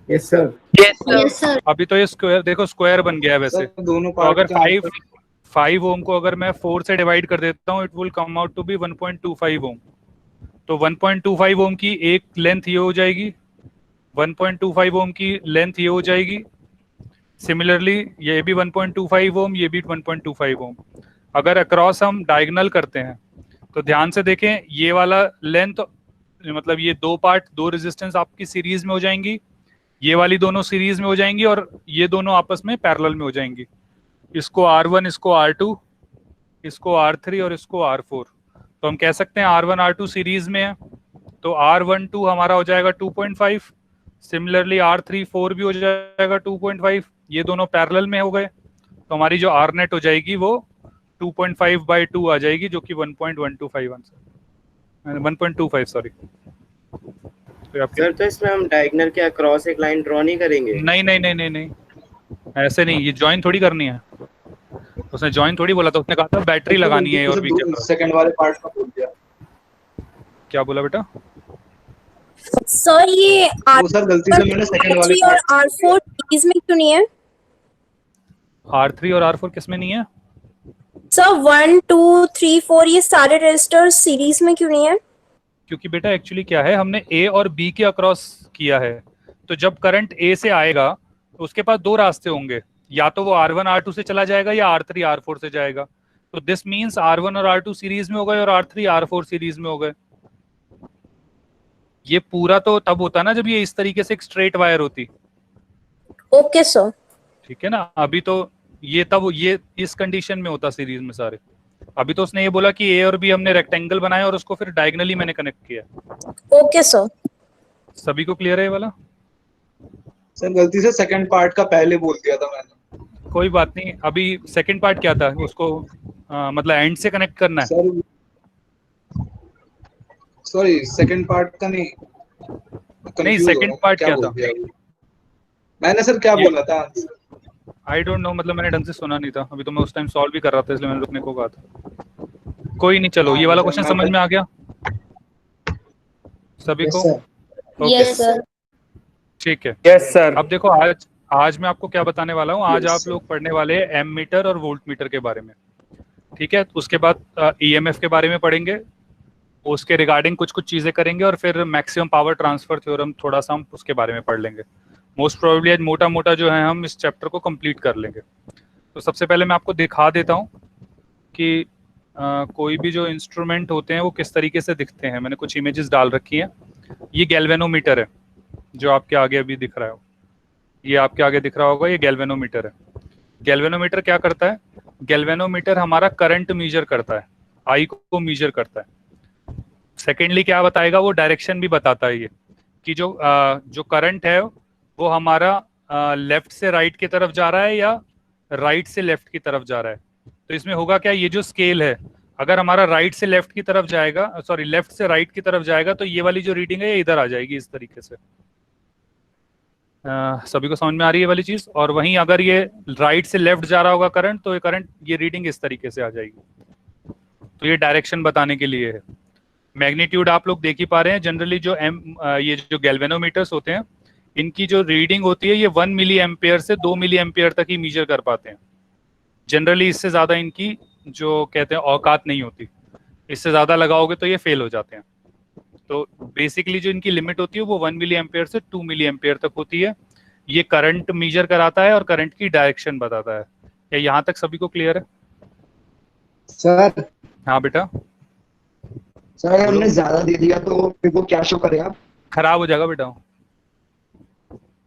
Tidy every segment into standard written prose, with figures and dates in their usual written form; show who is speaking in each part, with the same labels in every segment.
Speaker 1: Yes sir.
Speaker 2: Yes sir.
Speaker 3: अभी तो ये स्क्वायर देखो, स्क्वायर बन गया है वैसे।
Speaker 4: सर दोनों
Speaker 3: तो
Speaker 4: पार्ट
Speaker 3: अगर
Speaker 4: का आंसर
Speaker 3: 5 ओम को अगर मैं 4 से डिवाइड कर देता हूँ, it will come out to be 1.25 ohm. तो 1.25 ओम की एक लेंथ ये हो जाएगी, 1.25 ओम की लेंथ ये हो जाएगी। सिमिलरली ये भी 1.25 ओम, ये भी 1.25 ओम। अगर अक्रॉस हम डायगोनल करते हैं तो ध्यान से देखें, ये वाला लेंथ मतलब ये दो पार्ट, दो रेजिस्टेंस आपकी सीरीज में हो जाएंगी, ये वाली दोनों सीरीज में हो जाएंगी और ये दोनों आपस में पैरेलल में हो जाएंगी। इसको R1, इसको R2, इसको R3 और इसको R4। तो हम कह सकते हैं R1 R2 सीरीज में है, तो R12 हमारा हो जाएगा 2.5। सिमिलरली R34 भी हो जाएगा 2.5। ये दोनों पैरेलल में हो गए, तो हमारी जो R नेट हो जाएगी वो 2.5/2 आ जाएगी, जो कि 1.125 आंसर 1.25 सॉरी। तो आपके
Speaker 1: सर तो इसमें हम डायगोनल के अक्रॉस एक लाइन ड्रॉ नहीं करेंगे?
Speaker 3: नहीं नहीं नहीं नहीं नहीं, ऐसे नहीं, ये ज्वाइन थोड़ी करनी है। उसने ज्वाइन थोड़ी बोला था, उसने कहा था बैटरी लगानी है और भी क्या करा।
Speaker 4: सेकंड वाले पार्ट का बोल दिया।
Speaker 3: क्या बोला बेटा?
Speaker 2: सर ये
Speaker 4: वो सर गलती से मैंने सेकंड वाले
Speaker 2: R3 और
Speaker 4: पार्ट
Speaker 2: R4 सीरीज में क्यों नहीं है?
Speaker 3: R3 और R4 किसमें नहीं है?
Speaker 2: सर 1 2 3 4 ये सारे रजिस्टर सीरीज में क्यों नहीं है?
Speaker 3: क्योंकि बेटा एक्चुअली क्या है, हमने A और B के अक्रॉस किया है। तो जब करंट A से आएगा तो उसके पास दो रास्ते होंगे, या तो वो R1 R2 से चला जाएगा या R3 R4 से जाएगा। तो दिस मींस R1 और R2 सीरीज में हो गए और R3 R4 सीरीज में हो गए। ये पूरा तो तब होता ना जब ये इस तरीके से एक स्ट्रेट वायर होती।
Speaker 2: Okay sir.
Speaker 3: ठीक है ना, अभी तो ये तब ये इस कंडीशन में होता सीरीज में सारे। अभी तो उसने ये बोला कि A और B हमने रेक्टेंगल बनाया और उसको फिर डायगोनली मैंने कनेक्ट किया।
Speaker 2: Okay sir.
Speaker 3: सभी को क्लियर है ये वाला?
Speaker 4: सर गलती से सेकंड पार्ट का पहले बोल दिया था मैंने।
Speaker 3: कोई बात नहीं। अभी सेकंड पार्ट क्या था, उसको मतलब एंड से कनेक्ट करना है।
Speaker 4: सर सॉरी सेकंड पार्ट का नहीं,
Speaker 3: नहीं, सेकंड पार्ट क्या था?
Speaker 4: मैंने सर क्या बोला था?
Speaker 3: आई डोंट नो, मतलब मैंने ढंग से सुना नहीं था। अभी तो मैं उस टाइम सॉल्व भी कर रहा था, इसलिए मैंने रुकने को कहा था। कोई नहीं, चलो ये वाला क्वेश्चन समझ में आ गया सभी को?
Speaker 2: Yes sir.
Speaker 3: ठीक है।
Speaker 1: Yes sir.
Speaker 3: अब देखो, आज मैं आपको क्या बताने वाला हूँ। आज आप लोग पढ़ने वाले हैं एम मीटर और वोल्ट मीटर के बारे में। ठीक है, उसके बाद ईएमएफ के बारे में पढ़ेंगे, उसके रिगार्डिंग कुछ कुछ चीजें करेंगे, और फिर मैक्सिमम पावर ट्रांसफर थ्योरम थोड़ा सा हम उसके बारे में पढ़ लेंगे। मोस्ट प्रोबेबली आज मोटा मोटा जो है हम इस चैप्टर को कंप्लीट कर लेंगे। तो सबसे पहले मैं आपको दिखा देता हूँ कि कोई भी जो इंस्ट्रूमेंट होते हैं वो किस तरीके से दिखते हैं। मैंने कुछ इमेजेस डाल रखी हैं। ये गैल्वेनोमीटर है जो आपके आगे अभी दिख रहा है, ये आपके आगे दिख रहा होगा, ये गैल्वेनोमीटर है। गैल्वेनोमीटर क्या करता है? गैल्वेनोमीटर हमारा करंट मेजर करता है, आई को मेजर करता है। सेकेंडली क्या बताएगा, वो डायरेक्शन भी बताता है, ये कि जो करंट है वो हमारा लेफ्ट से राइट की तरफ जा रहा है या राइट से लेफ्ट की तरफ जा रहा है। तो इसमें होगा क्या, ये जो स्केल है अगर हमारा राइट से लेफ्ट की तरफ जाएगा, सॉरी लेफ्ट से राइट की तरफ जाएगा, तो ये वाली जो रीडिंग है ये इधर आ जाएगी इस तरीके से। सभी को समझ में आ रही है वाली चीज? और वहीं अगर ये राइट से लेफ्ट जा रहा होगा करंट, तो ये करंट ये रीडिंग इस तरीके से आ जाएगी। तो ये डायरेक्शन बताने के लिए है। मैग्नीट्यूड आप लोग देख ही पा रहे हैं। जनरली जो ये जो गैल्वेनोमीटर्स होते हैं, इनकी जो रीडिंग होती है ये 1 मिली एम्पेयर से 2 मिली एम्पेयर तक ही मेजर कर पाते हैं। जनरली इससे ज्यादा इनकी जो कहते हैं औकात नहीं होती, इससे ज्यादा लगाओगे तो ये फेल हो जाते हैं। तो बेसिकली जो इनकी लिमिट होती है वो 1 मिली एम्पेयर से 2 मिली एम्पेयर तक होती है। ये करंट मेजर कराता है और करंट की डायरेक्शन बताता है। क्या यहाँ तक सभी को क्लियर है?
Speaker 4: सर
Speaker 3: हाँ बेटा।
Speaker 4: सर अगर हमने ज्यादा दे दिया तो फिर वो क्या शो करेगा?
Speaker 3: खराब हो जाएगा बेटा,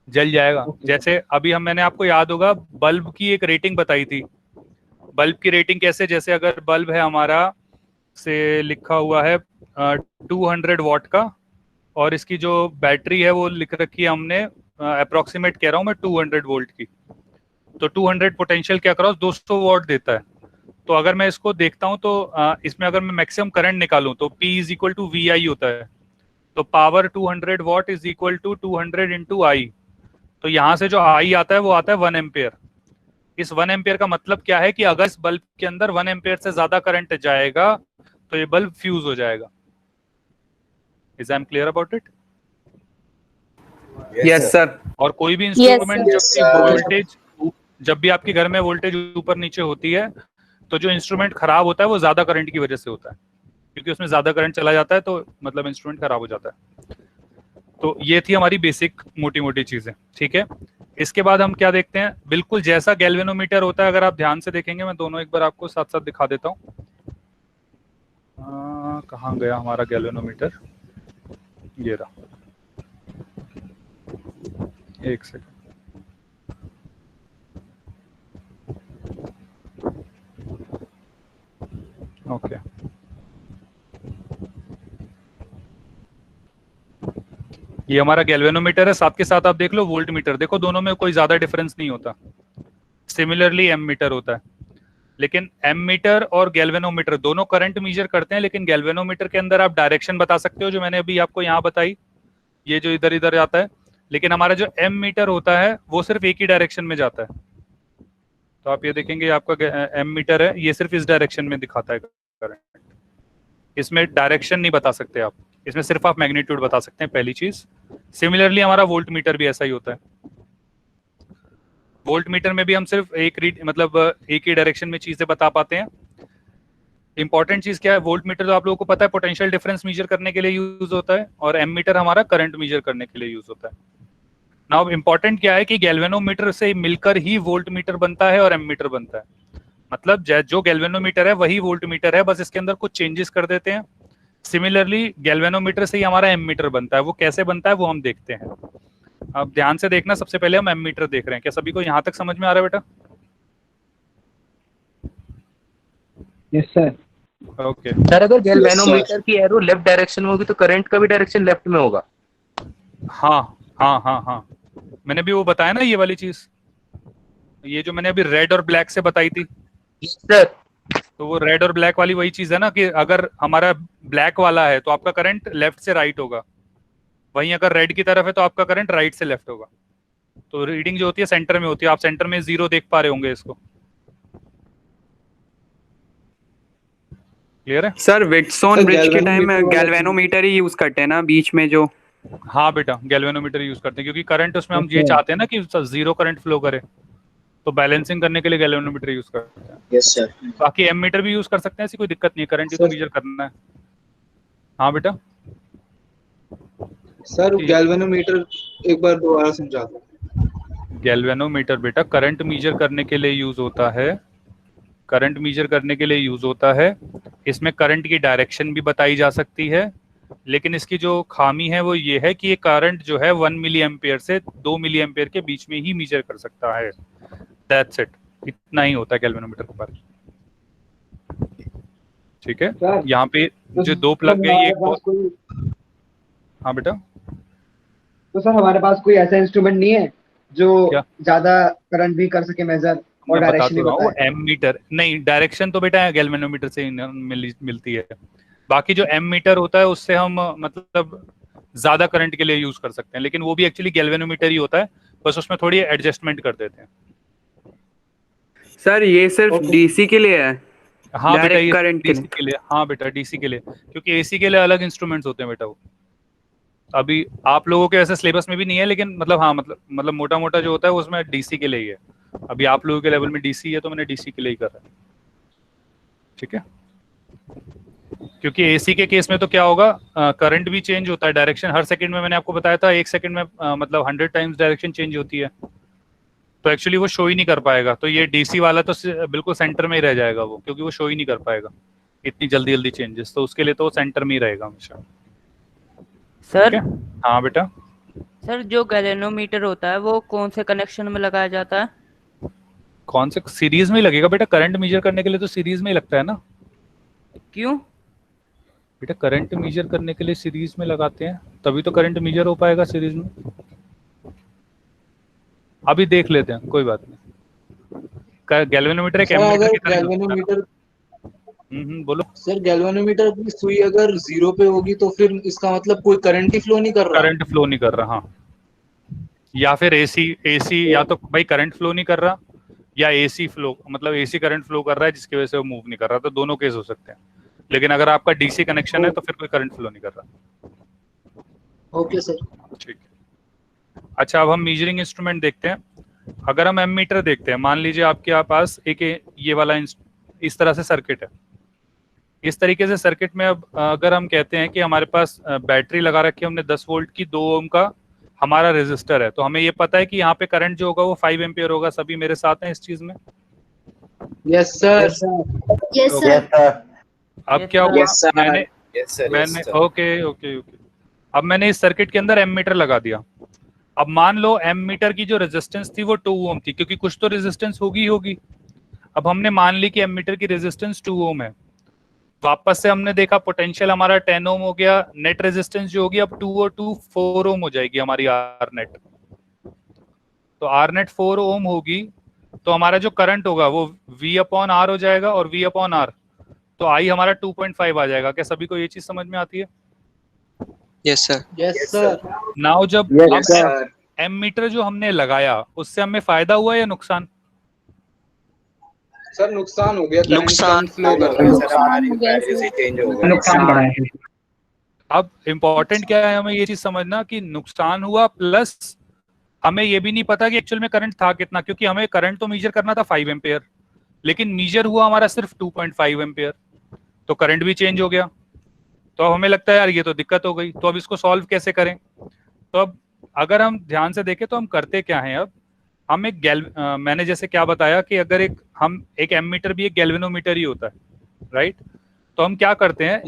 Speaker 3: जल जाएगा। जैसे अभी मैंने आपको याद होगा बल्ब की एक रेटिंग बताई थी। बल्ब की रेटिंग कैसे, जैसे अगर बल्ब है हमारा से लिखा हुआ है 200 वॉट का, और इसकी जो बैटरी है वो लिख रखी है हमने अप्रोक्सीमेट कह रहा हूँ मैं 200 वोल्ट की, तो 200 पोटेंशियल के अक्रॉस 200 वॉट देता है। तो अगर मैं इसको देखता हूँ तो इसमें अगर मैं मैक्सिमम करंट निकालूं तो P is equal to VI होता है। तो power 200 watt is equal to 200 into I. तो यहाँ से जो आई आता है वो आता है 1 एम्पेयर। इस 1 एम्पेयर का मतलब क्या है कि अगर इस बल्ब के अंदर 1 एम्पेयर से ज्यादा करंट जाएगा तो ये बल्ब फ्यूज हो जाएगा। Is I am clear about it?
Speaker 5: Yes sir.
Speaker 3: और कोई भी
Speaker 2: Yes,
Speaker 3: इंस्ट्रूमेंट
Speaker 2: sir.
Speaker 3: जब
Speaker 1: Yes,
Speaker 3: भी
Speaker 1: sir.
Speaker 3: वोल्टेज, जब भी आपके घर में वोल्टेज ऊपर नीचे होती है तो जो इंस्ट्रूमेंट खराब होता है वो ज्यादा करंट की वजह से होता है, क्योंकि उसमें ज्यादा करंट चला जाता है तो मतलब इंस्ट्रूमेंट खराब हो जाता है। तो ये थी हमारी बेसिक मोटी मोटी चीजें, ठीक है। इसके बाद हम क्या देखते हैं, बिल्कुल जैसा गैल्वेनोमीटर होता है, अगर आप ध्यान से देखेंगे, मैं दोनों एक बार आपको साथ साथ दिखा देता हूँ। कहाँ गया हमारा गैल्वेनोमीटर, ये रहा, एक सेकंड। ओके, ये हमारा गैल्वेनोमीटर है, साथ के साथ आप देख लो वोल्ट मीटर, देखो दोनों में कोई ज्यादा डिफरेंस नहीं होता। सिमिलरली एम मीटर होता है, लेकिन एम मीटर और गैल्वेनोमीटर दोनों करंट मेजर करते हैं, लेकिन गैल्वेनोमीटर के अंदर आप डायरेक्शन बता सकते हो, जो मैंने अभी आपको यहाँ बताई, ये जो इधर इधर जाता है। लेकिन हमारा जो एम मीटर होता है वो सिर्फ एक ही डायरेक्शन में जाता है। तो आप ये देखेंगे आपका एम मीटर है, ये सिर्फ इस डायरेक्शन में दिखाता है करंट, इसमें डायरेक्शन नहीं बता सकते आप, इसमें सिर्फ आप मैग्नीट्यूड बता सकते हैं, पहली चीज। सिमिलरली हमारा वोल्ट मीटर भी ऐसा ही होता है। वोल्ट मीटर में भी हम सिर्फ मतलब एक ही डायरेक्शन में चीजें बता पाते हैं। इंपॉर्टेंट चीज क्या है, वोल्ट मीटर तो आप लोगों को पता है पोटेंशियल डिफरेंस मेजर करने के लिए यूज होता है, और एम मीटर हमारा करंट मेजर करने के लिए यूज होता है। नाउ इंपॉर्टेंट क्या है कि गैल्वेनोमीटर से मिलकर ही वोल्ट मीटर बनता है और एम मीटर बनता है। मतलब जो गैल्वेनोमीटर है वही वोल्ट मीटर है, बस इसके अंदर कुछ चेंजेस कर देते हैं। सिमिलरली गैल्वेनोमीटर से ही हमारा एम मीटर बनता है, वो कैसे बनता है वो हम देखते हैं। अब ध्यान से देखना, सबसे पहले हम एम मीटर देख रहे हैं। क्या सभी को यहाँ तक समझ में आ रहा है बेटा?
Speaker 5: Yes sir.
Speaker 3: ओके
Speaker 6: सर अगर
Speaker 1: Yes,
Speaker 6: गैल्वेनोमीटर की एरो लेफ्ट डायरेक्शन में होगी तो करंट का भी डायरेक्शन लेफ्ट में होगा।
Speaker 3: हाँ हाँ हाँ हाँ, मैंने भी वो बताया ना, ये वाली चीज, ये जो मैंने अभी रेड और ब्लैक से बताई थी,
Speaker 6: सर
Speaker 3: तो वो रेड और ब्लैक वाली वही चीज है ना, कि अगर हमारा ब्लैक वाला है तो आपका करंट लेफ्ट से राइट होगा, वहीं अगर रेड की तरफ है तो आपका करंट राइट से लेफ्ट होगा। तो रीडिंग जो होती है सेंटर में होती है, आप सेंटर में 0 देख पा रहे होंगे इसको, क्लियर है?
Speaker 5: सर विटसोन
Speaker 4: सर,
Speaker 5: ब्रिज के टाइम
Speaker 4: गैल्वेनोमीटर
Speaker 5: गैल्वेनोमीटर ही यूज करते हैं ना बीच में जो।
Speaker 3: हाँ बेटा, गैल्वेनोमीटर यूज करते हैं, क्योंकि करंट उसमें हम ये
Speaker 5: अच्छा।
Speaker 3: चाहते हैं ना कि 0 करंट फ्लो करे, तो बैलेंसिंग करने के लिए गैल्वेनोमीटर यूज करते हैं।
Speaker 1: Yes, sir.
Speaker 3: बाकी एम मीटर भी यूज कर सकते हैं, ऐसी कोई दिक्कत नहीं है, करंट ही तो
Speaker 4: सर-
Speaker 3: मेजर करना है। हाँ बेटा,
Speaker 4: सर गैल्वेनोमीटर एक बार दोबारा समझा दो।
Speaker 3: गैल्वेनोमीटर बेटा करंट मेजर करने के लिए यूज होता है, करंट मेजर करने के लिए यूज होता है। इसमें करंट की डायरेक्शन भी बताई जा सकती है, लेकिन इसकी जो खामी है वो ये है कि ये करंट जो है 1 मिली एम्पियर से 2 मिली एम्पियर के बीच में ही मेजर कर सकता है। दैट्स इट, इतना ही होता है गैल्वेनोमीटर के बारे में, ठीक है।
Speaker 7: सर,
Speaker 3: यहाँ पे जो दो प्लग है, ये हाँ बेटा,
Speaker 7: तो सर हमारे पास कोई ऐसा इंस्ट्रूमेंट नहीं है जो
Speaker 3: क्या?
Speaker 7: ज्यादा करंट भी कर सके मेजर और
Speaker 3: मैं बता
Speaker 7: डायरेक्शन भी
Speaker 3: तो रहा हूँ,
Speaker 7: बताए।
Speaker 3: एम मीटर नहीं, डायरेक्शन तो बेटा गैल्वेनोमीटर से ही मिलती है। बाकी जो एम मीटर होता है उससे हम मतलब ज्यादा करंट के लिए यूज कर सकते हैं, लेकिन वो भी एक्चुअली गैल्वेनोमीटर ही होता है, बस उसमें थोड़ी एडजस्टमेंट कर देते हैं।
Speaker 5: सर ये सिर्फ डीसी के लिए है?
Speaker 3: हाँ बेटा,
Speaker 5: Direct
Speaker 3: ये
Speaker 5: current के
Speaker 3: डीसी के लिए, हाँ बेटा डीसी के लिए, क्योंकि एसी के लिए अलग इंस्ट्रूमेंट्स होते हैं बेटा। वो अभी आप लोगों के ऐसे सिलेबस में भी नहीं है, लेकिन मतलब हाँ मतलब मोटा मोटा जो होता है उसमें डीसी के लिए ही है। अभी आप लोगों के लेवल में डीसी है तो मैंने डीसी के लिए ही कर रहा है, ठीक है। क्योंकि एसी के केस में तो क्या होगा, करंट भी चेंज होता है, डायरेक्शन हर सेकंड में, मैंने आपको बताया था 1 सेकंड में मतलब 100 टाइम्स डायरेक्शन चेंज होती है, तो एक्चुअली वो शो ही नहीं कर पाएगा। तो ये डीसी वाला तो बिल्कुल सेंटर में ही रह जाएगा वो, क्योंकि वो शो ही नहीं कर पाएगा इतनी जल्दी जल्दी चेंजेस, तो उसके लिए तो सेंटर में ही रहेगा हमेशा।
Speaker 6: सर
Speaker 3: हाँ बेटा,
Speaker 6: सर जो गैल्वेनोमीटर होता है वो कौन से कनेक्शन में लगाया जाता है?
Speaker 3: कौन से सीरीज में ही लगेगा बेटा, करंट मेजर करने के लिए तो सीरीज में ही लगता है ना
Speaker 6: क्यों?
Speaker 3: बेटा। करंट मेजर करने के लिए सीरीज में लगाते हैं, तभी तो करंट मेजर हो पाएगा सीरीज में। अभी देख लेते हैं, कोई बात नहीं। गैल्वेनोमीटर एक एमीटर की तरह
Speaker 4: गैल्वेनोमीटर
Speaker 3: बोलो।
Speaker 4: सर गैल्वेनोमीटर की सुई अगर 0 पे होगी तो फिर इसका मतलब कोई करंट ही फ्लो नहीं कर रहा।
Speaker 3: करंट फ्लो नहीं कर रहा, हाँ। या फिर एसी या तो भाई करंट फ्लो नहीं कर रहा, या एसी फ्लो मतलब एसी करंट फ्लो कर रहा है जिसकी वजह से वो मूव नहीं कर रहा, तो दोनों केस हो सकते हैं। लेकिन अगर आपका डीसी कनेक्शन है तो फिर कोई करंट फ्लो नहीं कर रहा।
Speaker 4: Okay sir.
Speaker 3: ठीक है, अच्छा, अब हम मीजरिंग इंस्ट्रूमेंट देखते हैं। अगर हम एमीटर देखते हैं, मान लीजिए आपके पास एक ये वाला इस तरह से सर्किट है। इस तरीके से सर्किट में अब अगर हम कहते हैं कि हमारे पास बैटरी लगा रखी है हमने 10 वोल्ट की, 2 ओम का हमारा रेजिस्टर है, तो हमें ये पता है कि यहाँ पे करंट जो होगा वो 5 एम्पियर होगा। सभी मेरे साथ हैं इस चीज में?
Speaker 4: Yes sir.
Speaker 2: Yes sir.
Speaker 3: अब क्या हुआ,
Speaker 1: Yes, sir.
Speaker 3: मैंने
Speaker 1: Yes, sir. Yes,
Speaker 3: मैंने
Speaker 1: sir.
Speaker 3: ओके ओके ओके अब मैंने इस सर्किट के अंदर एमीटर लगा दिया। अब मान लो एमीटर की जो रेजिस्टेंस थी वो 2 ओम थी, क्योंकि कुछ तो रेजिस्टेंस होगी होगी। अब हमने मान ली कि एमीटर की रेजिस्टेंस 2 ओम है। वापस से हमने देखा पोटेंशियल हमारा 10 ओम हो गया, नेट रेजिस्टेंस जो होगी अब 2 और 2 4 ओम हो जाएगी हमारी आर नेट। तो आर नेट 4 ओम होगी, तो हमारा जो करंट होगा वो V अपॉन आर हो जाएगा, और V अपॉन आर तो आई हमारा 2.5 आ जाएगा। क्या सभी को ये चीज समझ में आती है?
Speaker 5: Yes sir.
Speaker 4: Yes sir.
Speaker 3: Now जब
Speaker 1: Yes, sir.
Speaker 3: एमीटर जो हमने लगाया उससे हमें फायदा हुआ या नुकसान?
Speaker 4: सर नुकसान हो गया,
Speaker 5: नुकसान।
Speaker 4: फ्लो कर रहा है।
Speaker 1: सर हमारी वैल्यू से चेंज हो गया।
Speaker 7: नुकसान बढ़ा है।
Speaker 3: अब इम्पोर्टेंट क्या है, हमें ये चीज समझना कि नुकसान हुआ, प्लस हमें ये भी नहीं पता कि एक्चुअल में करंट था कितना, क्योंकि हमें करंट तो मेजर करना था 5 एम्पियर, लेकिन मेजर हुआ हमारा सिर्फ 2.5 एम्पियर, तो करंट भी चेंज हो गया। तो अब हमें लगता है यार ये तो दिक्कत हो गई, तो अब इसको सॉल्व कैसे करें? तो अब अगर हम ध्यान से देखें तो हम करते क्या हैं, अब हम एक मैंने जैसे क्या बताया कि अगर एक एमीटर भी एक गैल्वेनोमीटर ही होता है, राइट? तो हम क्या करते हैं,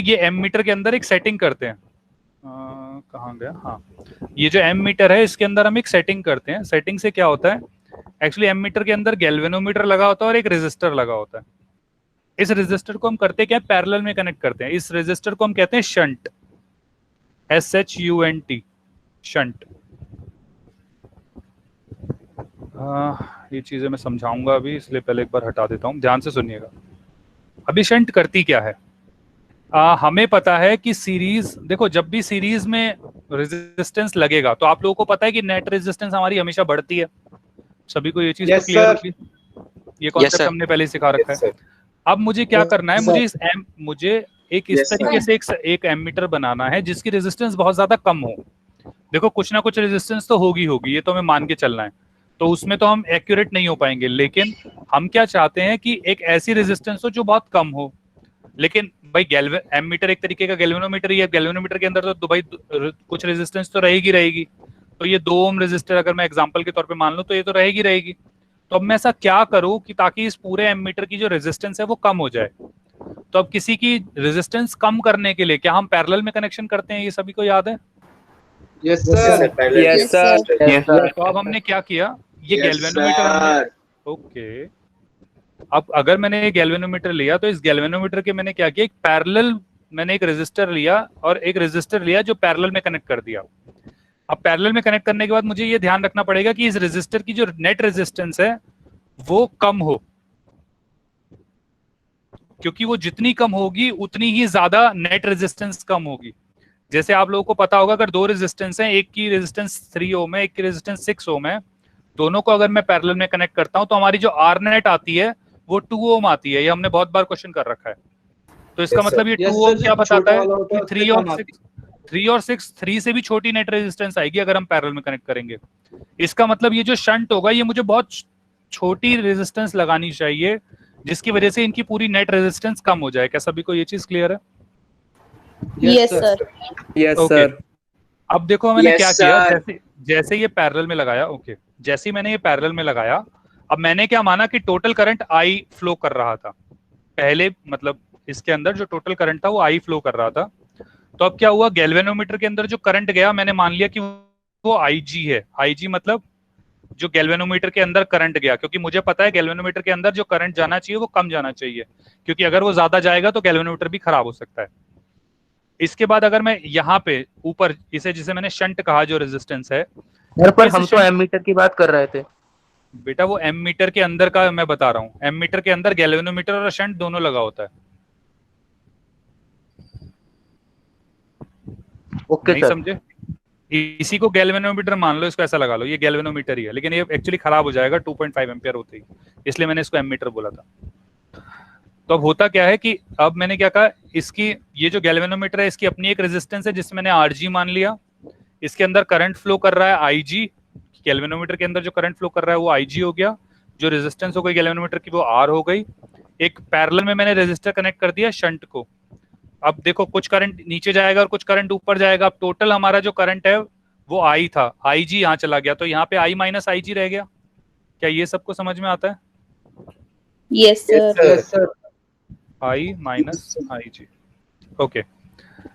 Speaker 3: ये एमीटर के अंदर एक सेटिंग करते हैं। कहाँ गया? हाँ, ये जो एमीटर है इसके अंदर हम एक सेटिंग करते हैं। सेटिंग से क्या होता है, एक्चुअली एमीटर के अंदर गैल्वेनोमीटर लगा होता है और एक रेजिस्टर लगा होता है। इस रेजिस्टर को हम करते क्या, पैरेलल में कनेक्ट करते हैं। इस रेजिस्टर को हम कहते हैं शंट, SHUNT, शंट। ये चीजें मैं समझाऊंगा अभी, इसलिए पहले एक बार हटा देता हूँ, ध्यान से सुनिएगा। अभी शंट करती क्या है? हमें पता है कि सीरीज, देखो जब भी सीरीज में रेजिस्टेंस लगेगा तो आप लोगों को पता है कि नेट रेजिस्टेंस हमारी हमेशा बढ़ती है। सभी को ये चीज तो क्लियर होगी? ये कॉन्सेप्ट हमने पहले सिखा रखा है। अब मुझे क्या करना है, मुझे एक इस तरीके से एक एमीटर बनाना है जिसकी रेजिस्टेंस बहुत ज्यादा कम हो। देखो कुछ ना कुछ रेजिस्टेंस तो होगी, ये तो हमें मान के चलना है, तो उसमें तो हम एक्यूरेट नहीं हो पाएंगे, लेकिन हम क्या चाहते हैं कि एक ऐसी रेजिस्टेंस हो जो बहुत कम हो। लेकिन भाई एमीटर एक तरीके का गैल्वेनोमीटर ही है, गैल्वेनोमीटर के अंदर तो भाई कुछ रेजिस्टेंस तो रहेगी। तो ये 2 ओम रेजिस्टर अगर मैं एग्जांपल के तौर पे मान लूं तो ये तो रहेगी। तो अब मैं ऐसा क्या करूं कि ताकि इस पूरे एमीटर की जो रेजिस्टेंस है वो कम हो जाए? तो अब किसी की रेजिस्टेंस कम करने के लिए क्या हम पैरेलल में कनेक्शन करते हैं? ये सभी को याद है?
Speaker 4: Yes sir.
Speaker 5: Yes sir.
Speaker 3: तो अब हमने क्या किया, ये गैल्वेनोमीटर ओके, अब अगर मैंने ये गैल्वेनोमीटर लिया तो इस गैल्वेनोमीटर के मैंने क्या किया, एक पैरेलल मैंने एक रेजिस्टर लिया और एक रेजिस्टर लिया जो पैरेलल में कनेक्ट कर दिया। अब पैरेलल में कनेक्ट करने के बाद मुझे ये ध्यान रखना पड़ेगा कि इस रेजिस्टर की जो नेट रेजिस्टेंस है वो कम हो, क्योंकि वो जितनी कम होगी उतनी ही ज्यादा नेट रेजिस्टेंस कम होगी। जैसे आप लोगों को पता होगा, अगर 2 रेजिस्टेंस हैं, एक की रेजिस्टेंस 3 ओम है, एक की रेजिस्टेंस 6 ओम है, दोनों को अगर मैं पैरेलल में कनेक्ट करता हूं तो हमारी जो आर नेट आती है वो 2 ओम आती है। ये हमने बहुत बार क्वेश्चन कर रखा है। तो इसका मतलब ये 2 ओम क्या बताता है कि 3 और 6 3 से भी छोटी नेट रेजिस्टेंस आएगी अगर हम पैरेलल में कनेक्ट करेंगे। इसका मतलब ये जो शंट होगा ये मुझे बहुत छोटी रेजिस्टेंस लगानी चाहिए, जिसकी वजह से इनकी पूरी नेट रेजिस्टेंस कम हो जाए। क्या सभी को ये चीज क्लियर है?
Speaker 2: Yes sir.
Speaker 5: Yes sir.
Speaker 3: अब देखो मैंने क्या किया, जैसे ये पैरेलल में लगाया, जैसे ही मैंने ये पैरेलल में लगाया, अब मैंने क्या माना कि टोटल करंट आई फ्लो कर रहा था। पहले मतलब इसके अंदर जो टोटल करंट था वो आई फ्लो कर रहा था। तो अब क्या हुआ, गैल्वेनोमीटर के अंदर जो करंट गया मैंने मान लिया कि वो IG है। IG मतलब जो गैल्वेनोमीटर के अंदर करंट गया, क्योंकि मुझे पता है गैल्वेनोमीटर के अंदर जो करंट जाना चाहिए वो कम जाना चाहिए, क्योंकि अगर वो ज्यादा जाएगा तो गैल्वेनोमीटर भी खराब हो सकता है। इसके बाद अगर मैं यहाँ पे ऊपर इसे, जिसे मैंने शंट कहा, जो रेजिस्टेंस है,
Speaker 8: पर हम तो एमीटर की बात कर रहे थे
Speaker 3: बेटा। वो एमीटर के अंदर का मैं बता रहा हूँ। एमीटर के अंदर गैल्वेनोमीटर और शंट दोनों लगा होता है।
Speaker 8: ओके
Speaker 3: नहीं
Speaker 8: सर।
Speaker 3: समझे? इसी को गैल्वेनोमीटर मान लो, इसको ऐसा लगा लो, ये गैल्वेनोमीटर ही है, लेकिन ये एक्चुअली खराब हो जाएगा 2.5 एम्पियर होते ही, इसलिए मैंने इसको एमीटर बोला था। तो अब होता क्या है कि अब मैंने क्या कहा, इसकी ये जो गैल्वेनोमीटर है इसकी अपनी एक रेजिस्टेंस है जिसमें मैंने RG मान लिया, इसके अंदर करंट फ्लो कर रहा है आईजी, गैल्वेनोमीटर के अंदर जो करंट फ्लो कर रहा है वो आईजी हो गया, जो रेजिस्टेंस हो गई गैल्वेनोमीटर की वो आर हो गई। एक पैरेलल में मैंने रेजिस्टर कनेक्ट कर दिया शंट को। अब देखो कुछ करंट नीचे जाएगा और कुछ करंट ऊपर जाएगा। अब टोटल हमारा जो करंट है वो आई था, आईजी यहाँ चला गया, तो यहाँ पे आई माइनस आईजी रह गया। क्या ये सबको समझ में आता है?
Speaker 2: Yes, sir.
Speaker 4: Yes sir.
Speaker 3: I minus IG. Okay,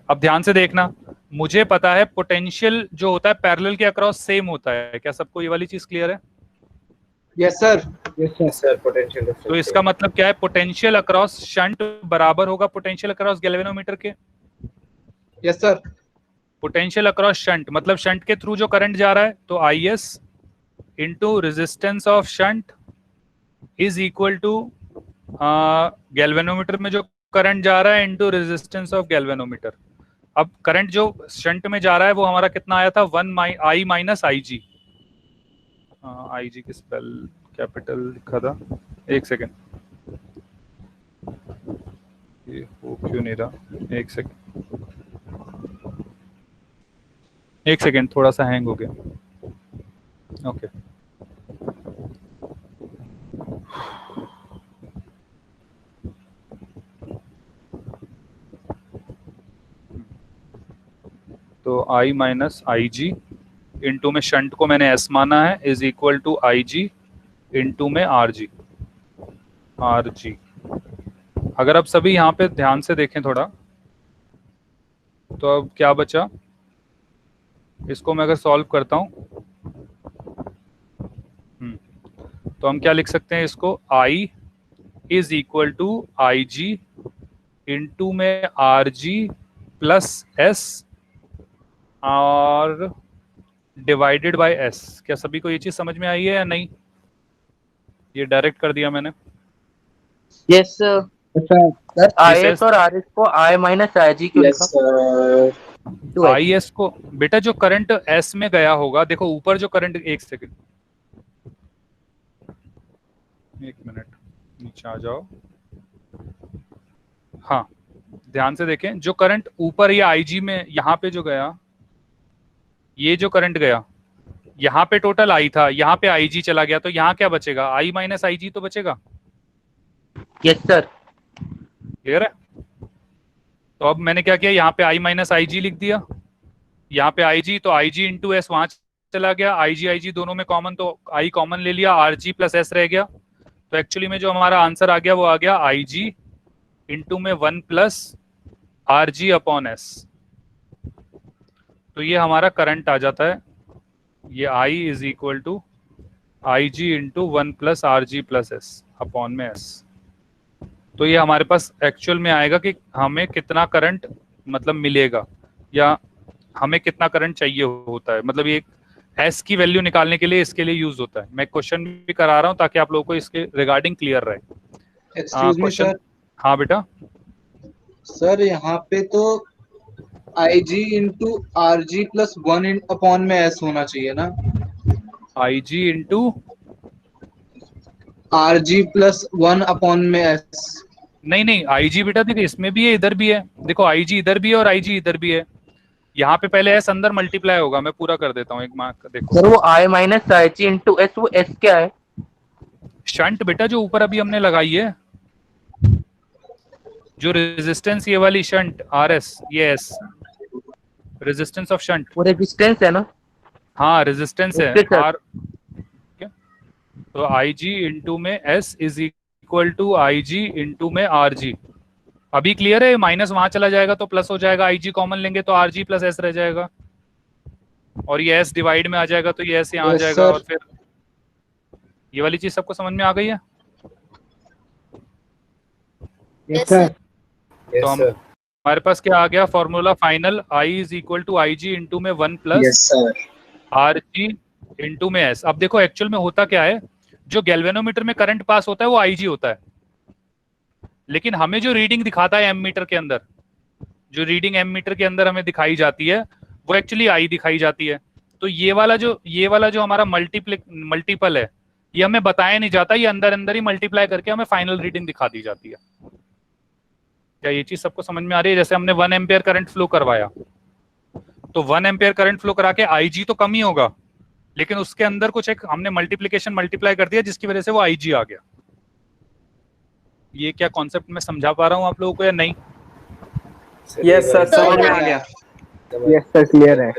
Speaker 3: अब ध्यान से देखना, मुझे पता है पोटेंशियल जो होता है पैरेलल के अक्रॉस सेम होता है। क्या सबको ये वाली चीज क्लियर है?
Speaker 4: Yes sir.
Speaker 1: सर पोटेंशियल
Speaker 3: तो इसका मतलब क्या है? पोटेंशियल अक्रॉस शंट बराबर होगा पोटेंशियल अक्रॉस गैल्वेनोमीटर के।
Speaker 4: Yes sir.
Speaker 3: Potential across shunt मतलब शंट के थ्रू जो करंट जा रहा है, तो I S into resistance of shunt is equal to galvanometer में जो करंट जा रहा है इंटू रेजिस्टेंस ऑफ गैल्वेनोमीटर। अब करंट जो शंट में जा रहा है वो हमारा कितना आया था? 1 आई माइनस आई जी। आई जी की स्पेल कैपिटल लिखा था, एक सेकेंड, ये हो क्यों नहीं रहा? एक सेकेंड थोड़ा सा हैंग हो गया। ओके, तो I minus I G into में शंट को मैंने एस माना है is equal to I G into में आर जी। अगर अब सभी यहाँ पे ध्यान से देखें थोड़ा, तो अब क्या बचा? इसको मैं अगर सॉल्व करता हूँ तो हम क्या लिख सकते हैं इसको? I is equal to I G into में आर जी प्लस एस और डिवाइडेड बाय एस। क्या सभी को ये चीज समझ में आई है या नहीं? ये डायरेक्ट कर दिया मैंने।
Speaker 8: Yes sir. आई एस और आर एस को आई माइनस आई जी क्यों लिखा?
Speaker 3: आई एस को बेटा जो करंट एस में गया होगा, देखो ऊपर जो करंट, एक सेकंड, एक मिनट नीचे आ जाओ। हाँ ध्यान से देखें, जो करंट ऊपर या आईजी में यहाँ पे जो गया, ये जो करंट गया यहाँ पे टोटल आई था, यहाँ पे आईजी चला गया, तो यहाँ क्या बचेगा? आई माइनस आईजी तो बचेगा।
Speaker 8: Yes sir.
Speaker 3: क्लियर है? तो अब मैंने क्या किया, यहाँ पे आई माइनस आईजी लिख दिया, यहाँ पे आईजी, तो आईजी इंटू एस वहां चला गया, आईजी दोनों में कॉमन, तो आई कॉमन ले लिया, आरजी प्लस एस रह गया। तो एक्चुअली में जो हमारा आंसर आ गया वो आ गया आईजी इंटू में 1 प्लस आरजी अपॉन एस। तो ये हमारा करंट आ जाता है, ये I is equal to I G into 1 plus R G plus S upon में एस। तो ये हमारे पास एक्चुअल में आएगा कि हमें कितना करंट मतलब मिलेगा, या हमें कितना करंट चाहिए होता है, मतलब ये एस की वैल्यू निकालने के लिए इसके लिए यूज होता है। मैं क्वेश्चन भी करा रहा हूँ ताकि आप लोगों को इसके रिगार्डिंग क्लियर रहे।
Speaker 4: Excuse me sir.
Speaker 3: हाँ बेटा।
Speaker 4: सर यहाँ पे तो I G into R G plus 1 upon में एस होना चाहिए ना?
Speaker 3: I G into
Speaker 4: R G plus 1 upon में एस।
Speaker 3: नहीं आई जी बेटा देखो इसमें भी है इधर भी है, देखो आई जी इधर भी है और आई जी इधर भी है। यहाँ पे पहले एस अंदर मल्टीप्लाई होगा, मैं पूरा कर देता हूँ एक मार्क देखो।
Speaker 8: सर वो आई minus I G into S, वो एस क्या है?
Speaker 3: शंट बेटा जो ऊपर अभी हमने लगाई है, जो रेजिस्टेंस ये वाली शंट आर एस, ये एस रेजिस्टेंस ऑफ शंट,
Speaker 8: वो रेजिस्टेंस है ना?
Speaker 3: हाँ रेजिस्टेंस है
Speaker 8: Okay, sir.
Speaker 3: आर। तो आई जी इंटू में S is equal to I G into में आर जी। अभी क्लियर है? माइनस वहां चला जाएगा तो प्लस हो जाएगा, आई जी कॉमन लेंगे तो आर जी प्लस एस रह जाएगा, और ये एस डिवाइड में आ जाएगा तो ये एस यहाँ आ
Speaker 4: Yes,
Speaker 3: जाएगा।
Speaker 4: sir.
Speaker 3: और फिर ये वाली चीज सबको समझ में आ गई है?
Speaker 7: Yes sir.
Speaker 3: तो हमारे पास क्या आ गया formula final? I is equal to I G into में 1 प्लस आर जी इंटू में एस। अब देखो एक्चुअल में होता क्या है, जो गैल्वेनोमीटर में करंट पास होता है वो आईजी होता है, लेकिन हमें जो रीडिंग दिखाता है एमीटर के अंदर, जो रीडिंग एमीटर के अंदर हमें दिखाई जाती है वो एक्चुअली आई दिखाई जाती है। तो ये वाला जो हमारा मल्टीपल है, ये हमें बताया नहीं जाता, ये अंदर ही मल्टीप्लाई करके हमें फाइनल रीडिंग दिखा दी जाती है। क्या ये चीज सबको समझ में आ रही है? जैसे हमने 1 एम्पियर करंट फ्लो करवाया, तो 1 एम्पियर करंट फ्लो करा के IG तो कम ही होगा, लेकिन उसके अंदर कुछ एक हमने मल्टीप्लाई कर दिया जिसकी वजह से वो IG आ गया। ये क्या कॉन्सेप्ट मैं समझा पा रहा हूँ आप लोगों को या नहीं?
Speaker 5: यस सर, समझ में आ गया।
Speaker 7: यस सर, क्लियर है।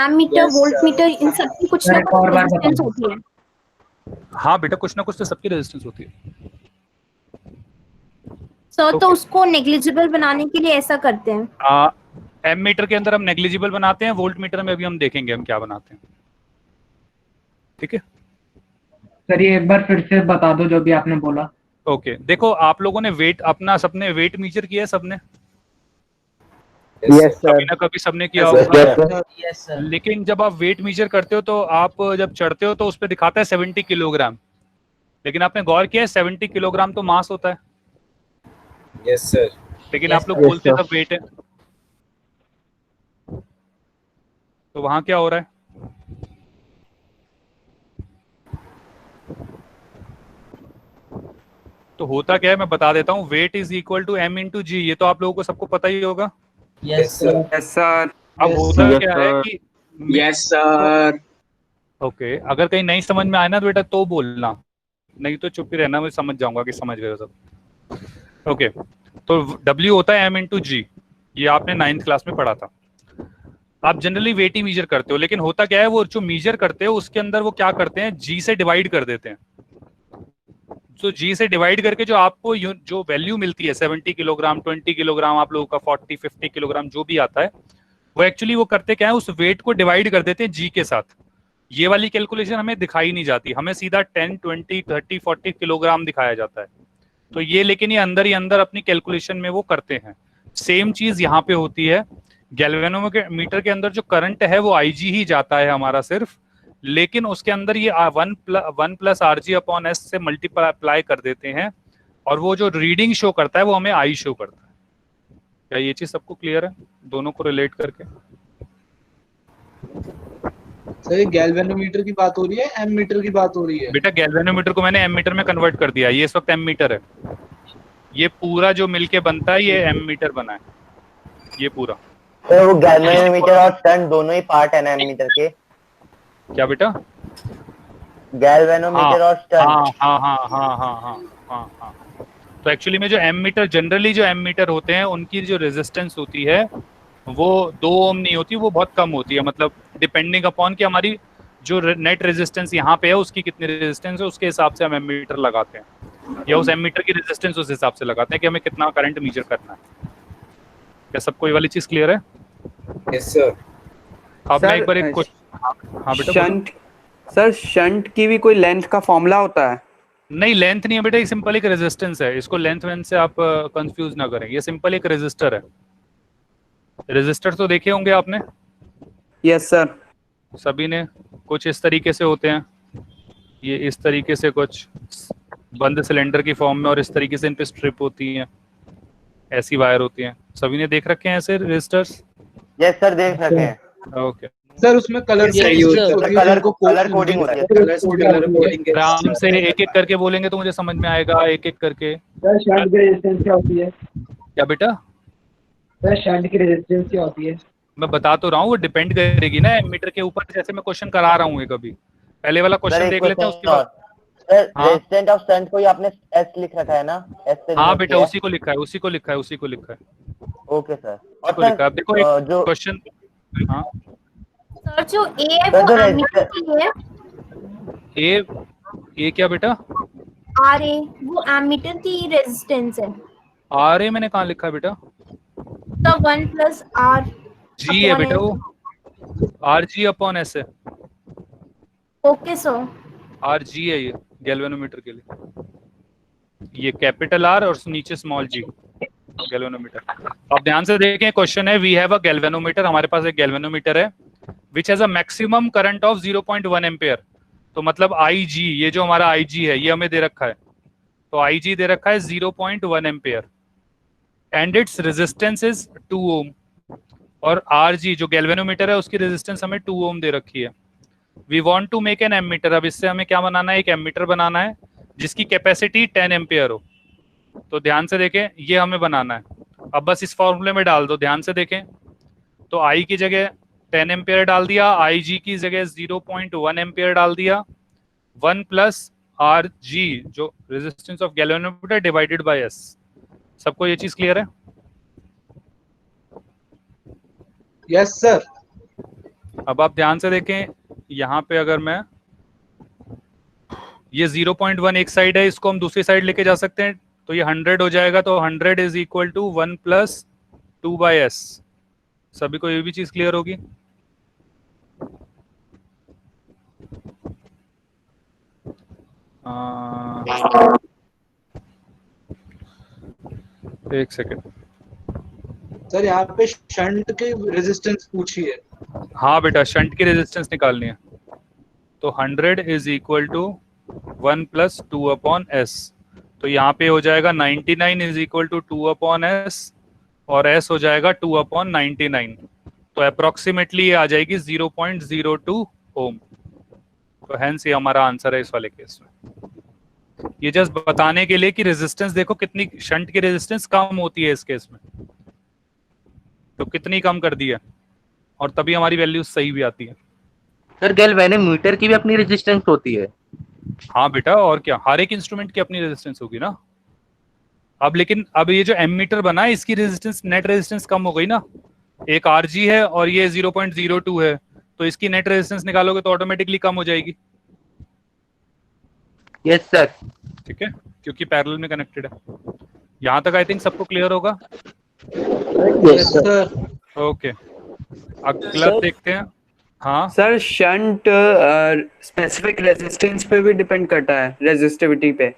Speaker 2: एमीटर, वोल्टमीटर, इन सब की कुछ ना कुछ रेजिस्टेंस होती है।
Speaker 3: हाँ बेटा, कुछ ना कुछ तो सबकी रेजिस्टेंस होती है।
Speaker 2: सर तो उसको नेग्लिजिबल बनाने के लिए ऐसा करते हैं।
Speaker 3: एमीटर के अंदर हम नेग्लिजिबल बनाते हैं, वोल्ट मीटर में अभी हम देखेंगे हम क्या बनाते हैं। ठीक है
Speaker 7: सर, ये एक बार फिर से बता दो जो भी आपने बोला।
Speaker 3: ओके, देखो आप लोगों ने वेट अपना सबने वेट मीजर किया है सबने?
Speaker 7: यस
Speaker 3: कभी
Speaker 7: सर।
Speaker 3: ना कभी सबने किया होगा।
Speaker 8: Yes sir.
Speaker 3: लेकिन जब आप वेट मीजर करते हो तो आप जब चढ़ते हो तो उस पर दिखाता है 70 किलोग्राम, लेकिन आपने गौर किया है 70 किलोग्राम तो मास होता है।
Speaker 1: Yes sir.
Speaker 3: लेकिन आप लोग बोलते सब वेट है, तो वहां क्या हो रहा है? तो होता क्या है मैं बता देता हूँ, weight is equal to m into G. ये तो आप लोगों को सबको पता ही होगा।
Speaker 1: Yes sir.
Speaker 5: Yes sir.
Speaker 3: अब होता क्या है कि
Speaker 5: यस सर।
Speaker 3: ओके, अगर कहीं नहीं समझ में आए ना तो बेटा तो बोलना, नहीं तो चुप ही रहना, मैं समझ जाऊंगा कि समझ गए हो सब। ओके, तो W होता है m इंटू जी, ये आपने 9th क्लास में पढ़ा था। आप जनरली वेट ही मीजर करते हो, लेकिन होता क्या है वो जो मीजर करते हो उसके अंदर वो क्या करते हैं, G से डिवाइड कर देते हैं। तो G से डिवाइड करके जो आपको जो वैल्यू मिलती है 70 किलोग्राम, 20 किलोग्राम, आप लोगों का 40, 50 किलोग्राम जो भी आता है, वो एक्चुअली वो करते क्या है, उस वेट को डिवाइड कर देते हैं G के साथ। ये वाली कैलकुलेशन हमें दिखाई नहीं जाती, हमें सीधा 10, 20, 30, 40 किलोग्राम दिखाया जाता है। तो ये लेकिन ये अंदर ही अंदर अपनी कैलकुलेशन में वो करते हैं। सेम चीज यहाँ पे होती है। गैल्वेनोमीटर के अंदर जो करंट है वो IG ही जाता है हमारा सिर्फ, लेकिन उसके अंदर ये 1 प्लस RG अपॉन S से मल्टीप्लाई कर देते हैं, और वो जो रीडिंग शो करता है वो हमें I शो करता है। क्या ये चीज सबको क्लियर है दोनों को रिलेट करके?
Speaker 4: सर ये गैल्वेनोमीटर की बात हो रही है, एम मीटर की बात हो रही है?
Speaker 3: बेटा गैल्वेनोमीटर को मैंने एम मीटर में कन्वर्ट कर दिया, ये इस वक्त एम मीटर है। ये पूरा जो मिलके बनता है ये एम मीटर बना है, ये पूरा।
Speaker 8: तो वो गैल्वेनोमीटर और शंट दोनों ही पार्ट है ना एमीटर के?
Speaker 3: क्या बेटा?
Speaker 8: गैल्वेनोमीटर और शंट।
Speaker 3: हाँ। तो एक्चुअली में जो एम मीटर, जनरली जो एम मीटर होते हैं उनकी जो रेजिस्टेंस होती है वो 2 ओम नहीं होती, वो बहुत कम होती है। मतलब डिपेंडिंग अपॉन कि हमारी जो नेट रेजिस्टेंस यहाँ पे है उसकी कितनी रेजिस्टेंस है, उसके हिसाब से हम एम मीटर लगाते हैं, या उस एम मीटर की रेजिस्टेंस उस हिसाब से लगाते हैं कि हमें कितना करंट मीजर करना है। क्या सबको ये वाली चीज क्लियर है?
Speaker 1: Yes sir.
Speaker 3: अब मैं एक बार एक हाँ बेटा।
Speaker 5: शंट सर, शंट की भी कोई लेंथ का फॉर्मूला होता है?
Speaker 3: नहीं, लेंथ नहीं है बेटा, ये सिंपल एक रेजिस्टेंस है। इसको लेंथ वेंथ से आप कंफ्यूज ना करें, ये सिंपल एक रेजिस्टर है। रेजिस्टर तो देखे होंगे आपने?
Speaker 5: Yes sir.
Speaker 3: सभी ने। कुछ इस तरीके से होते हैं, ये इस तरीके से कुछ बंद सिलेंडर की फॉर्म में, और इस तरीके से इन पे स्ट्रिप होती हैं, ऐसी वायर होती हैं। सभी ने देख रखे हैं ऐसे रेजिस्टर्स?
Speaker 8: यस सर, देख रखे हैं।
Speaker 3: ओके,
Speaker 4: सर उसमें कलर
Speaker 8: कलर कोडिंग होती है।
Speaker 3: आराम से एक एक करके बोलेंगे तो मुझे समझ में आएगा, एक एक करके।
Speaker 7: सर शंट की रेजिस्टेंस क्या होती है?
Speaker 3: क्या बेटा?
Speaker 7: सर शंट की रेजिस्टेंस क्या होती है?
Speaker 3: मैं बता तो रहा हूँ, वो डिपेंड करेगी ना एमीटर के ऊपर, जैसे मैं क्वेश्चन करा रहा हूँ। कभी पहले वाला क्वेश्चन देख लेते हैं, उसके बाद।
Speaker 8: रेजिस्टेंस ऑफ शंट को ही आपने एस लिख रखा है ना? एस से
Speaker 3: हाँ बेटा, उसी को लिखा है।
Speaker 8: Okay sir.
Speaker 3: उसी को लिखा है। अब देखो एक
Speaker 8: जो
Speaker 3: क्वेश्चन। हाँ
Speaker 2: सर जो ए है वो एमीटर के लिए है,
Speaker 3: ए क्या बेटा?
Speaker 2: आर ए वो एमीटर की रेजिस्टेंस है।
Speaker 3: आर ए मैंने कहाँ लिखा है बेटा?
Speaker 2: तो 1 प्लस आर
Speaker 3: जी है बेटा, वो आर जी अपॉन एस है।
Speaker 2: Okay sir.
Speaker 3: आर जी है ये गैल्वेनोमीटर के लिए, ये कैपिटल आर और नीचे स्मॉल जी गैल्वेनोमीटर। अब ध्यान से देखें, क्वेश्चन है वी हैव अ गैल्वेनोमीटर, हमारे पास एक गैल्वेनोमीटर है which has a maximum current of 0.1 ampere. तो मतलब आई जी, ये जो हमारा आई जी है ये हमें दे रखा है, तो आई जी दे रखा है 0.1 ampere, and its resistance is 2 ओम। और आर जी जो गैल्वेनोमीटर है उसकी रेजिस्टेंस हमें 2 ओम दे रखी है। We want to make an ammeter. अब इससे हमें क्या बनाना है, एक एमीटर बनाना है जिसकी कैपेसिटी 10 एम्पेयर हो। तो ध्यान से देखें, ये हमें बनाना है। अब बस इस फॉर्मूले में डाल दो, ध्यान से देखें। तो आई की जगह 10 एम्पियर डाल दिया, आई जी की जगह 0.1 एम्पियर डाल दिया, 1 प्लस आर जी जो resistance of galvanometer divided by S. सबको ये चीज क्लियर है?
Speaker 4: Yes sir.
Speaker 3: अब आप ध्यान से देखें, यहाँ पे अगर मैं ये 0.1 एक साइड है, इसको हम दूसरी साइड लेके जा सकते हैं, तो ये 100 हो जाएगा। तो 100 is equal to 1 plus 2 by S. सभी को ये भी चीज क्लियर होगी? एक सेकेंड
Speaker 4: सर यहाँ पे शंट की रेजिस्टेंस पूछी है।
Speaker 3: हाँ बेटा, शंट की रेजिस्टेंस निकालनी है। तो 100 is equal to 1 plus 2 upon S. तो यहाँ पे हो जाएगा 99 is equal to 2 upon S, और एस हो जाएगा 2 अपॉन 99। तो अप्रोक्सीमेटली ये आ जाएगी 0.02 ओम। तो हेंस ये हमारा आंसर है इस वाले केस में। ये जस्ट बताने के लिए कि रेजिस्टेंस देखो कितनी, शंट की रेजिस्टेंस कम होती है इस केस में, तो कितनी कम कर दी है, और तभी हमारी वैल्यू सही भी आती है।
Speaker 8: सर गैल्वेनोमीटर की भी अपनी रेजिस्टेंस होती है?
Speaker 3: हाँ बेटा, और क्या, हर एक इंस्ट्रूमेंट की अपनी रेजिस्टेंस होगी ना। अब लेकिन अब ये जो एमीटर बना है इसकी रेजिस्टेंस, नेट रेजिस्टेंस कम हो गई ना। एक आरजी है और ये 0.02 है, तो इसकी नेट रेजिस्टेंस निकालोगे तो ऑटोमेटिकली कम हो जाएगी।
Speaker 8: Yes sir.
Speaker 3: ठीक है, क्योंकि पैरेलल में कनेक्टेड है। यहाँ तक आई थिंक सबको क्लियर होगा?
Speaker 4: Yes sir.
Speaker 3: ओके, अगला देखते हैं। हाँ
Speaker 5: सर शंट स्पेसिफिक रेजिस्टेंस पे भी डिपेंड करता है, रेजिस्टिविटी पे?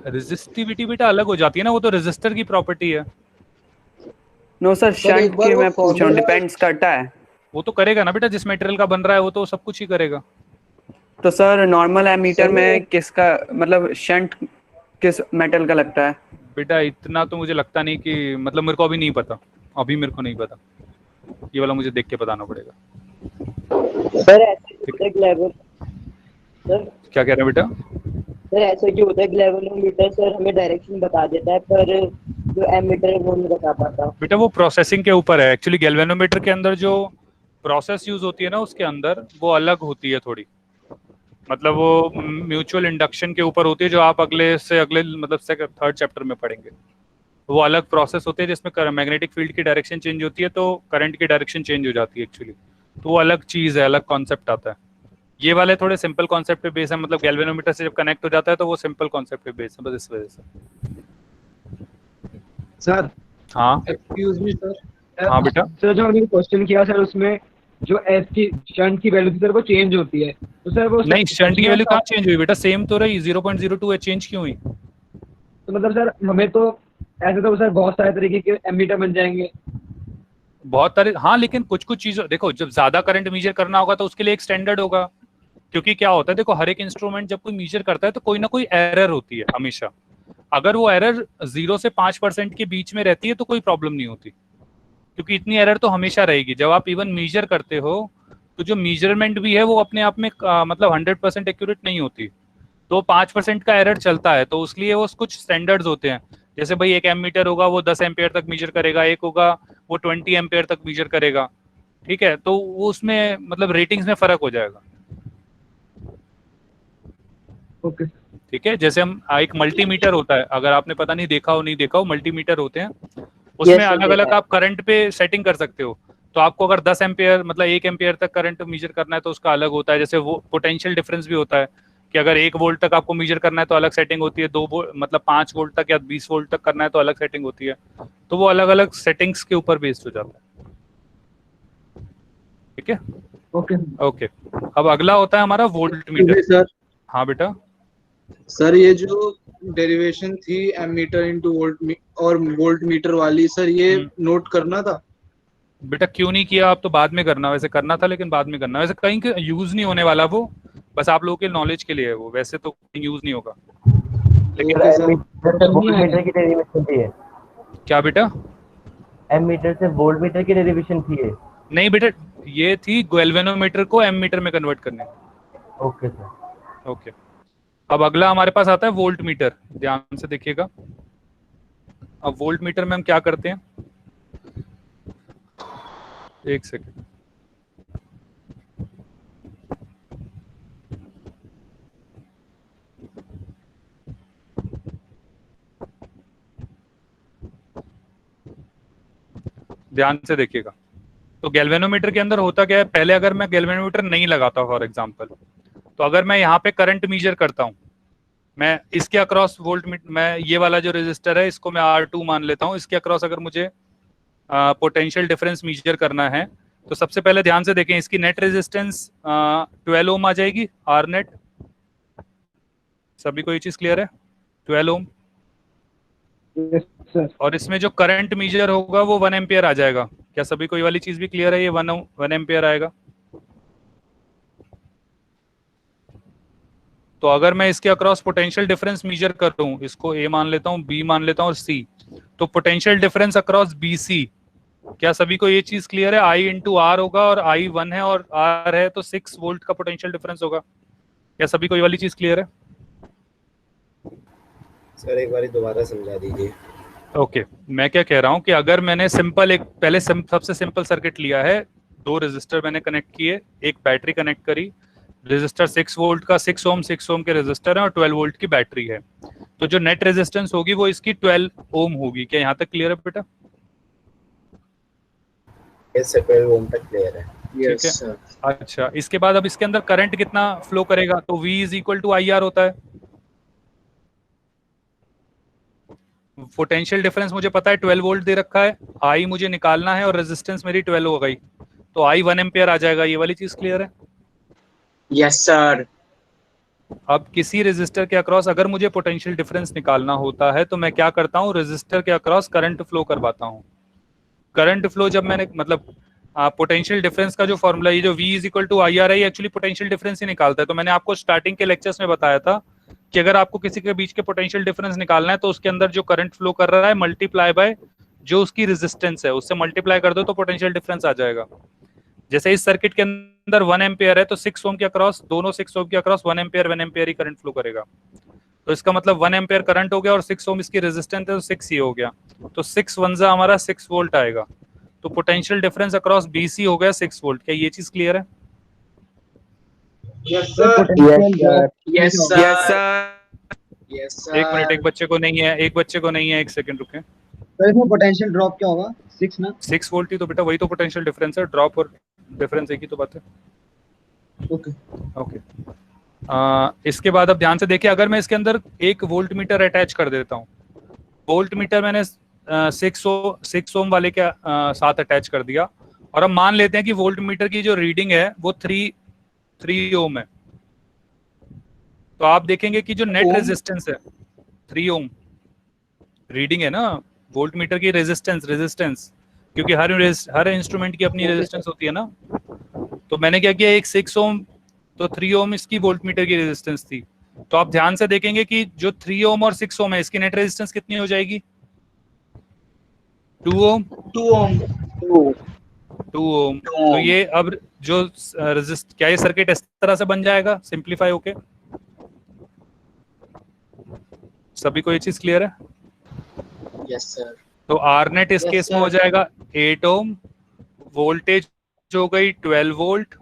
Speaker 3: रेजिस्टिविटी बेटा अलग हो जाती है ना, वो तो रेजिस्टर की प्रॉपर्टी है।
Speaker 5: नो सर,
Speaker 4: एक
Speaker 5: शंट
Speaker 4: बार
Speaker 5: की
Speaker 4: वो
Speaker 5: मैं पूछ रहा हूँ,
Speaker 4: formula-
Speaker 5: डिपेंड्स करता है।
Speaker 3: वो तो करेगा ना बेटा, जिस मटेरियल का बन रहा है वो तो सब कुछ ही करेगा।
Speaker 5: तो सर नॉर्मल एमीटर में किसका मतलब शंट किस मेटल का लगता है?
Speaker 3: बेटा इतना तो मुझे लगता नहीं कि, मतलब मेरे को अभी नहीं पता, अभी मेरे को नहीं पता, ये वाला मुझे देख के बताना पड़ेगा।
Speaker 9: सर ऐसे होता है ग्लैवल, सर
Speaker 3: क्या कह रहे हैं बेटा?
Speaker 9: सर ऐसा क्यों होता है, ग्लैवेनोमीटर सर हमें डायरेक्शन बता देता है पर जो एमीटर है वो नहीं बता पाता।
Speaker 3: बेटा वो प्रोसेसिंग के ऊपर है एक्चुअली। गैल्वेनोमीटर के अंदर जो प्रोसेस यूज होती है ना, उसके अंदर वो अलग होती है थोड़ी, मतलब वो म्यूचुअल इंडक्शन के ऊपर होती है, जो आप अगले मतलब थर्ड चैप्टर में पढ़ेंगे। वो अलग प्रोसेस होते हैं जिसमें मैग्नेटिक फील्ड की डायरेक्शन चेंज होती है, तो करंट की डायरेक्शन चेंज हो जाती है एक्चुअली। तो वो अलग चीज है, अलग कॉन्सेप्ट आता है। ये वाले थोड़े सिंपल कॉन्सेप्ट पे बेस है, मतलब गैल्वेनोमीटर से जब कनेक्ट हो जाता है तो वो सिंपल कॉन्सेप्ट पे बेस है, बस इस वजह से।
Speaker 7: सर
Speaker 3: हाँ
Speaker 4: एक्सक्यूज मी सर।
Speaker 3: हाँ बेटा।
Speaker 7: सर जो हमने क्वेश्चन किया सर, उसमें जो एस की शंट की वैल्यू थी सर वो चेंज होती है, तो सर वो
Speaker 3: नहीं, शंट की वैल्यू कहाँ चेंज हुई बेटा, सेम तो रही 0.02 है, चेंज क्यों हुई?
Speaker 7: तो मतलब सर हमें तो ऐसे तो सर बहुत सारे तरीके के एमीटर बन जाएंगे।
Speaker 3: बहुत सारे, हाँ, लेकिन कुछ कुछ चीजों, देखो जब ज्यादा करंट मेजर करना होगा तो उसके लिए एक स्टैंडर्ड होगा। क्योंकि क्या होता है, देखो हर एक इंस्ट्रूमेंट जब कोई मेजर करता है तो कोई ना कोई एरर होती है हमेशा। अगर वो एरर 0 से 5% के बीच में रहती है तो कोई प्रॉब्लम नहीं होती, क्योंकि इतनी एरर तो हमेशा रहेगी। जब आप इवन मेजर करते हो तो जो मेजरमेंट भी है वो अपने आप में मतलब 100% एक्यूरेट नहीं होती, तो 5% का एरर चलता है। तो उसके लिए वो कुछ स्टैंडर्ड्स होते हैं, जैसे भाई एक एमीटर होगा वो 10 एम्पियर तक मेजर करेगा, एक होगा वो 20 एम्पियर तक मेजर करेगा। ठीक है, तो वो उसमें मतलब रेटिंग्स में फर्क हो जाएगा।
Speaker 7: ओके।
Speaker 3: ठीक है, जैसे हम एक मल्टीमीटर होता है, अगर आपने पता नहीं देखा हो, नहीं देखा हो, मल्टीमीटर होते हैं, उसमें
Speaker 9: Yes, sir,
Speaker 3: अलग अलग
Speaker 9: देखा है।
Speaker 3: आप करंट पे सेटिंग कर सकते हो। तो आपको अगर 10 एम्पियर मतलब 1 एम्पियर तक करंट मेजर करना है तो उसका अलग होता है। जैसे वो पोटेंशियल डिफरेंस भी होता है कि अगर 1 वोल्ट तक आपको मेजर करना है तो अलग सेटिंग होती है, 2 वोल्ट मतलब 5 वोल्ट तक या 20 वोल्ट तक करना है तो अलग सेटिंग होती है। तो वो अलग अलग सेटिंग्स के ऊपर बेस्ड हो जाता है। ठीक है,
Speaker 7: ओके
Speaker 3: ओके। अब अगला होता है हमारा वोल्ट मीटर।
Speaker 4: सर
Speaker 3: हाँ बेटा।
Speaker 4: सर ये जो डेरिवेशन थी एमीटर इनटू वोल्ट और वोल्ट मीटर वाली, सर ये नोट करना था।
Speaker 3: बेटा क्यों नहीं किया, आप तो बाद में करना, वैसे करना था लेकिन बाद में करना। वैसे कहीं यूज नहीं होने वाला वो, बस आप लोगों के नॉलेज के लिए है वो, वैसे तो यूज नहीं होगा। लेकिन
Speaker 9: वोल्टमीटर की डेरिवेशन थी है,
Speaker 3: क्या बेटा?
Speaker 9: एमीटर से वोल्टमीटर की डेरिवेशन थी है।
Speaker 3: नहीं बेटा, ये थी गैल्वेनोमीटर को एमीटर में कन्वर्ट करने।
Speaker 9: Okay sir.
Speaker 3: ओके, अब अगला हमारे पास आता है वोल्ट मीटर। ध्यान से देखिएगा। अब वोल्ट मीटर में हम क्या करते हैं, एक सेकेंड। ध्यान से देखिएगा। तो गैल्वेनोमीटर के अंदर होता क्या है, पहले अगर मैं गैल्वेनोमीटर नहीं लगाता फॉर एग्जांपल, तो अगर मैं यहाँ पे करंट मीजर करता हूँ, मैं इसके अक्रॉस वोल्ट मैं ये वाला जो रेजिस्टर है इसको मैं R2 मान लेता हूँ, इसके अक्रॉस अगर मुझे पोटेंशियल डिफरेंस मीजर करना है, तो सबसे पहले ध्यान से देखें इसकी नेट रेजिस्टेंस 12 ओम आ जाएगी, आर नेट। सभी को ये चीज क्लियर है? 12 ओम।
Speaker 7: Yes sir.
Speaker 3: और इसमें जो करंट मीजर होगा वो 1 एम्पियर आ जाएगा। क्या सभी को ये वाली चीज भी क्लियर है? ये 1 एम्पियर आएगा। तो अगर मैं इसके अक्रॉस पोटेंशियल डिफरेंस मीजर करूं, इसको ए मान लेता हूं, बी मान लेता हूं और सी, तो potential difference across B C, क्या सभी को ये चीज क्लियर है? आई इंटू आर होगा और आई 1 है और आर है, तो 6 वोल्ट का पोटेंशियल डिफरेंस होगा। क्या सभी को ये वाली चीज क्लियर है?
Speaker 1: सर एक बार दोबारा समझा दीजिए।
Speaker 3: ओके, मैं क्या कह रहा हूं कि अगर मैंने सिंपल एक पहले सबसे सिंपल सर्किट लिया है, 2 रेजिस्टर मैंने कनेक्ट किए, एक बैटरी कनेक्ट करी, रेजिस्टर 6 वोल्ट का, 6 ओम के रेजिस्टर है और 12 वोल्ट की बैटरी है, तो जो नेट रेजिस्टेंस होगी वो इसकी 12 ओम होगी। क्या यहाँ तक क्लियर है बेटा?
Speaker 1: यस सर, 12 ओम तक क्लियर है।
Speaker 3: ठीक है। अच्छा, इसके बाद अब इसके अंदर करंट कितना फ्लो करेगा? तो V is equal to I R होता है। पोटेंशियल डिफरेंस मुझे पता है 12 वोल्ट दे रखा है, आई मुझे निकालना है और रेजिस्टेंस मेरी 12 हो गई, तो आई 1 एम्पियर आ जाएगा। ये वाली चीज क्लियर है?
Speaker 8: Yes sir.
Speaker 3: अब किसी रेजिस्टर के अक्रॉस अगर मुझे पोटेंशियल डिफरेंस निकालना होता है तो मैं क्या करता हूँ, रेजिस्टर के अक्रॉस करंट फ्लो करवाता हूँ। करंट फ्लो जब मैंने मतलब पोटेंशियल डिफरेंस का जो फॉर्मूला, ये जो V is equal to I R है, एक्चुअली पोटेंशियल डिफरेंस ही निकालता है। तो मैंने आपको स्टार्टिंग के लेक्चर्स में बताया था कि अगर आपको किसी के बीच के पोटेंशियल डिफरेंस निकालना है तो उसके अंदर जो करंट फ्लो कर रहा है मल्टीप्लाई बाय जो उसकी रेजिस्टेंस है, उससे मल्टीप्लाई कर दो तो पोटेंशियल डिफरेंस आ जाएगा। जैसे इस सर्किट के अंदर 1 एम्पियर है, तो 6 ओम के अक्रॉस, दोनों 6 ओम के अक्रॉस 1 एम्पियर ही करंट फ्लो करेगा। तो इसका मतलब 1 एम्पियर करंट हो गया और 6 ओम इसकी रेजिस्टेंस है, तो 6 ही हो गया, तो 6 1 हमारा 6 वोल्ट आएगा। तो पोटेंशियल डिफरेंस अक्रॉस BC हो गया 6 वोल्ट। क्या ये चीज क्लियर है?
Speaker 8: Yes sir. Yes sir.
Speaker 3: एक मिनट, एक बच्चे को नहीं है, एक सेकंड रुके।
Speaker 7: तो इसमें पोटेंशियल ड्रॉप क्या होगा? 6 ना?
Speaker 3: 6 वोल्ट ही तो बेटा, वही तो पोटेंशियल डिफरेंस है, ड्रॉप और डिफरेंस एक ही तो बात है।
Speaker 7: Okay
Speaker 3: okay. इसके बाद अब ध्यान से देखिए, अगर मैं इसके अंदर एक वोल्ट मीटर अटैच कर देता हूँ, वोल्ट मीटर मैंने 6 ओम वाले के साथ अटैच कर दिया, और अब मान लेते हैं कि वोल्ट मीटर की जो रीडिंग है वो 3 ओम है, तो आप देखेंगे कि जो नेट रेजिस्टेंस है 3 ओम रीडिंग है ना, वोल्ट मीटर की रेजिस्टेंस, क्योंकि हर इंस्ट्रूमेंट की अपनी रेजिस्टेंस होती है ना। तो मैंने क्या किया, एक 6 ओम, तो 3 ओम इसकी वोल्ट मीटर की रेजिस्टेंस थी। तो आप ध्यान से देखेंगे कि जो 3 ओम और 6 ओम है, इसकी नेट रेजिस्टेंस कितनी हो जाएगी? 2 ओम। तो ये अब जो क्या ये सर्किट इस तरह से बन जाएगा सिंप्लीफाई होके? सभी को ये चीज क्लियर है?
Speaker 8: Yes sir.
Speaker 3: तो आर नेट इस केस में हो जाएगा 8 ओम, वोल्टेज हो गई 12 वोल्ट,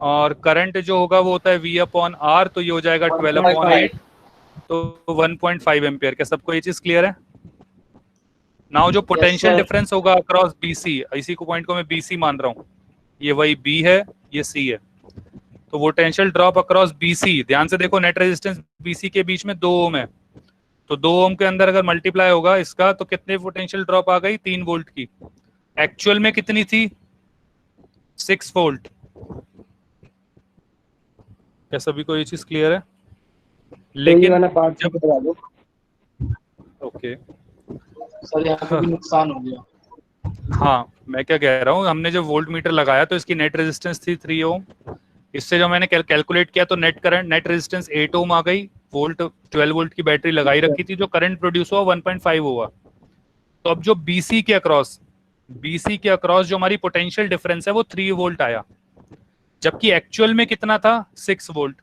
Speaker 3: और करंट जो होगा वो होता है V अपॉन R, तो ये हो जाएगा 12 अपॉन 8, तो 1.5 एम्पियर। क्या सबको ये चीज क्लियर है? नाउ जो पोटेंशियल डिफरेंस होगा अक्रॉस BC, इसी को पॉइंट को मैं BC मान रहा हूँ, ये वही B है, ये C है, तो पोटेंशियल ड्रॉप अक्रॉस BC, ध्यान से देखो नेट रेजिस्टेंस BC के बीच में 2 ओम है, तो 2 ओम के अंदर अगर मल्टीप्लाई होगा इसका, तो कितने पोटेंशियल ड्रॉप आ गई? 3 वोल्ट की। एक्चुअल में कितनी थी? 6 वोल्ट। क्या सभी को ये चीज क्लियर है? लेकिन
Speaker 7: वाला पार्ट बता दो।
Speaker 3: ओके
Speaker 8: सर यहाँ पे भी नुकसान हो गया।
Speaker 3: हाँ, मैं क्या कह रहा हूँ, हमने जब वोल्ट मीटर लगाया तो इसकी नेट रेजिस्टेंस थी 3 ओम, इससे जो मैंने कैलकुलेट किया तो नेट रेजिस्टेंस 8 ओम आ गई, वोल्ट 12 वोल्ट की बैटरी लगाई रखी थी, जो करंट प्रोड्यूस हुआ 1.5 हुआ। तो अब जो BC के अक्रॉस जो हमारी पोटेंशियल डिफरेंस है वो 3 वोल्ट आया, जबकि एक्चुअल में कितना था? 6 वोल्ट।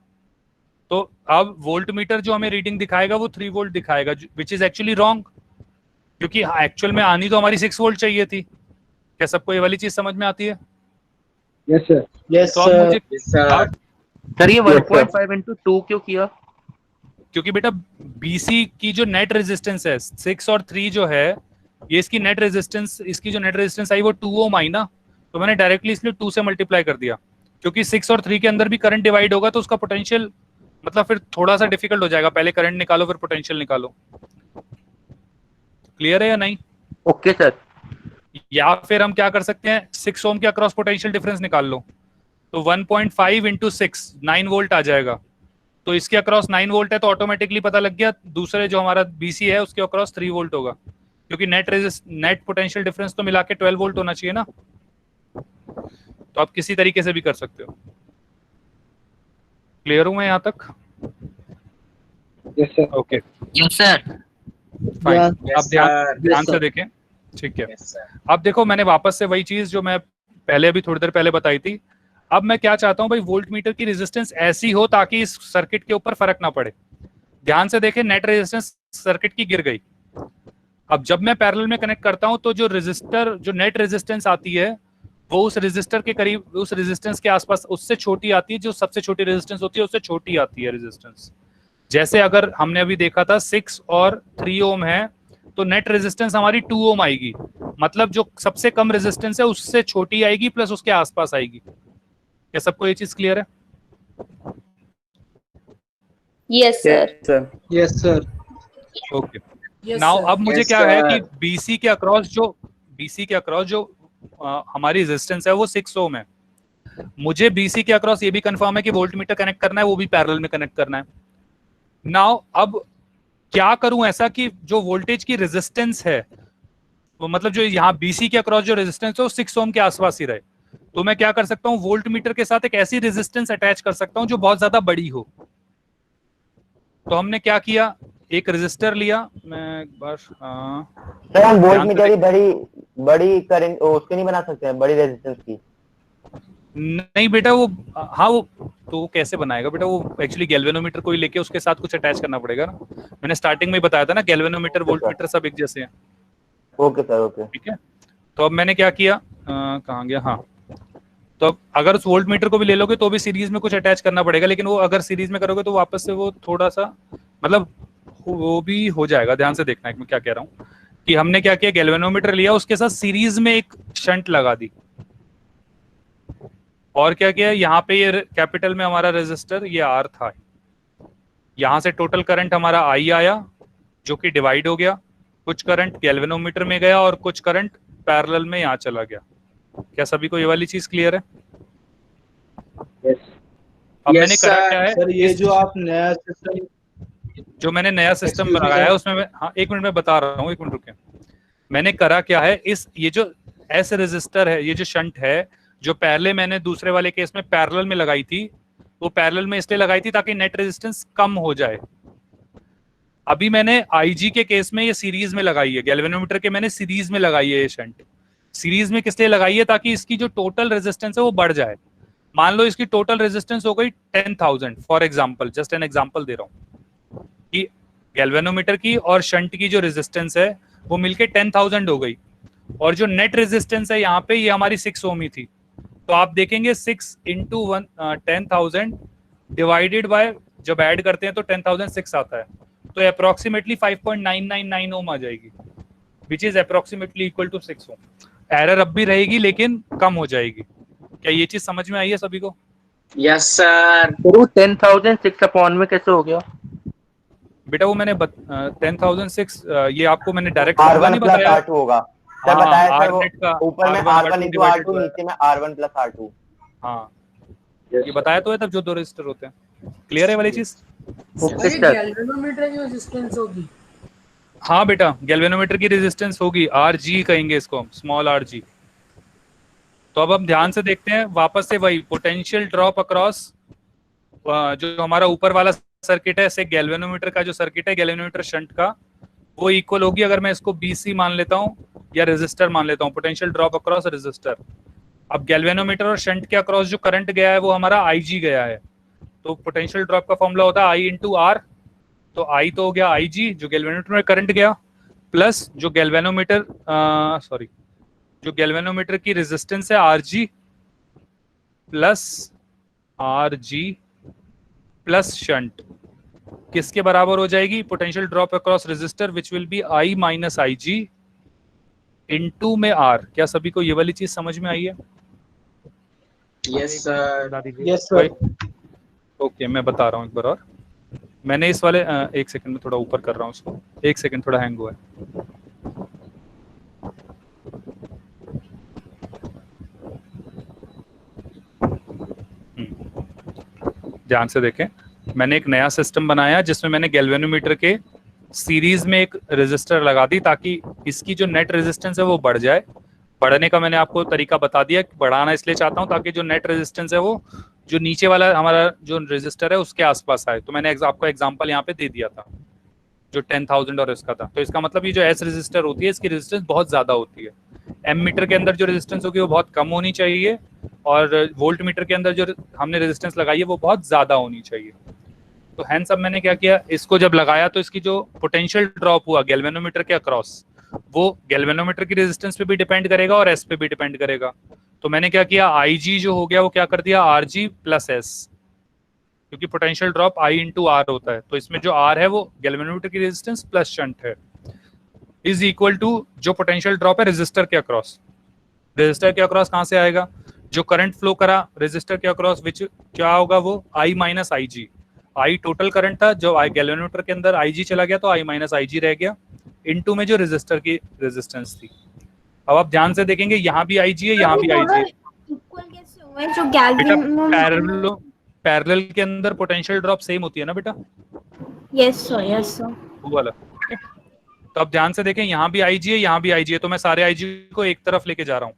Speaker 3: तो अब वोल्ट मीटर जो हमें रीडिंग दिखाएगा वो 3 वोल्ट दिखाएगा, विच इज एक्चुअली रॉन्ग, क्योंकि एक्चुअल में आनी तो हमारी 6 वोल्ट चाहिए थी। क्या सबको ये वाली चीज समझ में आती है?
Speaker 7: Yes sir.
Speaker 1: यस
Speaker 3: तो अब मुझे अब
Speaker 8: सर ये 1.5 into 2 क्यों किया?
Speaker 3: क्योंकि बेटा BC की जो नेट रेजिस्टेंस है 6 और 3 जो है, ये इसकी नेट रेजिस्टेंस, इसकी जो नेट रेजिस्टेंस आई वो 2 ओम आई ना, तो मैंने डायरेक्टली इसलिए 2 से मल्टीप्लाई कर दिया, क्योंकि 6 और 3 के अंदर भी करंट डिवाइड होगा तो उसका पोटेंशियल मतलब फिर थोड़ा सा डिफिकल्ट हो जाएगा, पहले करंट निकालो फिर पोटेंशियल निकालो। क्लियर है या नहीं?
Speaker 8: Okay sir.
Speaker 3: या फिर हम क्या कर सकते हैं, 6 ओम के अक्रॉस पोटेंशियल डिफरेंस निकाल लो, तो 1.5 इंटू 6 9 वोल्ट आ जाएगा, तो इसके अक्रॉस 9 वोल्ट है तो ऑटोमेटिकली पता लग गया दूसरे जो हमारा BC है उसके अक्रॉस 3 वोल्ट होगा, क्योंकि नेट पोटेंशियल डिफरेंस तो मिला के 12 वोल्ट होना चाहिए ना। तो आप किसी तरीके से भी कर सकते हो। क्लियर हूं मैं यहाँ तक?
Speaker 7: Yes sir.
Speaker 3: Okay
Speaker 8: yes sir.
Speaker 3: Fine. अब ध्यान से देखें, ठीक है। अब देखो मैंने वापस से वही चीज जो मैं पहले अभी थोड़ी देर पहले बताई थी, अब मैं क्या चाहता हूं भाई, वोल्ट मीटर की रेजिस्टेंस ऐसी हो ताकि इस सर्किट के ऊपर फर्क ना पड़े। ध्यान से देखें, नेट रेजिस्टेंस सर्किट की गिर गई। अब जब मैं पैरेलल में कनेक्ट करता हूं तो जो रेजिस्टर, जो नेट रेजिस्टेंस आती है वो उस रेजिस्टर के करीब, उस रेजिस्टेंस के आसपास उससे छोटी आती है, जो सबसे छोटी रेजिस्टेंस होती है उससे छोटी आती है रेजिस्टेंस। जैसे अगर हमने अभी देखा था 6 और 3 ओम है तो नेट रेजिस्टेंस हमारी 2 ओम आएगी, मतलब जो सबसे कम रेजिस्टेंस है उससे छोटी आएगी प्लस उसके आसपास आएगी। क्या सबको ये चीज क्लियर है?
Speaker 2: Yes sir.
Speaker 4: Yes sir.
Speaker 3: Okay. Now अब मुझे क्या है कि BC के अक्रॉस जो हमारी रेजिस्टेंस है वो 6 ओम है। मुझे BC के अक्रॉस ये भी कंफर्म है कि वोल्ट मीटर कनेक्ट करना है, वो भी पैरेलल में कनेक्ट करना है। नाउ अब क्या करूं ऐसा कि जो वोल्टेज की रेजिस्टेंस है वो, मतलब जो यहाँ BC के अक्रॉस जो रेजिस्टेंस है वो 6 ओम के आसपास ही रहे, तो मैं क्या कर सकता हूँ, वोल्ट मीटर के साथ एक ऐसी रेजिस्टेंस अटैच कर सकता हूँ जो बहुत ज्यादा बड़ी हो। तो हमने क्या किया, एक रेजिस्टर लिया, मैं एक बार
Speaker 10: सर हम वोल्ट मीटर की बड़ी करंट उसके नहीं बना सकते हैं, बड़ी रेजिस्टेंस की?
Speaker 3: नहीं बेटा वो, हाँ वो तो कैसे बनाएगा बेटा, वो एक्चुअली गैल्वेनोमीटर को ही लेके उसके साथ कुछ अटैच करना पड़ेगा ना। मैंने स्टार्टिंग में बताया था ना, गैल्वेनोमीटर वोल्ट मीटर सब एक जैसे हैं।
Speaker 10: ओके सर, ओके
Speaker 3: ठीक है। तो अब मैंने क्या किया, कहाँ गया, हाँ, तो अब अगर उस वोल्ट मीटर को भी ले लोगे तो भी सीरीज में कुछ अटैच करना पड़ेगा, लेकिन वो अगर सीरीज में करोगे तो वापस से वो थोड़ा सा मतलब वो भी हो जाएगा। ध्यान से देखना है मैं क्या कह रहा हूँ, कि हमने क्या किया, गैल्वेनोमीटर लिया, उसके साथ सीरीज में एक शंट लगा दी, और क्या किया, यहाँ पे ये कैपिटल में हमारा रेजिस्टर ये R था, यहाँ से टोटल करंट हमारा I आया जो कि डिवाइड हो गया, कुछ करंट गैल्वेनोमीटर में गया और कुछ करंट पैरेलल में यहाँ चला गया। क्या सभी को ये वाली चीज क्लियर है? अब मैंने करा क्या है
Speaker 4: सर, ये जो आप नया सिस्टम,
Speaker 3: जो मैंने नया सिस्टम लगाया है उसमें हाँ एक मिनट में बता रहा हूँ, एक मिनट रुके। मैंने करा क्या है, ये जो S रेजिस्टर है, ये जो शंट है जो पहले मैंने दूसरे वाले केस में पैरेलल में लगाई थी, वो पैरेलल में इसलिए लगाई थी ताकि नेट रेजिस्टेंस कम हो जाए। अभी मैंने IG के केस में ये सीरीज में लगाई है, गैल्वेनोमीटर के मैंने सीरीज में लगाई है ये शंट। सीरीज में किस लिए लगाई है, ताकि इसकी जो टोटल रेजिस्टेंस है वो बढ़ जाए। मान लो इसकी टोटल रेजिस्टेंस हो गई 10,000 for example, just an example दे रहा हूँ कि गैल्वेनोमीटर की और शंट की जो रेजिस्टेंस है वो मिलके 10,000 हो गई, और जो नेट रेजिस्टेंस है यहाँ पे ये हमारी 6 ओम ही थी। तो आप देखेंगे 6 इंटू 10,000 डिवाइडेड बाय, जब ऐड करते हैं तो 10,006 आता है, तो अप्रोक्सीमेटली 5.999 ओम आ जाएगी, which is approximately equal to 6 ohm. Error अब भी रहेगी लेकिन कम हो जाएगी। क्या ये चीज समझ में आई है सभी को?
Speaker 8: Yes sir. तो 10,006 अपॉन में कैसे हो गया
Speaker 3: बेटा? वो मैंने 10,006 ये आपको मैंने डायरेक्ट
Speaker 10: R1 प्लस R2 होगा सर, बताया सर वो ऊपर में R1 into R2, नीचे में R1 प्लस R2।
Speaker 3: हाँ ये बताया तो है तब, जो दो रेजिस्टर होते हैं। क्लियर है वाली चीज?
Speaker 11: गैल्वेनोमीटर की रेजिस्टेंस होगी।
Speaker 3: हाँ बेटा, गैल्वेनोमीटर की रेजिस्टेंस होगी, RG कहेंगे इसको, स्मॉल RG। तो अब हम ध्यान से देखते हैं, वापस से वही पोटेंशियल ड्रॉप अक्रॉस जो हमारा ऊपर वाला सर्किट है, से गैल्वेनोमीटर का जो सर्किट है, गैल्वेनोमीटर शंट का, वो इक्वल होगी, अगर मैं इसको BC मान लेता हूँ या रेजिस्टर मान लेता हूँ, पोटेंशियल ड्रॉप अक्रॉस रेजिस्टर। अब गैल्वेनोमीटर और शंट के अक्रॉस जो करंट गया है वो हमारा IG गया है, तो पोटेंशियल ड्रॉप का फॉर्मूला होता है I इंटू R। तो I तो हो गया IG जो गैल्वेनोमीटर में करंट गया, प्लस जो गैल्वेनोमीटर जो गैल्वेनोमीटर की रेजिस्टेंस है Rg प्लस शंट किसके बराबर हो जाएगी? Potential drop across resistor which will be I minus IG into में R। क्या सभी को ये वाली चीज समझ में आई है?
Speaker 4: Yes sir.
Speaker 3: Yes sir. Okay, मैं बता रहा हूँ एक बार और। मैंने इस वाले एक सेकंड में थोड़ा ऊपर कर रहा हूँ उसको, एक सेकंड, थोड़ा हैंग हुआ है। ध्यान से देखें, मैंने एक नया सिस्टम बनाया जिसमें मैंने गैल्वेनोमीटर के सीरीज में एक रेजिस्टर लगा दी ताकि इसकी जो नेट रेजिस्टेंस है वो बढ़ जाए। बढ़ने का मैंने आपको तरीका बता दिया, बढ़ाना इसलिए चाहता हूं ताकि जो नेट रेजिस्टेंस है वो जो नीचे वाला हमारा जो रेजिस्टर है उसके आसपास आए। तो मैंने आपको एग्जांपल यहाँ पे दे दिया था जो 10,000 और इसका था। तो इसका मतलब ये जो एस रेजिस्टर होती है इसकी रेजिस्टेंस बहुत ज्यादा होती है। एम मीटर के अंदर जो रेजिस्टेंस होगी वो बहुत कम होनी चाहिए और वोल्ट मीटर के अंदर जो हमने रेजिस्टेंस लगाई है वो बहुत ज्यादा होनी चाहिए। तो हैंस अब मैंने क्या किया, इसको जब लगाया तो इसकी जो पोटेंशियल ड्रॉप हुआ गैल्वेनोमीटर के अक्रॉस वो गैल्वेनोमीटर की रेजिस्टेंस पे भी डिपेंड करेगा और एस पे भी डिपेंड करेगा। तो मैंने क्या किया, IG जो हो गया वो क्या कर दिया RG प्लस एस, क्योंकि potential drop I into R होता है। तो इसमें जो R है वो गैल्वेनोमीटर की रेजिस्टेंस प्लस शंट है, इज इक्वल टू जो पोटेंशियल ड्रॉप है रेजिस्टर के अक्रॉस। रेजिस्टर के अक्रॉस कहां से आएगा? जो करंट फ्लो करा रेजिस्टर के अक्रॉस विच क्या होगा वो I minus IG। I total current था, जो गैल्वेनोमीटर के अंदर IG चला गया तो I माइनस IG रह गया इनटू में जो रेजिस्टर की रेजिस्टेंस थी। अब आप ध्यान से देखेंगे यहाँ भी IG है, यहाँ भी IG है। बेटा पैरेलल के अंदर पोटेंशियल ड्रॉप सेम होती है ना बेटा?
Speaker 2: यस सर
Speaker 3: वो वाला। तो अब ध्यान से देखें, यहाँ भी IG है, यहाँ भी IG है, तो मैं सारे IG को एक तरफ लेके जा रहा हूँ।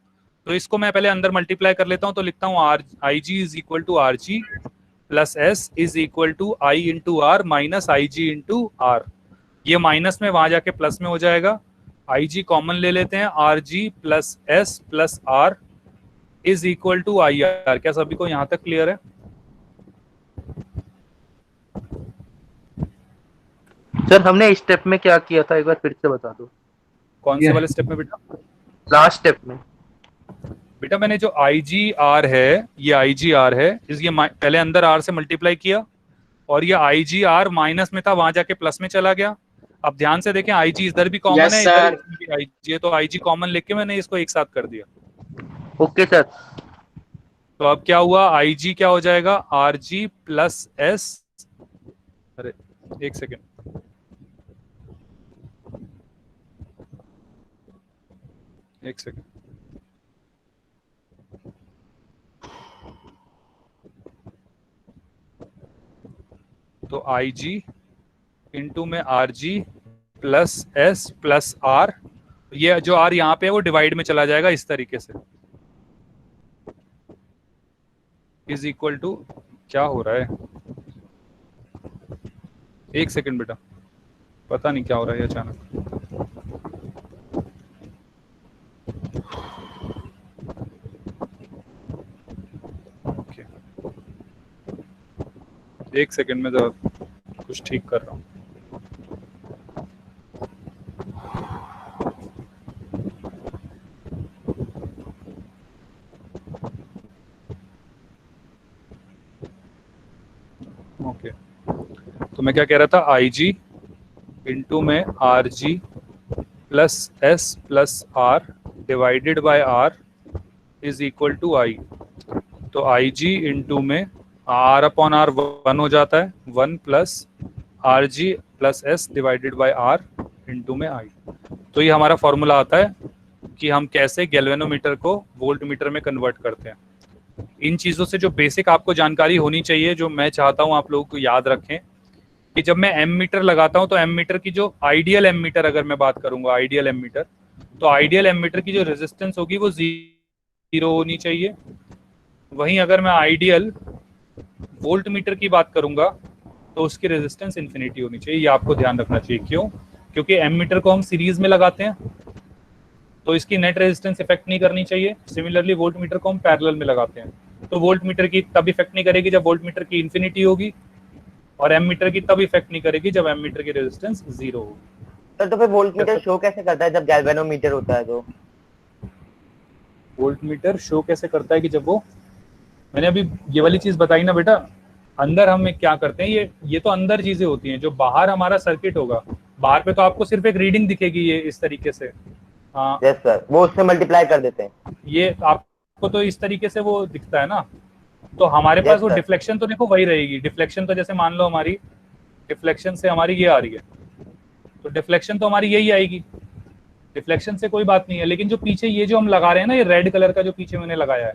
Speaker 3: तो इसको मैं पहले अंदर मल्टीप्लाई कर लेता हूँ, तो लिखता हूँ IG is equal to RG plus S is equal to I into R minus IG into R। ये माइनस में वहां जाके प्लस में हो जाएगा। IG कॉमन ले लेते हैं, RG plus S plus R is equal to IR। क्या सभी को यहाँ तक क्लियर है?
Speaker 8: सर हमने इस स्टेप में क्या किया था एक बार फिर से बता दो।
Speaker 3: कौन से वाले स्टेप में बेटा?
Speaker 8: लास्ट स्टेप में
Speaker 3: बेटा मैंने जो IGR है, ये IGR है, ये पहले अंदर R से मल्टीप्लाई किया और ये IGR माइनस में था, वहां जाके प्लस में चला गया। अब ध्यान से देखें, IG इधर भी कॉमन है, इधर भी IG है, तो IG कॉमन लेके मैंने इसको एक साथ कर दिया।
Speaker 8: Okay sir.
Speaker 3: तो अब क्या हुआ, IG क्या हो जाएगा? RG प्लस S, अरे एक सेकेंड, एक सेकेंड, तो IG इंटू में RG plus S plus R, ये जो R यहाँ पे है वो डिवाइड में चला जाएगा इस तरीके से, इज इक्वल टू, क्या हो रहा है, एक सेकंड बेटा, पता नहीं क्या हो रहा है अचानक। ओके, एक सेकंड में तो कुछ ठीक कर रहा हूँ। ओके, तो मैं क्या कह रहा था, IG इंटू में RG plus S plus R divided by R is equal to I। तो IG इंटू में R अपॉन R 1 हो जाता है, 1 plus RG plus S divided by R into में I। तो ये हमारा फॉर्मूला आता है कि हम कैसे गैल्वेनोमीटर को वोल्ट मीटर में कन्वर्ट करते हैं। इन चीज़ों से जो बेसिक आपको जानकारी होनी चाहिए, जो मैं चाहता हूं आप लोगों को याद रखें, कि जब मैं एम मीटर लगाता हूं तो एम मीटर की जो आइडियल एम मीटर, अगर मैं बात करूंगा आइडियल एम मीटर, तो आइडियल एम मीटर की जो रेजिस्टेंस होगी वो 0 होनी चाहिए। वहीं अगर मैं आइडियल वोल्ट मीटर की बात करूंगा तो उसकी रेजिस्टेंस इन्फिनिटी होनी चाहिए। ये आपको ध्यान रखना चाहिए। क्यों? क्योंकि एम मीटर को हम सीरीज में लगाते हैं तो इसकी नेट रेजिस्टेंस इफेक्ट नहीं करनी चाहिए। सिमिलरली वोल्ट मीटर को हम पैरेलल में लगाते हैं तो वोल्ट मीटर की तब इफेक्ट नहीं करेगी जब वोल्ट मीटर की इन्फिनिटी होगी, और एम मीटर की तब इफेक्ट नहीं करेगी जब एम मीटर की रेजिस्टेंस 0 होगी।
Speaker 10: तो फिर वोल्ट मीटर शो कैसे करता है जब गैल्वेनोमीटर होता है? तो
Speaker 3: वोल्ट मीटर शो कैसे करता है कि जब वो, मैंने अभी ये वाली चीज बताई ना बेटा, अंदर हम क्या करते हैं, ये तो अंदर चीजें होती हैं, जो बाहर हमारा सर्किट होगा, बाहर पे तो आपको सिर्फ एक रीडिंग दिखेगी ये इस तरीके से। हाँ
Speaker 10: यस सर, वो उससे मल्टीप्लाई कर देते हैं,
Speaker 3: ये आपको तो इस तरीके से वो दिखता है ना, तो हमारे पास वो डिफ्लेक्शन तो देखो वही रहेगी। डिफ्लेक्शन तो जैसे मान लो हमारी डिफ्लेक्शन से हमारी ये आ रही है, तो डिफ्लेक्शन तो हमारी यही आएगी, डिफ्लेक्शन से कोई बात नहीं है। लेकिन जो पीछे ये जो हम लगा रहे हैं ना, ये रेड कलर का जो पीछे मैंने लगाया है,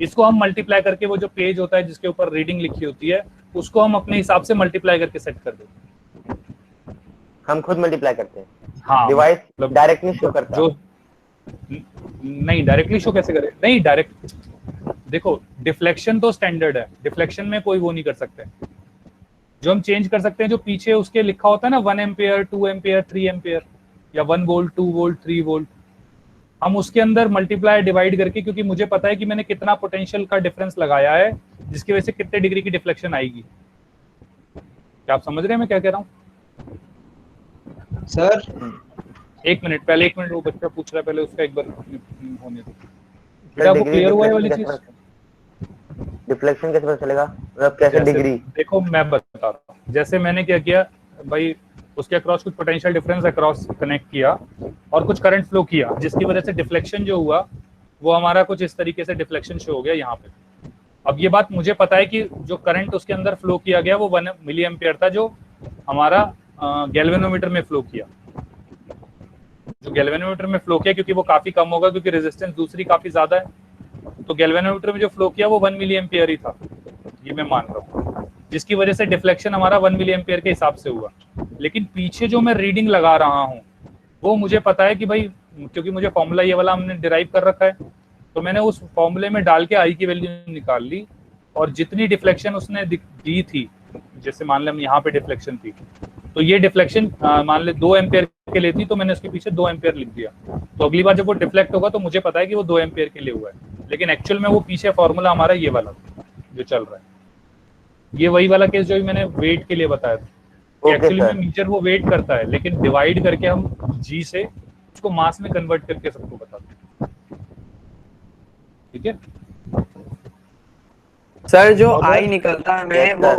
Speaker 3: इसको हम मल्टीप्लाई करके वो जो पेज होता है जिसके ऊपर रीडिंग लिखी होती है, उसको हम अपने हिसाब से मल्टीप्लाई करके सेट कर देते हैं।
Speaker 10: हम खुद मल्टीप्लाई करते हैं।
Speaker 3: हाँ,
Speaker 10: डिवाइस
Speaker 3: मतलब
Speaker 10: डायरेक्टली शो करता है।
Speaker 3: जो नहीं डायरेक्टली शो कैसे करे, नहीं डायरेक्ट देखो, डिफ्लेक्शन तो स्टैंडर्ड है, डिफ्लेक्शन में कोई वो नहीं कर सकते। जो हम चेंज कर सकते हैं, जो पीछे उसके लिखा होता है ना 1 एम्पियर 2 एम्पियर 3 एम्पियर या 1 वोल्ट 2 वोल्ट 3 वोल्ट, हम उसके अंदर मल्टीप्लाई डिवाइड करके, क्योंकि मुझे पता है कि मैंने कितना पोटेंशियल का डिफरेंस लगाया है जिसकी वजह से कितने डिग्री की डिफ्लेक्शन आएगी। क्या आप समझ रहे हैं मैं क्या कह रहा हूँ
Speaker 4: सर?
Speaker 3: एक मिनट, पहले एक मिनट, वो बच्चा पूछ रहा है, पहले उसका एक बार होने दो बेटा। वो क्लियर हुआ है वाली चीज?
Speaker 10: डिफ्लेक्शन कैसे पता चलेगा, मतलब कैसे डिग्री?
Speaker 3: देखो मैं बताता हूँ, जैसे मैंने क्या किया भाई, उसके अक्रॉस कुछ पोटेंशियल डिफरेंस अक्रॉस कनेक्ट किया और कुछ करंट फ्लो किया, जिसकी वजह से डिफ्लेक्शन जो हुआ वो हमारा कुछ इस तरीके से डिफ्लेक्शन शो हो गया यहाँ पे। अब ये बात मुझे पता है कि जो करंट उसके अंदर फ्लो किया गया वो 1 मिली एम्पियर था, जो हमारा गैल्वेनोमीटर में फ्लो किया, जो गैल्वेनोमीटर में फ्लो किया, क्योंकि वो काफी कम होगा क्योंकि रेजिस्टेंस दूसरी काफी ज्यादा है, तो गैल्वेनोमीटर में जो फ्लो किया वो 1 मिली एम्पियर ही था, ये मैं मान रहा हूँ, जिसकी वजह से डिफ्लेक्शन हमारा 1 मिली एम्पियर के हिसाब से हुआ। लेकिन पीछे जो मैं रीडिंग लगा रहा हूँ वो मुझे पता है कि भाई, क्योंकि मुझे फॉर्मूला ये वाला हमने डिराइव कर रखा है, तो मैंने उस फॉर्मूले में डाल के आई की वैल्यू निकाल ली, और जितनी डिफ्लेक्शन उसने दी थी, जैसे मान लें यहाँ पे डिफ्लेक्शन थी, तो ये डिफ्लेक्शन मान ले 2 एम्पियर के लिए थी, तो मैंने उसके पीछे 2 एम्पियर लिख दिया। तो अगली बार जब वो डिफ्लेक्ट होगा तो मुझे पता है कि वो 2 एम्पियर के लिए हुआ है, लेकिन एक्चुअल में वो पीछे फॉर्मूला हमारा ये वाला जो चल रहा है, ये वही वाला केस जो मैंने वेट के लिए बताया था। एक्चुअली में मीटर वो वेट करता है, लेकिन डिवाइड करके हम जी से उसको मास में कन्वर्ट करके सबको बताते हैं। ठीक है
Speaker 5: सर, जो आई निकलता है हमें वो,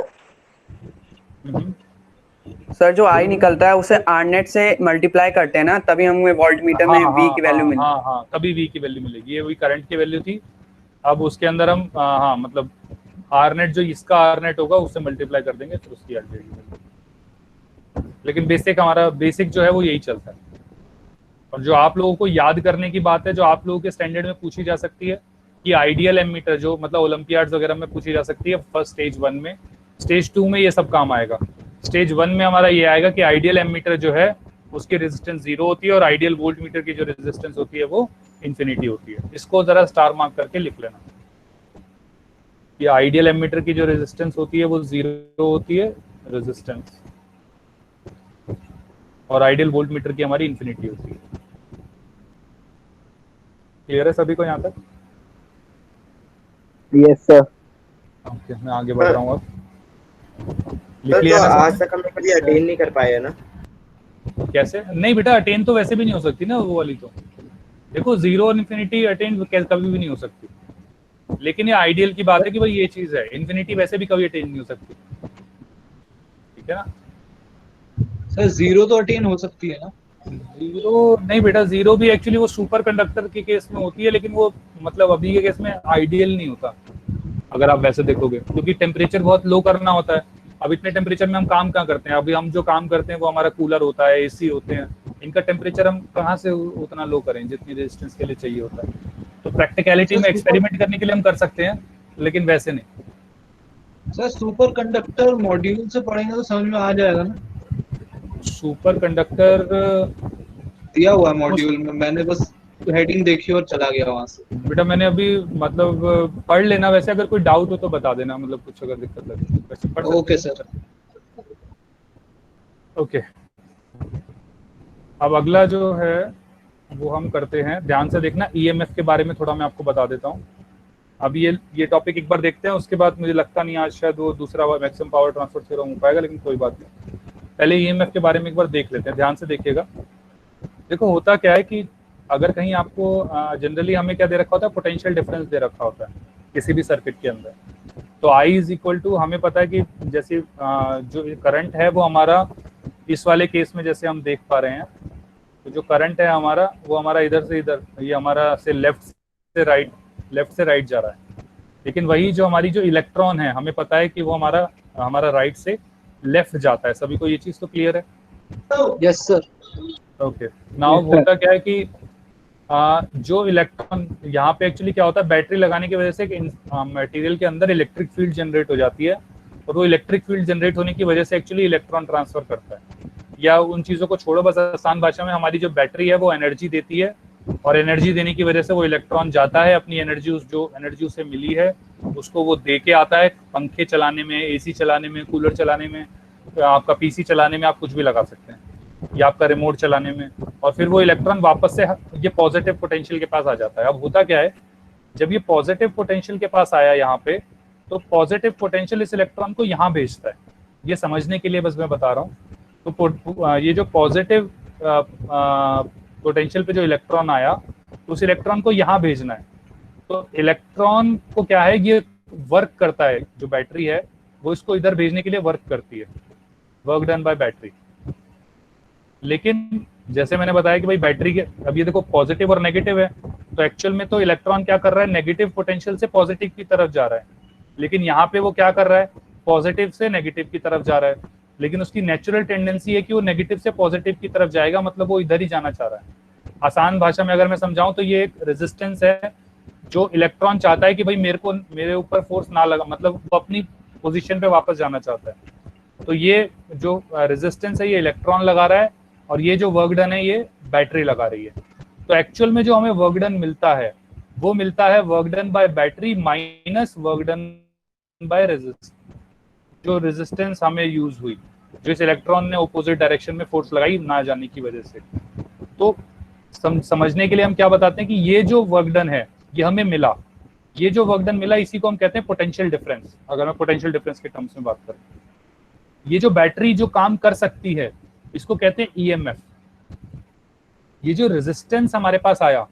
Speaker 5: सर जो आई निकलता है उसे आर नेट से मल्टीप्लाई करते हैं ना, तभी हमें वोल्ट मीटर में वी की वैल्यू मिलेगी।
Speaker 3: हाँ, तभी वी की वैल्यू मिलेगी। ये वही करंट की वैल्यू थी। अब उसके अंदर हम मतलब आर नेट, जो इसका आर नेट होगा उससे मल्टीप्लाई कर देंगे तो उसकी आ जाएगी। लेकिन बेसिक जो है वो यही चलता है। और जो आप लोगों को याद करने की बात है, जो आप लोगों के स्टैंडर्ड में पूछी जा सकती है कि आइडियल एमीटर, जो मतलब ओलंपियाड्स वगैरह में पूछी जा सकती है फर्स्ट स्टेज 1 में, स्टेज 2 में ये सब काम आएगा। स्टेज 1 में हमारा ये आएगा कि आइडियल एमीटर जो है उसकी रेजिस्टेंस 0 होती है और आइडियल वोल्ट मीटर की जो रेजिस्टेंस होती है वो इन्फिनिटी होती है। इसको जरा स्टार मार्क करके लिख लेना कि आइडियल एमीटर की जो रेजिस्टेंस होती है वो 0 होती है रेजिस्टेंस, और आइडियल वोल्ट मीटर की हमारी इन्फिनिटी होती है। क्लियर है सभी को यहाँ तक?
Speaker 8: Yes sir.
Speaker 3: ओके, मैं आगे बढ़ रहा हूँ अब। लिख
Speaker 1: तो
Speaker 3: लिया ना?
Speaker 1: आज तक हम कभी अटेन नहीं कर पाए ना।
Speaker 3: कैसे नहीं बेटा, अटेन तो वैसे भी नहीं हो सकती ना वो वाली। तो देखो 0 और इन्फिनिटी अटेन कभी भी नहीं हो सकती, लेकिन ये आइडियल की बात है कि भाई ये चीज है। इन्फिनिटी वैसे भी कभी अटेन नहीं हो सकती, ठीक है ना
Speaker 4: सर? 0 तो अटेन हो सकती है ना?
Speaker 3: 0 नहीं बेटा, 0 भी एक्चुअली वो सुपर कंडक्टर के केस में होती है, लेकिन वो मतलब अभी के केस में आइडियल नहीं होता अगर आप वैसे देखोगे, क्योंकि टेम्परेचर बहुत लो करना होता है। अब इतने टेम्परेचर में हम काम कहाँ करते हैं? अभी हम जो काम करते हैं वो हमारा कूलर होता है, एसी होते हैं, इनका टेम्परेचर हम कहाँ से उतना लो करें जितनी रेजिस्टेंस के लिए चाहिए होता है। तो प्रैक्टिकलिटी में एक्सपेरिमेंट करने के लिए हम कर सकते हैं, लेकिन वैसे नहीं।
Speaker 4: सर सुपर कंडक्टर मॉड्यूल से पढ़ेंगे तो समझ में आ जाएगा ना?
Speaker 3: सुपर कंडक्टर
Speaker 4: दिया हुआ है मॉड्यूल में, मैंने बस हेडिंग देखी और चला गया वहां से।
Speaker 3: बेटा मैंने अभी मतलब पढ़ लेना, वैसे अगर कोई डाउट हो तो बता देना, मतलब कुछ अगर दिक्कत लगे वैसे पढ़।
Speaker 4: Okay sir.
Speaker 3: ओके, अब अगला जो है वो हम करते हैं, ध्यान से देखना। ईएमएफ के बारे में थोड़ा मैं आपको बता देता हूँ। अब ये टॉपिक एक बार देखते हैं, उसके बाद मुझे लगता नहीं आज शायद वो दूसरा मैक्सिमम पावर ट्रांसफर थ्योरम हो पाएगा, लेकिन कोई बात नहीं। पहले ईएमएफ के बारे में एक बार देख लेते हैं, ध्यान से देखिएगा। देखो होता क्या है कि अगर कहीं आपको जनरली हमें क्या दे रखा होता है, पोटेंशियल डिफरेंस दे रखा होता है किसी भी सर्किट के अंदर। तो I इज इक्वल टू, हमें पता है कि जैसे जो करंट है वो हमारा इस वाले केस में जैसे हम देख पा रहे हैं, तो जो करंट है हमारा वो हमारा इधर से इधर, ये हमारा से लेफ्ट से राइट जा रहा है। लेकिन वही जो हमारी जो इलेक्ट्रॉन है, हमें पता है कि वो हमारा राइट से लेफ्ट जाता है। सभी को ये चीज तो क्लियर है?
Speaker 4: Yes sir.
Speaker 3: ओके, नाउ होता क्या है कि जो इलेक्ट्रॉन यहाँ पे एक्चुअली क्या होता है, बैटरी लगाने की वजह से मटेरियल के अंदर इलेक्ट्रिक फील्ड जनरेट हो जाती है, और वो इलेक्ट्रिक फील्ड जनरेट होने की वजह से एक्चुअली इलेक्ट्रॉन ट्रांसफर करता है। या उन चीज़ों को छोड़ो, बस आसान भाषा में हमारी जो बैटरी है वो एनर्जी देती है, और एनर्जी देने की वजह से वो इलेक्ट्रॉन जाता है अपनी एनर्जी, जो एनर्जी उसे मिली है उसको वो दे के आता है पंखे चलाने में, AC चलाने में, कूलर चलाने में, आपका PC चलाने में, आप कुछ भी लगा सकते हैं, या आपका रिमोट चलाने में, और फिर वो इलेक्ट्रॉन वापस से ये पॉजिटिव पोटेंशियल के पास आ जाता है। अब होता क्या है, जब ये पॉजिटिव पोटेंशियल के पास आया यहाँ पे, तो पॉजिटिव पोटेंशियल इस इलेक्ट्रॉन को यहाँ भेजता है। ये समझने के लिए बस मैं बता रहा हूँ। तो ये जो पॉजिटिव पोटेंशियल पे जो इलेक्ट्रॉन आया, तो उस इलेक्ट्रॉन को यहाँ भेजना है। तो इलेक्ट्रॉन को क्या है, ये वर्क करता है, जो बैटरी है वो इसको इधर भेजने के लिए वर्क करती है, वर्क डन बाय बैटरी। लेकिन जैसे मैंने बताया कि भाई बैटरी के, अब ये देखो पॉजिटिव और नेगेटिव है, तो एक्चुअल में तो इलेक्ट्रॉन क्या कर रहा है, नेगेटिव पोटेंशियल से पॉजिटिव की तरफ जा रहा है। लेकिन यहाँ पे वो क्या कर रहा है, पॉजिटिव से नेगेटिव की तरफ जा रहा है। लेकिन उसकी नेचुरल टेंडेंसी है कि वो नेगेटिव से पॉजिटिव की तरफ जाएगा, मतलब वो इधर ही जाना चाह रहा है। आसान भाषा में अगर मैं समझाऊं तो ये एक रेजिस्टेंस है, जो इलेक्ट्रॉन चाहता है कि भाई मेरे ऊपर फोर्स ना लगा, मतलब वो अपनी पोजीशन पे वापस जाना चाहता है। तो ये जो रेजिस्टेंस है ये इलेक्ट्रॉन लगा रहा है, और ये जो वर्क डन है ये बैटरी लगा रही है। तो एक्चुअल में जो हमें वर्क डन मिलता है वो मिलता है work done by battery minus work done by resistance, जो रेजिस्टेंस हमें यूज हुई, जो इस इलेक्ट्रॉन ने ऑपोजिट डायरेक्शन में फोर्स लगाई ना जाने की वजह से। तो समझने के लिए हम क्या बताते हैं कि ये जो वर्क डन है ये हमें मिला, ये जो वर्क डन मिला इसी को हम कहते हैं पोटेंशियल डिफरेंस। अगर मैं पोटेंशियल डिफरेंस के टर्म्स में बात करूं, ये जो बैटरी जो काम कर सकती है इसको कहते हैं EMF। ये जो रेजिस्टेंस हमारे पास आया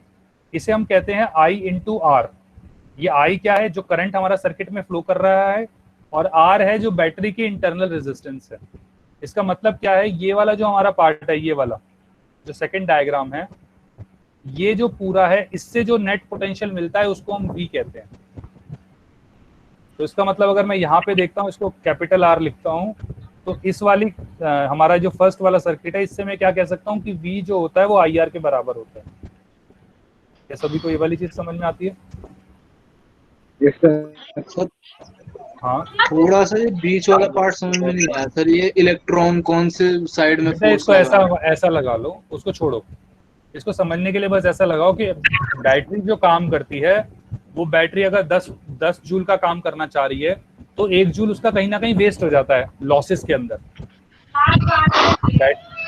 Speaker 3: इसे हम कहते हैं I इंटू R। ये I क्या है, जो करंट हमारा सर्किट में फ्लो कर रहा है, और R है जो बैटरी की इंटरनल रेजिस्टेंस है। इसका मतलब क्या है, ये वाला जो हमारा पार्ट है, ये वाला जो सेकंड डायग्राम है, ये जो पूरा है, इससे जो नेट पोटेंशियल मिलता है उसको हम V कहते हैं। तो इसका मतलब अगर मैं यहाँ पे देखता हूँ, इसको कैपिटल R लिखता हूँ, तो इस वाली हमारा जो फर्स्ट वाला सर्किट है, इससे मैं क्या कह सकता हूँ कि V जो होता है वो IR के बराबर होता है। क्या सभी को ये वाली चीज समझ में आती है? हाँ,
Speaker 4: थोड़ा सा ये बीच वाला पार्ट समझ में नहीं आया सर। ये इलेक्ट्रॉन कौन से साइड में फोर्स
Speaker 3: इसको ऐसा लगा लो, उसको छोड़ो। इसको समझने के लिए बस ऐसा लगाओ कि बैटरी जो काम करती है, वो बैटरी अगर 10 जूल का काम करना चाह रही है, तो 1 जूल उसका कहीं ना कहीं वेस्ट हो जाता है लॉसेस के अंदर।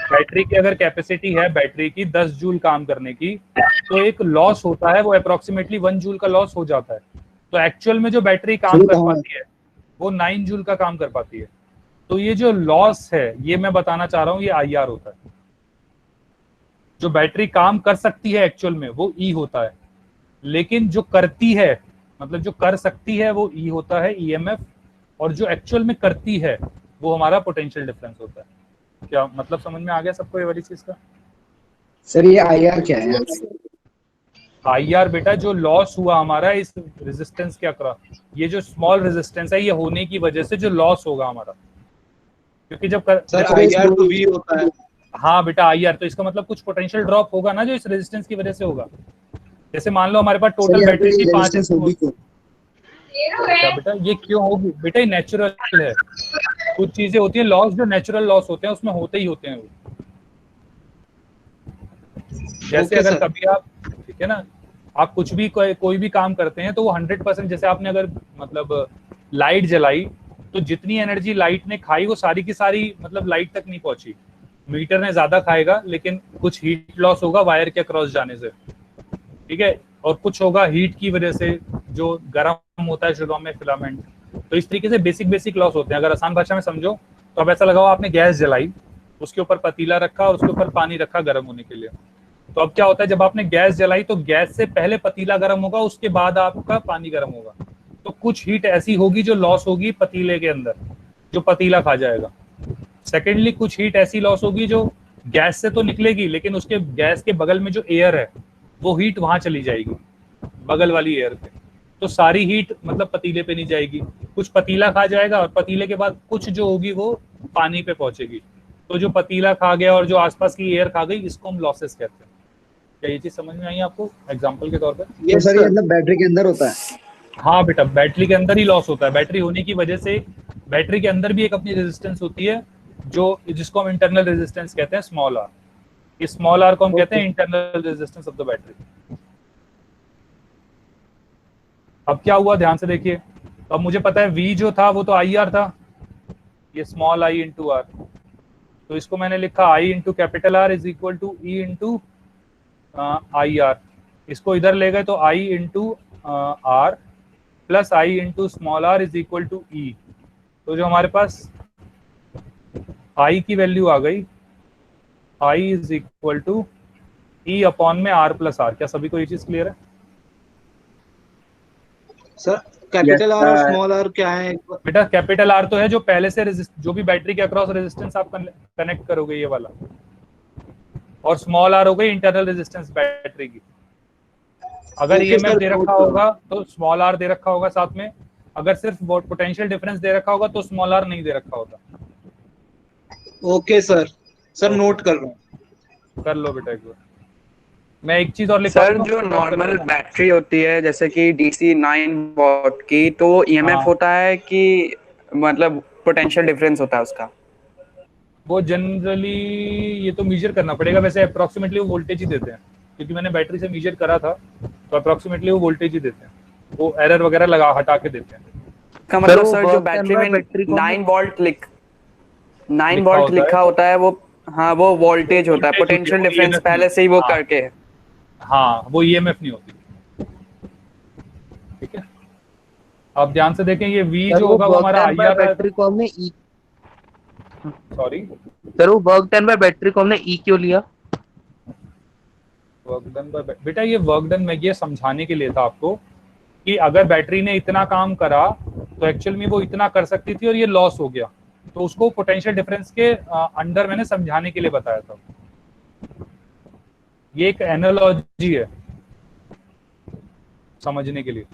Speaker 3: बैटरी की अगर कैपेसिटी है बैटरी की 10 जूल काम करने की, तो एक लॉस होता है, वो अप्रोक्सीमेटली 1 जूल का लॉस हो जाता है। तो एक्चुअल में जो बैटरी काम कर पाती है वो 9 जूल का काम कर पाती है। तो ये जो लॉस है, ये मैं बताना चाह रहा हूँ, ये IR होता है। जो बैटरी काम कर सकती है एक्चुअल में वो E होता है, लेकिन जो करती है, मतलब जो कर सकती है वो E होता है, EMF, और जो एक्चुअल में करती है वो हमारा पोटेंशियल डिफरेंस होता है। क्या मतलब समझ में आ गया सबको ये वाली चीज का?
Speaker 7: सर ये IR क्या है?
Speaker 3: IR बेटा जो लॉस हुआ हमारा इस रेजिस्टेंस के अक्रॉस, ये जो स्मॉल रेजिस्टेंस है, ये होने की वजह से जो लॉस होगा हमारा, क्योंकि जब
Speaker 4: IR तो V होता है।
Speaker 3: हाँ बेटा IR, तो इसका मतलब कुछ पोटेंशियल ड्रॉप होगा ना जो इस रेजिस्टेंस की वजह से होगा। जैसे मान लो हमारे पास टोटल बैटरी की 5, बेटा ये क्यों होगी बेटा, ये नेचुरल है। कुछ चीजें होती है लॉस, जो नेचुरल लॉस होते हैं उसमें होते ही होते हैं वो। जैसे अगर कभी आप, ठीक है ना, आप कुछ भी कोई भी काम करते हैं तो वो 100%, जैसे आपने अगर मतलब लाइट जलाई, तो जितनी एनर्जी लाइट ने खाई वो सारी की सारी मतलब लाइट तक नहीं पहुंची। मीटर ने ज्यादा खाएगा, लेकिन कुछ हीट लॉस होगा वायर के अक्रॉस जाने से, ठीक है, और कुछ होगा हीट की वजह से जो गर्म होता है शुरू में फिलामेंट। तो इस तरीके से बेसिक लॉस होते हैं। अगर आसान भाषा में समझो तो अब ऐसा लगाओ आपने गैस जलाई, उसके ऊपर पतीला रखा और उसके ऊपर पानी रखा गर्म होने के लिए, तो अब क्या होता है, जब आपने गैस जलाई तो गैस से पहले पतीला गर्म होगा, उसके बाद आपका पानी गर्म होगा। तो कुछ हीट ऐसी होगी जो लॉस होगी पतीले के अंदर, जो पतीला खा जाएगा। सेकेंडली, कुछ हीट ऐसी लॉस होगी जो गैस से तो निकलेगी, लेकिन उसके गैस के बगल में जो एयर है वो हीट वहां चली जाएगी, बगल वाली एयर पे। तो सारी हीट मतलब पतीले पे नहीं जाएगी, कुछ पतीला खा जाएगा, और पतीले के बाद कुछ जो होगी वो पानी पे पहुंचेगी। तो जो पतीला खा गया और जो आसपास की एयर खा गई, इसको हम लॉसेस कहते हैं। क्या ये चीज समझ में आई आपको एग्जांपल के तौर पे?
Speaker 12: ये सर ये मतलब बैटरी के अंदर होता है?
Speaker 3: हाँ बेटा, बैटरी के अंदर ही लॉस होता है। बैटरी होने की वजह से बैटरी के अंदर भी एक अपनी रेजिस्टेंस होती है, जो जिसको हम इंटरनल रेजिस्टेंस कहते हैं, स्मॉल आर। इस स्मॉल आर को हम कहते हैं internal resistance of the battery. अब क्या हुआ, ध्यान से देखिए। अब मुझे पता है V जो था वो तो IR था, ये स्मॉल I इंटू आर। तो इसको मैंने लिखा I into capital R is equal to E into IR। इसको इधर ले गए तो I into R plus I into small r is equal to E। तो जो हमारे पास I की वैल्यू आ गई, I is equal to E upon में R प्लस R। क्या सभी को ये चीज क्लियर है?
Speaker 4: सर कैपिटल आर और स्मॉल आर क्या है?
Speaker 3: बेटा कैपिटल आर तो है जो पहले से जो भी बैटरी के अक्रॉस रेजिस्टेंस आप कनेक्ट करोगे, ये वाला। और स्मॉल आर हो गई इंटरनल रेजिस्टेंस बैटरी की। अगर ईएमएफ दे रखा होगा तो स्मॉल आर दे रखा होगा साथ में। अगर सिर्फ पोटेंशियल डिफरेंस दे रखा होगा तो स्मॉल आर नहीं दे रखा होता।
Speaker 4: ओके सर, सर नोट कर रहा हूँ।
Speaker 3: कर लो बेटा एक बार। मैं एक चीज और लिख
Speaker 5: सर, जो नॉर्मल बैटरी होती है जैसे कि DC 9 वॉट की, तो ईएमएफ होता है कि मतलब पोटेंशियल डिफरेंस होता है उसका?
Speaker 3: वो जनरली ये तो मेजर करना पड़ेगा। वैसे अप्रोक्सीमेटली वो वोल्टेज ही देते हैं, क्योंकि मैंने बैटरी से मेजर करा था, तो अप्रोक्सीमेटली वो वोल्टेज ही देते हैं। वो एरर वगैरह लगा हटा के देते हैं।
Speaker 5: का मतलब सर जो बैटरी में 9 वोल्ट लिखा होता है, वो हाँ वो वोल्टेज होता है, पोटेंशियल डिफरेंस पहले से ही वो करके है।
Speaker 3: हाँ, वो ईएमएफ नहीं होती। ठीक है, अब ध्यान से देखें, ये V जो होगा वो हमारा IR
Speaker 8: बैटरी को हमने E,
Speaker 3: सॉरी
Speaker 8: सर वो वर्क डन बाय बैटरी को हमने E क्यों लिया?
Speaker 3: वर्क डन बाय बेटा, ये वर्क डन मैं ये समझाने के लिए था आपको कि अगर बैटरी ने इतना काम करा तो एक्चुअल में वो इतना कर सकती थी और ये लॉस हो गया, तो उसको पोटेंशियल डिफरेंस के अंडर मैंने समझाने के लिए बताया था। ये एक एनालॉजी है समझने के लिए।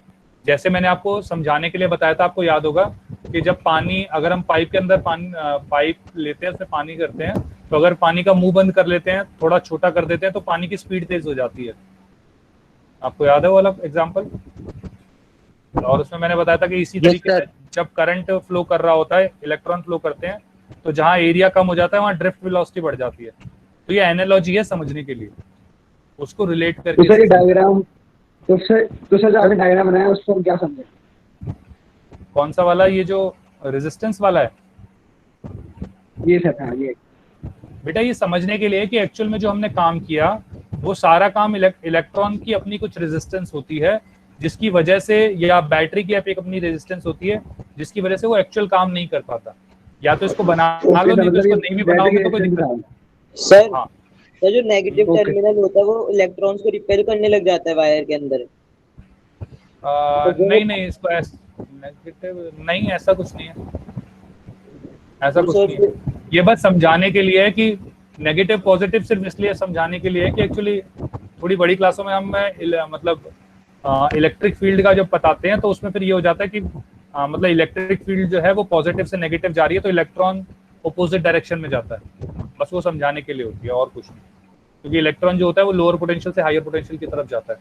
Speaker 3: जैसे मैंने आपको समझाने के लिए बताया था, आपको याद होगा कि जब पानी, अगर हम पाइप के अंदर पाइप लेते हैं, उसमें पानी करते हैं, तो अगर पानी का मुंह बंद कर लेते हैं, थोड़ा छोटा कर देते हैं, तो पानी की स्पीड तेज हो जाती है। आपको याद है वो वाला एग्जाम्पल? और उसमें मैंने बताया था कि इसी तरीके से जब करंट फ्लो कर रहा होता है, इलेक्ट्रॉन फ्लो करते हैं, तो जहां एरिया कम हो जाता है वहां ड्रिफ्ट वेलोसिटी बढ़ जाती है। तो ये एनालॉजी है समझने के लिए, उसको रिलेट करके।
Speaker 7: तो सर डायग्राम, तो सर जो आपने डायग्राम बनाया उसको हम क्या समझे?
Speaker 3: कौन सा वाला? ये जो रेजिस्टेंस वाला है?
Speaker 7: ये सर, हाँ ये
Speaker 3: बेटा ये समझने के लिए कि एक्चुअल में जो हमने काम किया वो सारा काम इलेक्ट्रॉन की अपनी कुछ रेजिस्टेंस होती है, जिसकी वजह से, या बैटरी की एक अपनी रेजिस्टेंस होती है जिसकी वजह से वो एक्चुअल काम नहीं कर पाता। या तो इसको बना लो, नहीं तो इसको नहीं भी बनाओगे तो कोई दिक्कत नहीं।
Speaker 9: सर हाँ, तो जो नेगेटिव टर्मिनल होता है वो इलेक्ट्रॉन्स को रिपेल करने लग जाता है वायर के अंदर।
Speaker 3: नहीं इसको नेगेटिव नहीं, ऐसा कुछ नहीं है, ऐसा कुछ नहीं है। ये बस समझाने के लिए है कि नेगेटिव पॉजिटिव सिर्फ इसलिए समझाने के लिए है कि एक्चुअली थोड़ी बड़ी क्लासों में हम मतलब इलेक्ट्रिक फील्ड का जब बताते हैं तो उसमें फिर ये हो जाता है कि मतलब इलेक्ट्रिक फील्ड जो है वो पॉजिटिव से नेगेटिव जा रही है, तो इलेक्ट्रॉन अपोजिट डायरेक्शन में जाता है। बस वो समझाने के लिए होती है, और कुछ नहीं। क्योंकि इलेक्ट्रॉन जो होता है वो लोअर पोटेंशियल से हायर पोटेंशियल की तरफ जाता है,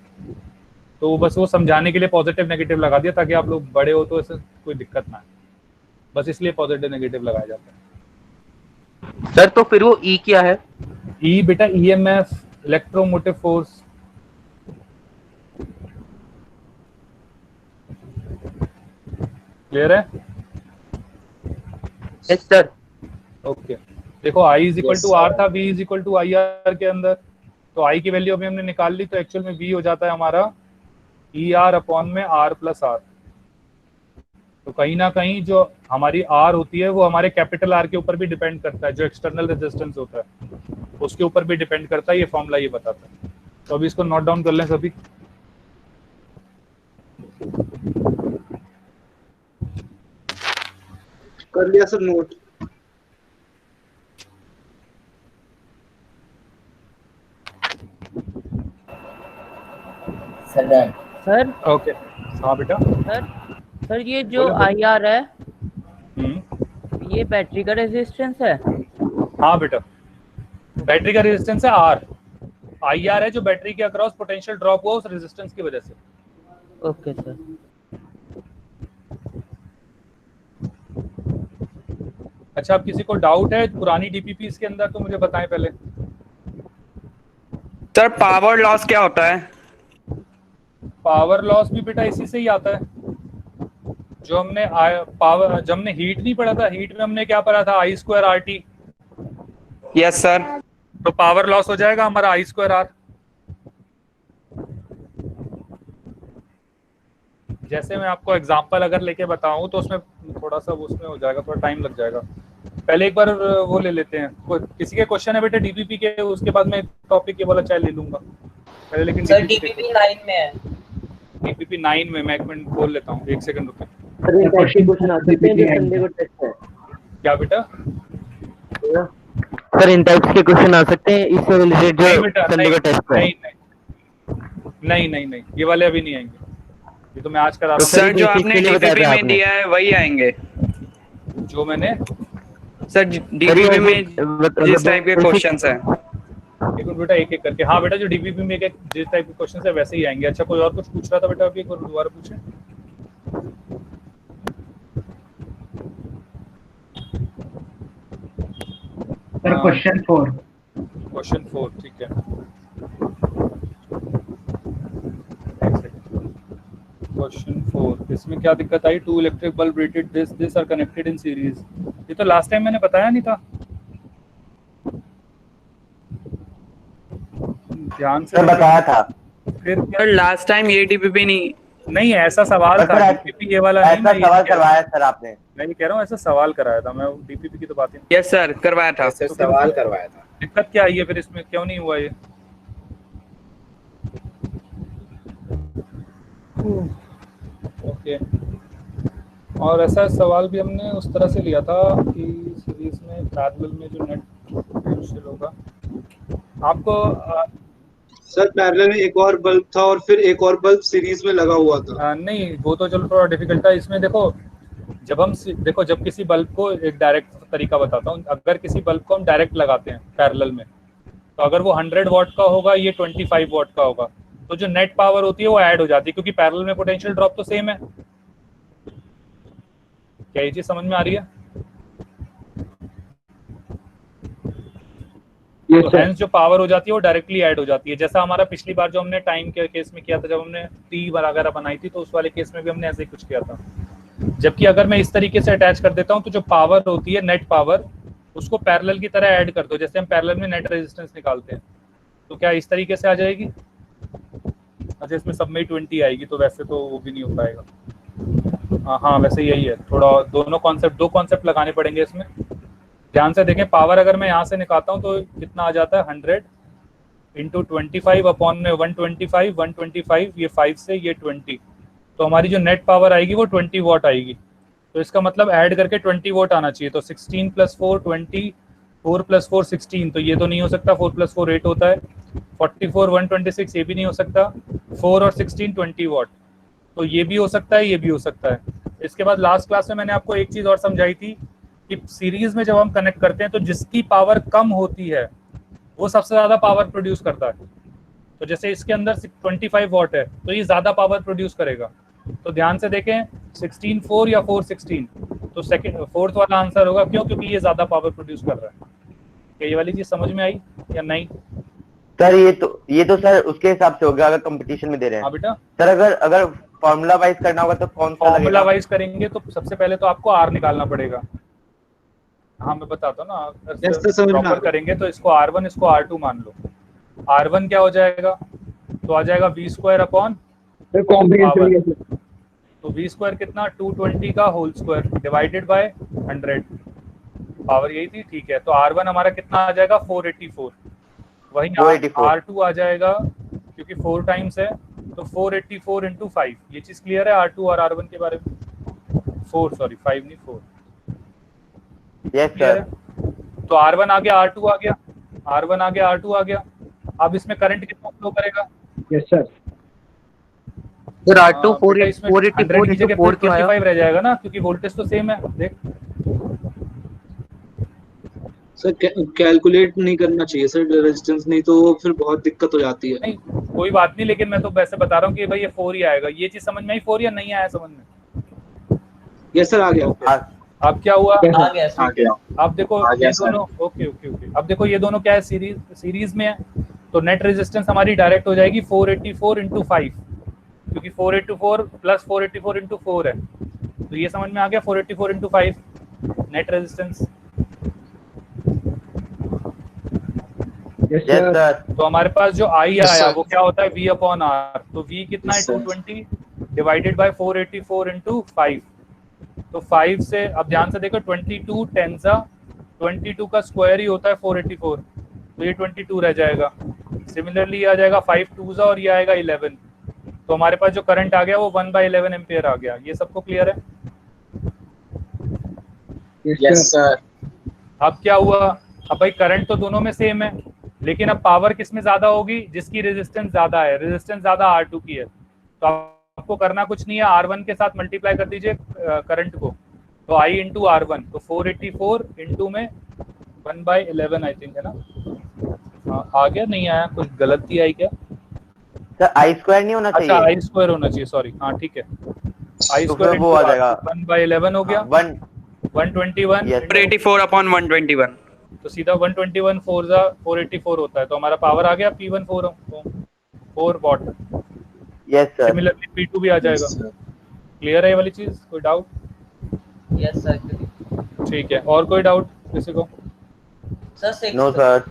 Speaker 3: तो बस वो समझाने के लिए पॉजिटिव नेगेटिव लगा दिया ताकि आप लोग बड़े हो तो ऐसे कोई दिक्कत ना है, बस इसलिए पॉजिटिव नेगेटिव लगाया जाता है।
Speaker 8: सर तो फिर वो E क्या है?
Speaker 3: E बेटा EMF, इलेक्ट्रोमोटिव फोर्स। क्लियर है?
Speaker 8: Yes sir.
Speaker 3: ओके, देखो I is equal to R था, V is equal to IR के अंदर, तो I की वैल्यू अभी हमने निकाल ली, तो एक्चुअल में V हो जाता है हमारा ER अपॉन में R प्लस R। तो कहीं ना कहीं जो हमारी R होती है वो हमारे कैपिटल R के ऊपर भी डिपेंड करता है, जो एक्सटर्नल रेजिस्टेंस होता है उसके ऊपर भी डिपेंड करता है। ये फॉर्मूला ये बताता है। तो अभी इसको नोट डाउन कर लें सभी।
Speaker 4: कर लिया सर नोट।
Speaker 6: सर
Speaker 3: ओके हाँ बेटा।
Speaker 6: सर ये जो IR है ये बैटरी का रेजिस्टेंस है।
Speaker 3: हाँ बेटा बैटरी का रेजिस्टेंस है R। IR है जो बैटरी के अक्रॉस पोटेंशियल ड्रॉप हुआ उस रेजिस्टेंस की वजह से।
Speaker 6: Okay sir.
Speaker 3: अच्छा अब किसी को डाउट है पुरानी डीपीपी के अंदर तो मुझे बताएं पहले।
Speaker 5: सर पावर लॉस क्या होता है?
Speaker 3: पावर लॉस भी बेटा इसी से ही आता है जो हमने पावर जब हमने हीट नहीं पढ़ा था, हीट में हमने क्या पढ़ा था I² RT।
Speaker 5: Yes sir.
Speaker 3: तो पावर लॉस हो जाएगा हमारा I² R। जैसे मैं आपको एग्जांपल अगर लेके बताऊं तो उसमें थोड़ा सा उसमें हो जाएगा, थोड़ा टाइम लग जाएगा। पहले एक बार वो ले लेते हैं, किसी के क्वेश्चन है बेटे डीपीपी के, उसके बाद मैं टॉपिक के बोला चाहे ले लूंगा पहले। लेकिन
Speaker 9: सर डीपीपी 9 में है।
Speaker 3: डीपीपी 9 में मैं एक मिनट बोल लेता हूँ, एक सेकंड रुके।
Speaker 9: क्वेश्चन आ सकते हैं जो संडे को टेस्ट है।
Speaker 3: क्या बेटा?
Speaker 8: सर इन टाइप्स के क्वेश्चन आ सकते हैं इससे रिलेटेड जो संडे का टेस्ट है।
Speaker 3: नहीं ये वाले अभी नहीं आएंगे, ये तो मैं आज करा रहा हूँ।
Speaker 5: सर जो आपने डीपीपी में दिया है वही आएंगे
Speaker 3: जो मैंने
Speaker 5: सर डीपीपी में जिस टाइप के क्वेश्चंस हैं।
Speaker 3: एक बेटा एक एक करके। हाँ बेटा जो डीपीपी में जिस टाइप के क्वेश्चंस है वैसे ही आएंगे। अच्छा कोई और कुछ पूछ रहा था बेटा? अभी एक बार दोबारा पूछे।
Speaker 7: Sir question 4।
Speaker 3: क्वेश्चन 4 ठीक है। क्वेश्चन 4 इसमें क्या दिक्कत आई? 2 electric bulb rated this are connected in series. ये तो लास्ट टाइम मैंने बताया नहीं था, ध्यान से
Speaker 10: बताया था।
Speaker 3: फिर
Speaker 5: सर लास्ट टाइम ये डीपीपी नहीं
Speaker 3: ऐसा सवाल था डीपीपी ये वाला
Speaker 10: ऐसा सवाल करवाया सर आपने?
Speaker 3: मैं ये कह रहा हूँ ऐसा सवाल कराया था मैं, डीपीपी की तो बात ही नहीं।
Speaker 5: यस सर करवाया था।
Speaker 1: ऐसे सवाल करवाया था।
Speaker 3: दिक्कत क्या आई है फिर इसमें, क्यों नहीं हुआ ये? ओके और ऐसा सवाल भी हमने उस तरह से लिया था कि सीरीज में पैरेलल में जो नेट पोटेंशियल होगा आपको
Speaker 4: सर पैरेलल में एक और बल्ब था और फिर एक और बल्ब सीरीज में लगा हुआ था।
Speaker 3: नहीं वो तो चलो थोड़ा डिफिकल्ट था इसमें। देखो जब किसी बल्ब को एक डायरेक्ट तरीका बताता हूँ, अगर किसी बल्ब को हम डायरेक्ट लगाते हैं पैरेलल में तो अगर वो 100 वॉट का होगा ये 25 वॉट का होगा, तो जो नेट पावर होती है वो ऐड हो जाती है क्योंकि पैरेलल में पोटेंशियल ड्रॉप तो सेम है। क्या ये चीज समझ में आ रही है? तो हेंस जो पावर हो जाती है वो डायरेक्टली ऐड हो जाती है। जैसा हमारा पिछली बार जो हमने टाइम के केस में किया था, जब हमने टी वगैरह बनाई थी, तो उस वाले केस में भी हमने ऐसे ही कुछ किया था। जबकि अगर मैं इस तरीके से अटैच कर देता हूँ तो जो पावर होती है नेट पावर उसको पैरेलल की तरह ऐड कर दो। जैसे हम पैरेलल में नेट रेजिस्टेंस निकालते हैं तो क्या इस तरीके से आ जाएगी? अच्छा इसमें सब में 20 आएगी तो वैसे तो वो भी नहीं हो पाएगा। हाँ वैसे यही है, थोड़ा दो कॉन्सेप्ट लगाने पड़ेंगे इसमें। ध्यान से देखें, पावर अगर मैं यहाँ से निकालता हूँ तो कितना आ जाता है 100 इंटू 25 अपॉन में 125 ये 5 से ये 20, तो हमारी जो नेट पावर आएगी वो 20 वॉट आएगी। तो इसका मतलब ऐड करके 20 वॉट आना चाहिए। तो 16 + 4 20, 4 + 4 16, तो ये तो नहीं हो सकता, 4 + 4 8 होता है। 44 126 ये भी नहीं हो सकता, 4 और 16 20 वॉट, तो ये भी हो सकता है, ये भी हो सकता है। इसके बाद लास्ट क्लास में मैंने आपको एक चीज़ और समझाई थी कि सीरीज में जब हम कनेक्ट करते हैं तो जिसकी पावर कम होती है वो सबसे ज़्यादा पावर प्रोड्यूस करता है। तो जैसे इसके अंदर 25 वॉट है तो ये ज़्यादा पावर प्रोड्यूस करेगा। तो ध्यान से देखें 16 4 या 4 16, तो फोर्थ वाला आंसर होगा। क्यों? क्योंकि ये ज़्यादा पावर प्रोड्यूस कर रहा है। क्या ये वाली चीज़ समझ में आई या नहीं?
Speaker 10: सर ये तो सर उसके हिसाब से होगा अगर कंपटीशन में दे रहे हैं।
Speaker 3: हाँ बेटा।
Speaker 10: सर अगर फॉर्मूला वाइज करना होगा तो कौन सा लगेगा?
Speaker 3: फॉर्मूला वाइज करेंगे तो सबसे पहले तो आपको R निकालना पड़ेगा। हाँ मैं बताता हूँ ना, प्रॉपर करेंगे तो इसको R1 इसको R2 मान लो। R1 क्या हो जाएगा? तो आ जाएगा V² अपॉन पावर। तो V² कितना 220 का whole square divided by 100, power यही थी, ठीक है। तो R1 हमारा कितना आ जाएगा 484, वहीं R2 आ जाएगा क्योंकि 4 टाइम्स है तो 484 इंटू 5। ये चीज क्लियर है R2 और R1 के बारे में? 4 सॉरी 5 नहीं 4।
Speaker 10: Yes
Speaker 3: clear
Speaker 10: sir.
Speaker 3: है? तो R1 आ गया, R2 आ गया, R1 आ गया, R2 आ गया। अब इसमें करंट कितना फ्लो करेगा?
Speaker 7: Yes sir.
Speaker 8: सर R2
Speaker 3: बेटा इसमें 100 की जगह
Speaker 8: 484 क्यों आया?
Speaker 3: 25 रह जाएगा ना, क्योंकि वोल्टेज तो सेम है। देख
Speaker 4: सर कैलकुलेट नहीं करना चाहिए सर रेजिस्टेंस, नहीं तो फिर बहुत दिक्कत हो जाती है।
Speaker 3: नहीं कोई बात नहीं, लेकिन मैं तो वैसे बता रहा हूँ कि भाई ये 4 ही आएगा। ये चीज समझ में आई 4 या नहीं आया समझ में?
Speaker 4: यस सर आ गया।
Speaker 3: अब क्या हुआ?
Speaker 11: आ गया सर।
Speaker 4: आ गया।
Speaker 3: अब देखो ये दोनों ओके। अब देखो ये दोनों क्या है, सीरीज में है, तो नेट रेजिस्टेंस हमारी डायरेक्ट हो जाएगी 484 इंटू 5, क्योंकि 484 प्लस 484 इंटू 4 है। तो ये समझ में आ गया 484 into 5 net resistance.
Speaker 10: Yes sir.
Speaker 3: तो हमारे पास जो आई आया वो क्या होता है V अपॉन R। तो V कितना है 220 डिवाइडेड बाय 484 इंटू 5। तो 5 से अब ध्यान से देखो 22 10 सा 22 का स्क्वायर ही होता है 484, तो ये 22 रह जाएगा। सिमिलरली आ जाएगा 5 2 सा और ये आएगा 11। तो हमारे पास जो करंट आ गया वो 1/11 एम्पियर आ गया। ये सबको क्लियर है?
Speaker 4: Yes sir.
Speaker 3: अब क्या हुआ? अब भाई करंट तो दोनों में सेम है, लेकिन अब पावर किस में ज्यादा होगी? जिसकी रेजिस्टेंस ज्यादा है। रेजिस्टेंस ज्यादा R2 की है, तो आपको करना कुछ नहीं है, R1 के साथ मल्टीप्लाई कर दीजिए करंट को, तो I इंटू R1, तो 484 इंटू में 1/11 आई थिंक है ना। हाँ आ गया, नहीं आया, कुछ गलती आई क्या?
Speaker 10: सर आई स्क्वायर नहीं होना चाहिए?
Speaker 3: अच्छा आई स्क्वायर होना चाहिए, सॉरी। हाँ ठीक है, आई
Speaker 10: तो
Speaker 3: स्क्वायर
Speaker 10: फिर वो आ जाएगा
Speaker 3: 1/11 हो गया 121
Speaker 5: 484 अपॉन 121।
Speaker 3: तो सीधा 121 484 होता है, तो हमारा पावर आ गया P14 4 what.
Speaker 10: Yes sir.
Speaker 3: Similarly P2 भी आ जाएगा। क्लियर है ये वाली चीज? कोई डाउट?
Speaker 11: Yes sir.
Speaker 3: ठीक है, और कोई डाउट किसी को?
Speaker 11: Sir 6
Speaker 10: no sir.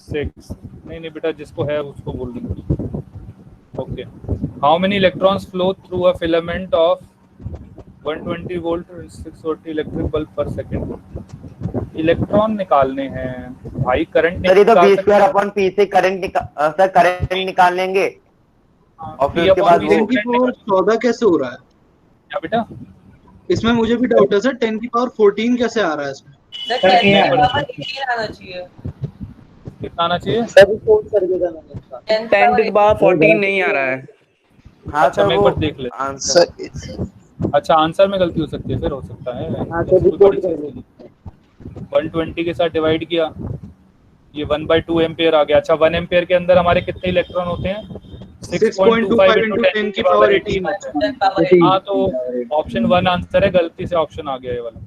Speaker 3: 6 नहीं बेटा, जिसको है उसको बोल देंगे। Okay, how many electrons flow through a filament of 120 volt 640 electric bulb पर सेकंड। इलेक्ट्रॉन निकालने हैं भाई, करंट
Speaker 10: सर ये तो V स्क्वायर अपॉन P से करंट निकाल लेंगे और फिर उसके बाद
Speaker 4: 10 की पावर 14 कैसे हो रहा है?
Speaker 3: क्या बेटा?
Speaker 4: इसमें मुझे भी डाउट है सर, 10 की पावर 14 कैसे आ रहा है इसमें?
Speaker 11: सर 10 की पावर 18 आना चाहिए।
Speaker 3: कितना आना चाहिए?
Speaker 4: सर कोड कर देगा मैंने।
Speaker 5: 10 की पावर 14 नहीं आ रहा है।
Speaker 10: हाँ
Speaker 3: अच्छा
Speaker 10: सर
Speaker 3: मैं एक
Speaker 10: वो
Speaker 3: बार देख ले।
Speaker 10: आंसर।
Speaker 3: अच्छा आंसर में गलती हो सकती है, फिर हो सकता है।
Speaker 4: हाँ तो रिपोर्ट कर दो।
Speaker 3: 120 के साथ डिवाइड किया, ये 1/2 एम्पियर आ गया। अच्छा 1 एम्पियर के अंदर हमारे कितने इलेक्ट्रॉन होते हैं? 6.25 into 10 की पावर 18 होता है। हाँ तो ऑप्शन 1 आंसर है, गलती से ऑप्शन आ गया ये वाला।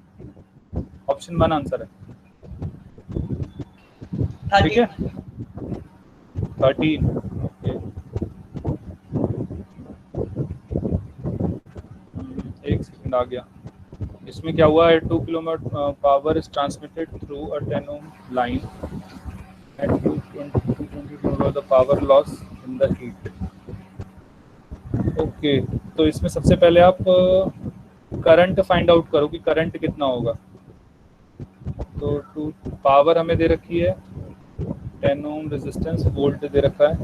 Speaker 3: ऑप्शन 1 आंसर है, ठीक है। 13 ओके। एक सेकंड आ गया। इसमें क्या हुआ है? 2 kilometre power is transmitted through a 10 ohm line at 220 the power loss in the heat. Okay, तो इसमें सबसे पहले आप करंट फाइंड आउट करो कि करंट कितना होगा। तो पावर हमें दे रखी है 10 ohm, रेजिस्टेंस वोल्ट दे रखा है।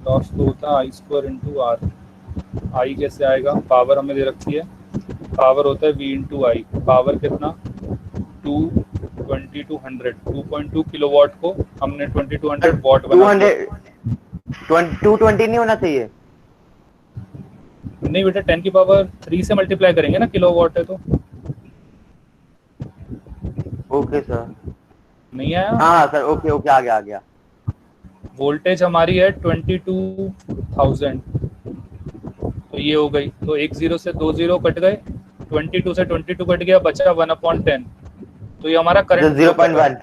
Speaker 3: लॉस तो होता है आई स्क्वायर इंटू आर। आई कैसे आएगा? पावर हमें दे रखी है, पावर होता है V इंटू आई। पावर कितना? 220 किलोवाट को हमने 2200 वॉट बना दिया।
Speaker 10: 220 नहीं होना चाहिए?
Speaker 3: नहीं बेटा, 10 की पावर 3 से मल्टीप्लाई करेंगे ना, किलोवाट है तो।
Speaker 10: Okay sir.
Speaker 3: नहीं आया?
Speaker 10: हाँ सर ओके ओके आ गया।
Speaker 3: वोल्टेज हमारी है 22,000, तो ये हो गई। तो 1 0 से 2 0 कट गए, 22 से 22 कट गया, बचा 1/10। तो ये हमारा करंट
Speaker 10: 0.1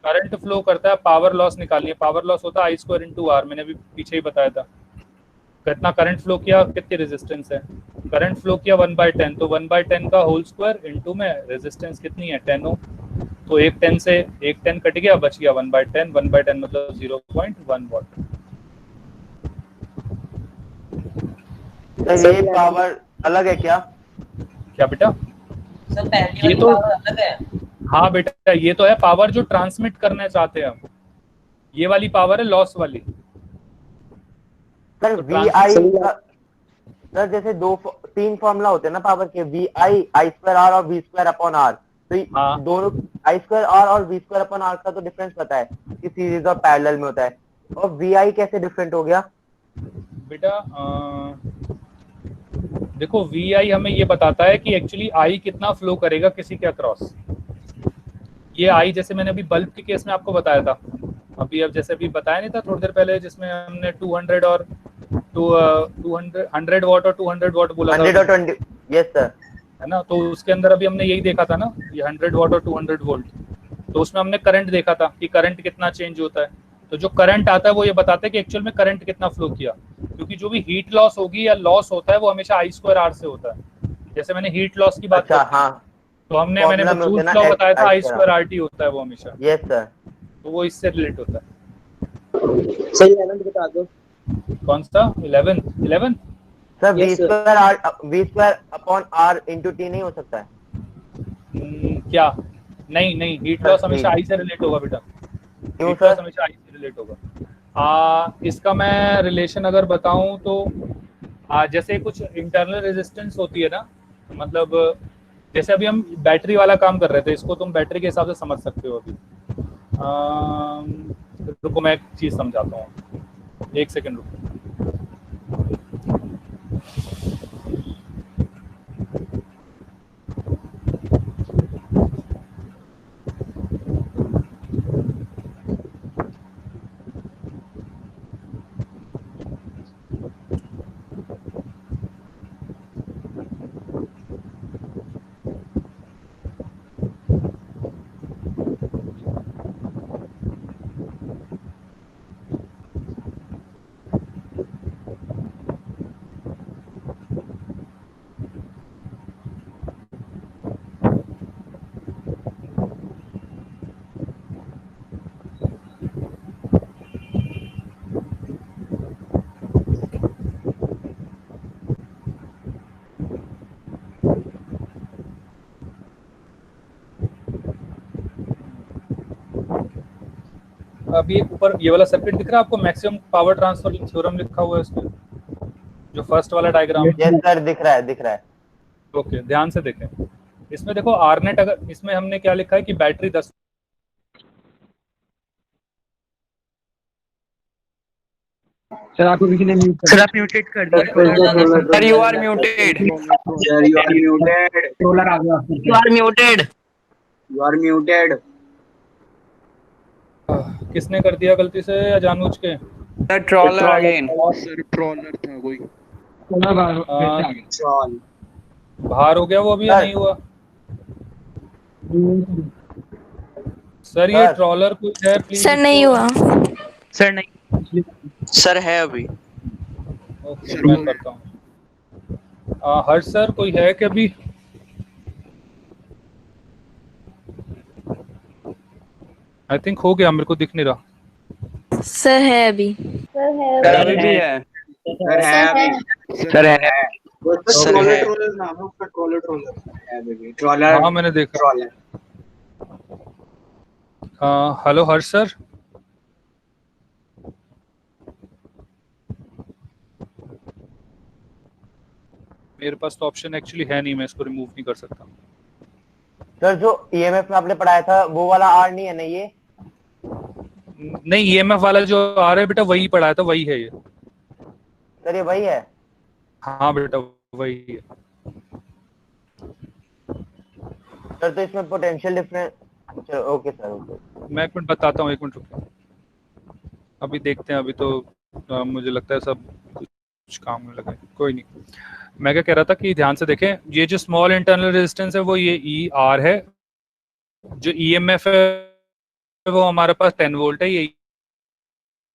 Speaker 3: करंट फ्लो करता है। पावर लॉस निकालनी है, पावर लॉस होता है आई स्क्वायर इंटू आर। मैंने अभी पीछे ही बताया था कितना करंट फ्लो किया, कितनी रेजिस्टेंस है। करंट फ्लो किया 1/10, तो 1/10 का होल स्क्वायर इंटू में रेजिस्टेंस कितनी है 10 ओम। तो एक 10 से एक 10 कट गया, बच गया 1/10। 1/10 मतलब 0.1 वॉट।
Speaker 10: तो ये पावर अलग है क्या?
Speaker 3: क्या बेटा?
Speaker 11: सर पहली
Speaker 3: ये
Speaker 11: वाली
Speaker 3: तो
Speaker 11: पावर अलग है।
Speaker 3: हाँ बेटा, ये तो है पावर जो ट्रांसमिट करना चाहते हैं हम, ये वाली पावर है लॉस वाली।
Speaker 10: सर
Speaker 3: तो
Speaker 10: वी आई सर जैसे तीन फॉर्मूला होते हैं ना पावर के, V I, I square R और वी स्क्वायर अपॉन आर, तो दोनों आई स्क्वायर आर और वी स्क्वायर अपॉन आर का तो डिफरेंस पता है कि सीरीज और पैरेलल में होता है, और वी आई कैसे डिफरेंट हो गया
Speaker 3: बेटा? देखो वी आई हमें ये बताता है कि एक्चुअली आई कितना फ्लो करेगा किसी के अक्रॉस। ये आई जैसे मैंने अभी बल्ब के केस में आपको बताया था, अब जैसे अभी बताया नहीं था थोड़ी देर पहले, जिसमें हमने 200 और 200 100 वॉट और 200 वॉट बोला था,
Speaker 10: 100 और 20, यस सर,
Speaker 3: है ना? तो उसके अंदर अभी हमने यही देखा था ना, ये 100 वॉट और 200 वोल्ट, तो उसमें हमने करंट देखा था कि करंट कितना चेंज होता है। तो जो करंट आता है वो ये बताता है कि एक्चुअल में करंट कितना फ्लो किया, क्योंकि जो भी हीट लॉस होगी या लॉस होता है वो हमेशा आई स्क्वायर आर से होता है। जैसे मैंने हीट लॉस की बात
Speaker 10: अच्छा, हाँ,
Speaker 3: तो मैंने जूल्स लॉ बताया था, आई स्क्वायर आर टी होता है वो हमेशा।
Speaker 10: यस सर,
Speaker 3: तो वो इससे रिलेट होता है।
Speaker 9: सही 11 बता दो।
Speaker 3: कौन सा 11?
Speaker 10: Sir V square upon R into T नहीं हो सकता है
Speaker 3: क्या? नहीं, हीट लॉस हमेशा आई से रिलेट होगा बेटा, हीट लॉस हमेशा आई से रिलेट होगा। इसका मैं रिलेशन अगर बताऊं तो जैसे कुछ इंटरनल रेजिस्टेंस होती है ना, मतलब जैसे अभी हम बैटरी वाला काम कर रहे थे, इसको तुम बैटरी के हिसाब से समझ सकते हो। अभी रुको मैं एक चीज समझाता हूँ, एक सेकंड रुको। अभी ऊपर ये वाला सर्किट दिख रहा है आपको, मैक्सिमम पावर ट्रांसफर थ्योरम लिखा हुआ है इसमें, जो फर्स्ट वाला डायग्राम।
Speaker 10: यस सर, दिख रहा है।
Speaker 3: ओके, ध्यान से देखें इसमें, देखो आरनेट, अगर इसमें हमने क्या लिखा है कि बैटरी 10
Speaker 7: सर आपको किसी ने म्यूट
Speaker 5: सर आप म्यूटेड कर दिया sir, you are muted
Speaker 12: sir you are muted,
Speaker 7: troller आ गया,
Speaker 8: you are muted,
Speaker 12: you are muted.
Speaker 3: किसने कर दिया गलती से या जानबूझ के?
Speaker 5: Sir troller again,
Speaker 7: sir troller था कोई, ट्रोलर
Speaker 3: बाहर हो गया वो अभी या नहीं हुआ? सर ये ट्रोलर कोई है प्लीज?
Speaker 2: सर नहीं हुआ।
Speaker 5: सर नहीं,
Speaker 8: सर है अभी।
Speaker 3: ओके मैं करता हूँ। हर्ष सर कोई है क्या अभी? आई थिंक हो गया, मेरे को दिख नहीं रहा।
Speaker 2: सर है अभी।
Speaker 5: सर अभी भी है,
Speaker 12: सर है अभी,
Speaker 7: सर है
Speaker 12: ट्रोलर नाम है उसका, ट्रोलर।
Speaker 3: हाँ मैंने देखा। हेलो हर्ष सर। मेरे पास तो ऑप्शन एक्चुअली है नहीं, मैं इसको रिमूव नहीं कर सकता।
Speaker 10: सर जो ईएमएफ में आपने पढ़ाया था वो वाला आर नहीं है ना ये?
Speaker 3: नहीं, ईएमएफ वाला जो आ रहा है बेटा वही पढ़ाया था, वही है ये।
Speaker 10: सर ये वही है?
Speaker 3: हाँ बेटा वही है।
Speaker 10: सर तो इसमें पोटेंशियल डिफरेंस, चलो ओके सर, ओके
Speaker 3: मैं एक मिनट बताता हूँ, एक मिनट रुको, अभी देखते हैं। अभी तो मुझे लगता है सब कुछ काम में लगे, कोई नहीं। मैं क्या कह रहा था कि ध्यान से देखें, ये जो स्मॉल इंटरनल रेजिस्टेंस है वो ये ई आर है, जो ईएमएफ है वो हमारे पास 10 वोल्ट है, ये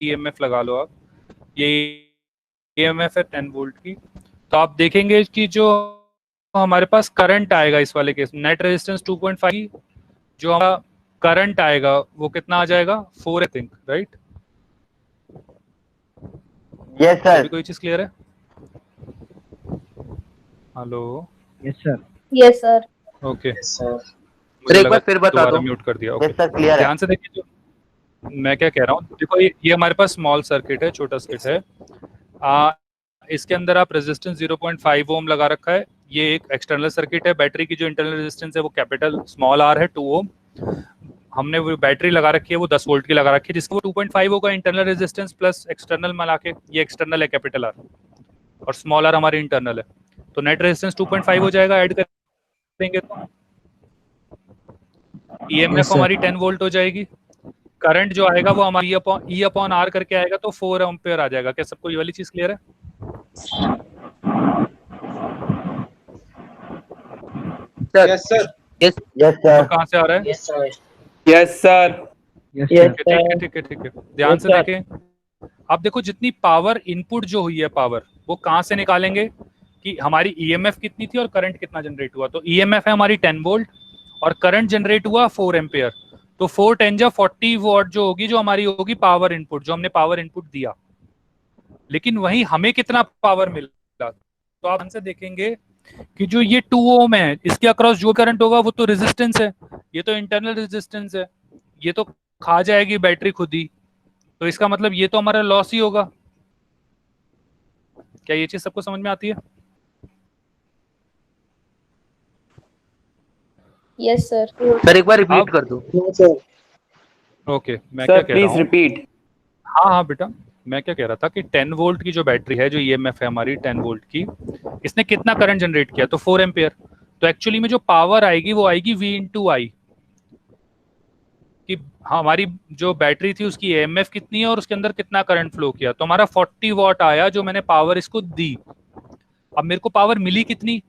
Speaker 3: ईएमएफ लगा लो आप, ये ईएमएफ है 10 वोल्ट की। तो आप देखेंगे कि जो हमारे पास करंट आएगा इस वाले केस में, नेट रेजिस्टेंस 2.5 की जो हमारा करंट आएगा वो कितना आ जाएगा? 4 I think, right?
Speaker 10: Yes sir.
Speaker 3: कोई चीज क्लियर है? Hello.
Speaker 7: Yes sir.
Speaker 2: Yes sir.
Speaker 3: Okay
Speaker 8: sir एक बार फिर बता दो।
Speaker 3: म्यूट कर दिया।
Speaker 10: यस
Speaker 3: ओके
Speaker 10: सर क्लियर है।
Speaker 3: ध्यान से देखिए, जो मैं क्या कह रहा हूँ, देखो ये हमारे पास स्मॉल सर्किट है, छोटा सर्किट है। इसके अंदर आप रेजिस्टेंस 0.5 ओम लगा रखा है। ये एक एक्सटर्नल सर्किट है। बैटरी की जो इंटरनल रेजिस्टेंस है वो कैपिटल स्मॉल आर है, 2 ओम। हमने वो बैटरी लगा रखी है, वो 10 वोल्ट की लगा रखी है, जिसको वो 2.5 होगा इंटरनल रेजिस्टेंस प्लस एक्सटर्नल मिला के। ये एक्सटर्नल है कैपिटल आर, और स्मॉल आर हमारी इंटरनल है। तो नेट रेजिस्टेंस 2.5 हो जाएगा, ऐड करेंगे तो ईएमएफ हमारी 10 वोल्ट हो जाएगी। करंट जो आएगा वो हमारी ई अपॉन आर करके आएगा, तो 4 एम्पियर आ जाएगा। क्या सबको ये वाली चीज क्लियर है?
Speaker 12: Yes sir.
Speaker 10: यस
Speaker 3: तो
Speaker 10: सर।
Speaker 3: कहाँ से आ रहा है?
Speaker 11: Yes sir.
Speaker 5: Yes sir.
Speaker 3: ठीक है। ध्यान से देखें। अब देखो, जितनी पावर इनपुट जो हुई है, पावर वो कहाँ से निकालेंगे कि हमारी ईएमएफ कितनी थी और करंट कितना जनरेट हुआ। तो ईएमएफ है हमारी 10 वोल्ट और करंट जनरेट हुआ 4 एम्पियर। तो 4 10 जा 40 वॉट जो होगी, जो हमारी होगी पावर इनपुट, जो हमने पावर इनपुट दिया। लेकिन वही हमें कितना पावर मिला, तो आप से देखेंगे कि जो ये 2 ओम है, इसके अक्रॉस जो करंट होगा वो तो रेजिस्टेंस है, ये तो इंटरनल रेजिस्टेंस है, ये तो खा जाएगी बैटरी खुद ही। तो इसका मतलब ये तो हमारा लॉस ही होगा। क्या ये चीज सबको समझ में आती है?
Speaker 2: Yes sir.
Speaker 8: सर एक बार रिपीट कर दो।
Speaker 3: ओके मैं क्या
Speaker 5: सर
Speaker 3: कह रहा
Speaker 5: प्लीज
Speaker 3: हूँ,
Speaker 5: रिपीट।
Speaker 3: हाँ बेटा, मैं क्या कह रहा था कि 10 वोल्ट की जो बैटरी है, जो ईएमएफ है हमारी 10 वोल्ट की, इसने कितना करंट जनरेट किया? तो 4 एम्पियर। तो एक्चुअली में जो पावर आएगी वो आएगी V इंटू आई, कि हमारी जो बैटरी थी उसकी ईएमएफ कितनी है और उसके अंदर कितना करंट फ्लो किया। तो हमारा 40 वॉट आया जो मैंने पावर इसको दी। अब मेरे को पावर मिली कितनी?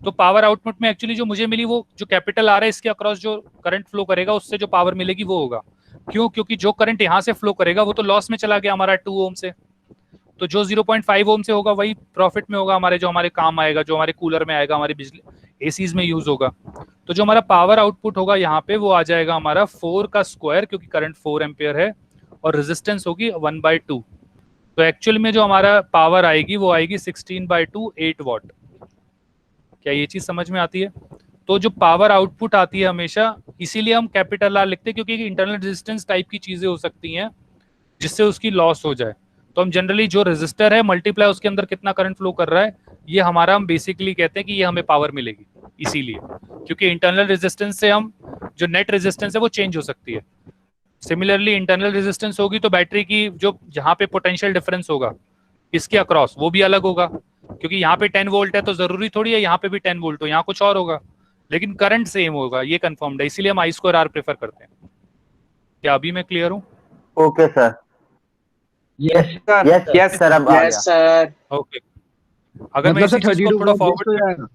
Speaker 3: तो पावर आउटपुट में एक्चुअली जो मुझे मिली, वो जो कैपिटल आ रहा है इसके अक्रॉस जो करंट फ्लो करेगा, उससे जो पावर मिलेगी वो होगा। क्यों? क्योंकि जो करंट यहाँ से फ्लो करेगा वो तो लॉस में चला गया हमारा 2 ओम से। तो जो 0.5 ओम से होगा वही प्रॉफिट में होगा हमारे, जो हमारे काम आएगा, जो हमारे कूलर में आएगा, हमारी बिजली एसीज में यूज होगा। तो जो हमारा पावर आउटपुट होगा यहाँ पे, वो आ जाएगा हमारा 4 का स्क्वायर, क्योंकि करंट 4 एम्पियर है और रेजिस्टेंस होगी 1/2। तो एक्चुअल में जो हमारा पावर आएगी वो आएगी 16/2 8 वॉट। क्या ये चीज समझ में आती है? तो जो पावर आउटपुट आती है हमेशा, इसीलिए हम कैपिटल आर लिखते हैं, क्योंकि इंटरनल रेजिस्टेंस टाइप की चीजें हो सकती हैं जिससे उसकी लॉस हो जाए। तो हम जनरली जो रेजिस्टर है मल्टीप्लाई उसके अंदर कितना करंट फ्लो कर रहा है, ये हमारा हम बेसिकली कहते हैं कि ये हमें पावर मिलेगी। इसीलिए क्योंकि इंटरनल रेजिस्टेंस से हम जो नेट रेजिस्टेंस है वो चेंज हो सकती है। सिमिलरली इंटरनल रेजिस्टेंस होगी तो बैटरी की जो जहाँ पे पोटेंशियल डिफरेंस होगा इसके अक्रॉस, वो भी अलग होगा। क्योंकि यहाँ पे 10 वोल्ट है तो जरूरी थोड़ी है यहाँ पे भी 10 वोल्ट हो, यहाँ कुछ और होगा, लेकिन करंट सेम होगा, ये कंफर्म्ड है। इसीलिए हम I2R प्रेफर करते हैं। क्या अभी मैं क्लियर हूँ?
Speaker 10: Okay sir.
Speaker 7: Yes
Speaker 10: yes yes sir, अब आ
Speaker 12: यस
Speaker 10: गया।
Speaker 12: सर।
Speaker 3: ओके, अगर मैं इसी चीज को थोड़ा फॉरवर्ड,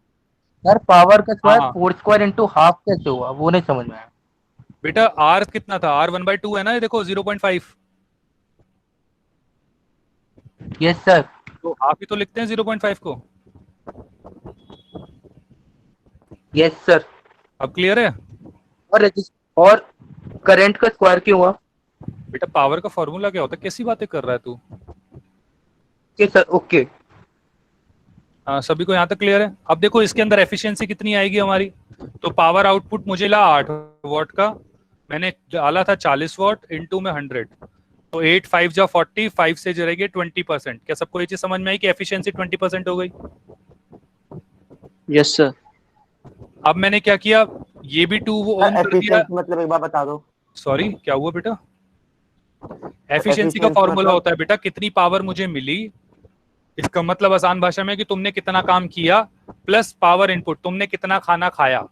Speaker 8: सर पावर का स्क्वायर
Speaker 3: हाँ।
Speaker 8: 4 स्क्वायर इंटू हाफ कैसे हुआ, वो नहीं समझ में आया।
Speaker 3: बेटा R कितना था? R 1/2 है ना, ये देखो 0.5।
Speaker 8: Yes sir.
Speaker 3: तो आप ही तो लिखते हैं 0.5 को।
Speaker 8: Yes sir.
Speaker 3: अब क्लियर है?
Speaker 8: और करंट का स्क्वायर क्यों हुआ?
Speaker 3: बेटा पावर का फॉर्मूला क्या होता है? कैसी बातें कर रहा है तू?
Speaker 8: Okay sir, okay.
Speaker 3: सभी को यहाँ तक क्लियर है? अब देखो इसके अंदर एफिशिएंसी कितनी आएगी हमारी। तो पावर आउटपुट मुझे ला 8 वॉट का, मैंने डाला था 40 वॉट इंटू में 100, तो 8 5 जा 40, 5 से जरेगी 20%। क्या सबको ये चीज समझ में आई कि एफिशिएंसी 20% हो गई?
Speaker 8: Yes sir.
Speaker 3: अब मैंने क्या किया, ये भी 2 ओम कर दिया।
Speaker 10: एफिशिएंसी मतलब एक बार बता दो।
Speaker 3: सॉरी क्या हुआ बेटा? एफिशिएंसी का फॉर्मूला होता है बेटा कितनी पावर मुझे मिली, इसका मतलब आसान भाषा में कि तुमने कितना काम किया प्लस पावर इनपुट, तुमने कितना खाना खाया।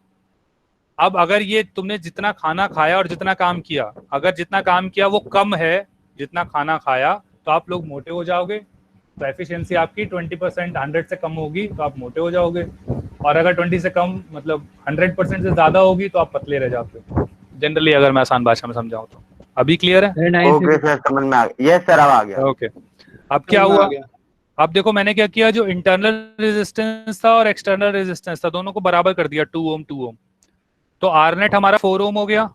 Speaker 3: अब अगर ये तुमने जितना खाना खाया और जितना काम किया, अगर जितना काम किया वो कम है जितना खाना खाया, तो आप लोग मोटे हो जाओगे। तो एफिशिएंसी आपकी 20% 100 से कम होगी तो आप मोटे हो जाओगे, और अगर 20 से कम मतलब 100% से ज्यादा होगी तो आप पतले रह जाते हो। जनरली अगर मैं आसान भाषा में समझाऊं तो। अभी क्लियर है?
Speaker 10: ओके सर, समझ में आ गया। यस सर, अब आ गया।
Speaker 3: ओके, अब क्या हुआ? अब देखो मैंने क्या किया, जो इंटरनल रेजिस्टेंस था और एक्सटर्नल रेजिस्टेंस था दोनों को बराबर कर दिया, 2 ओम 2 ओम। तो आर नेट हमारा 4 ओम हो गया,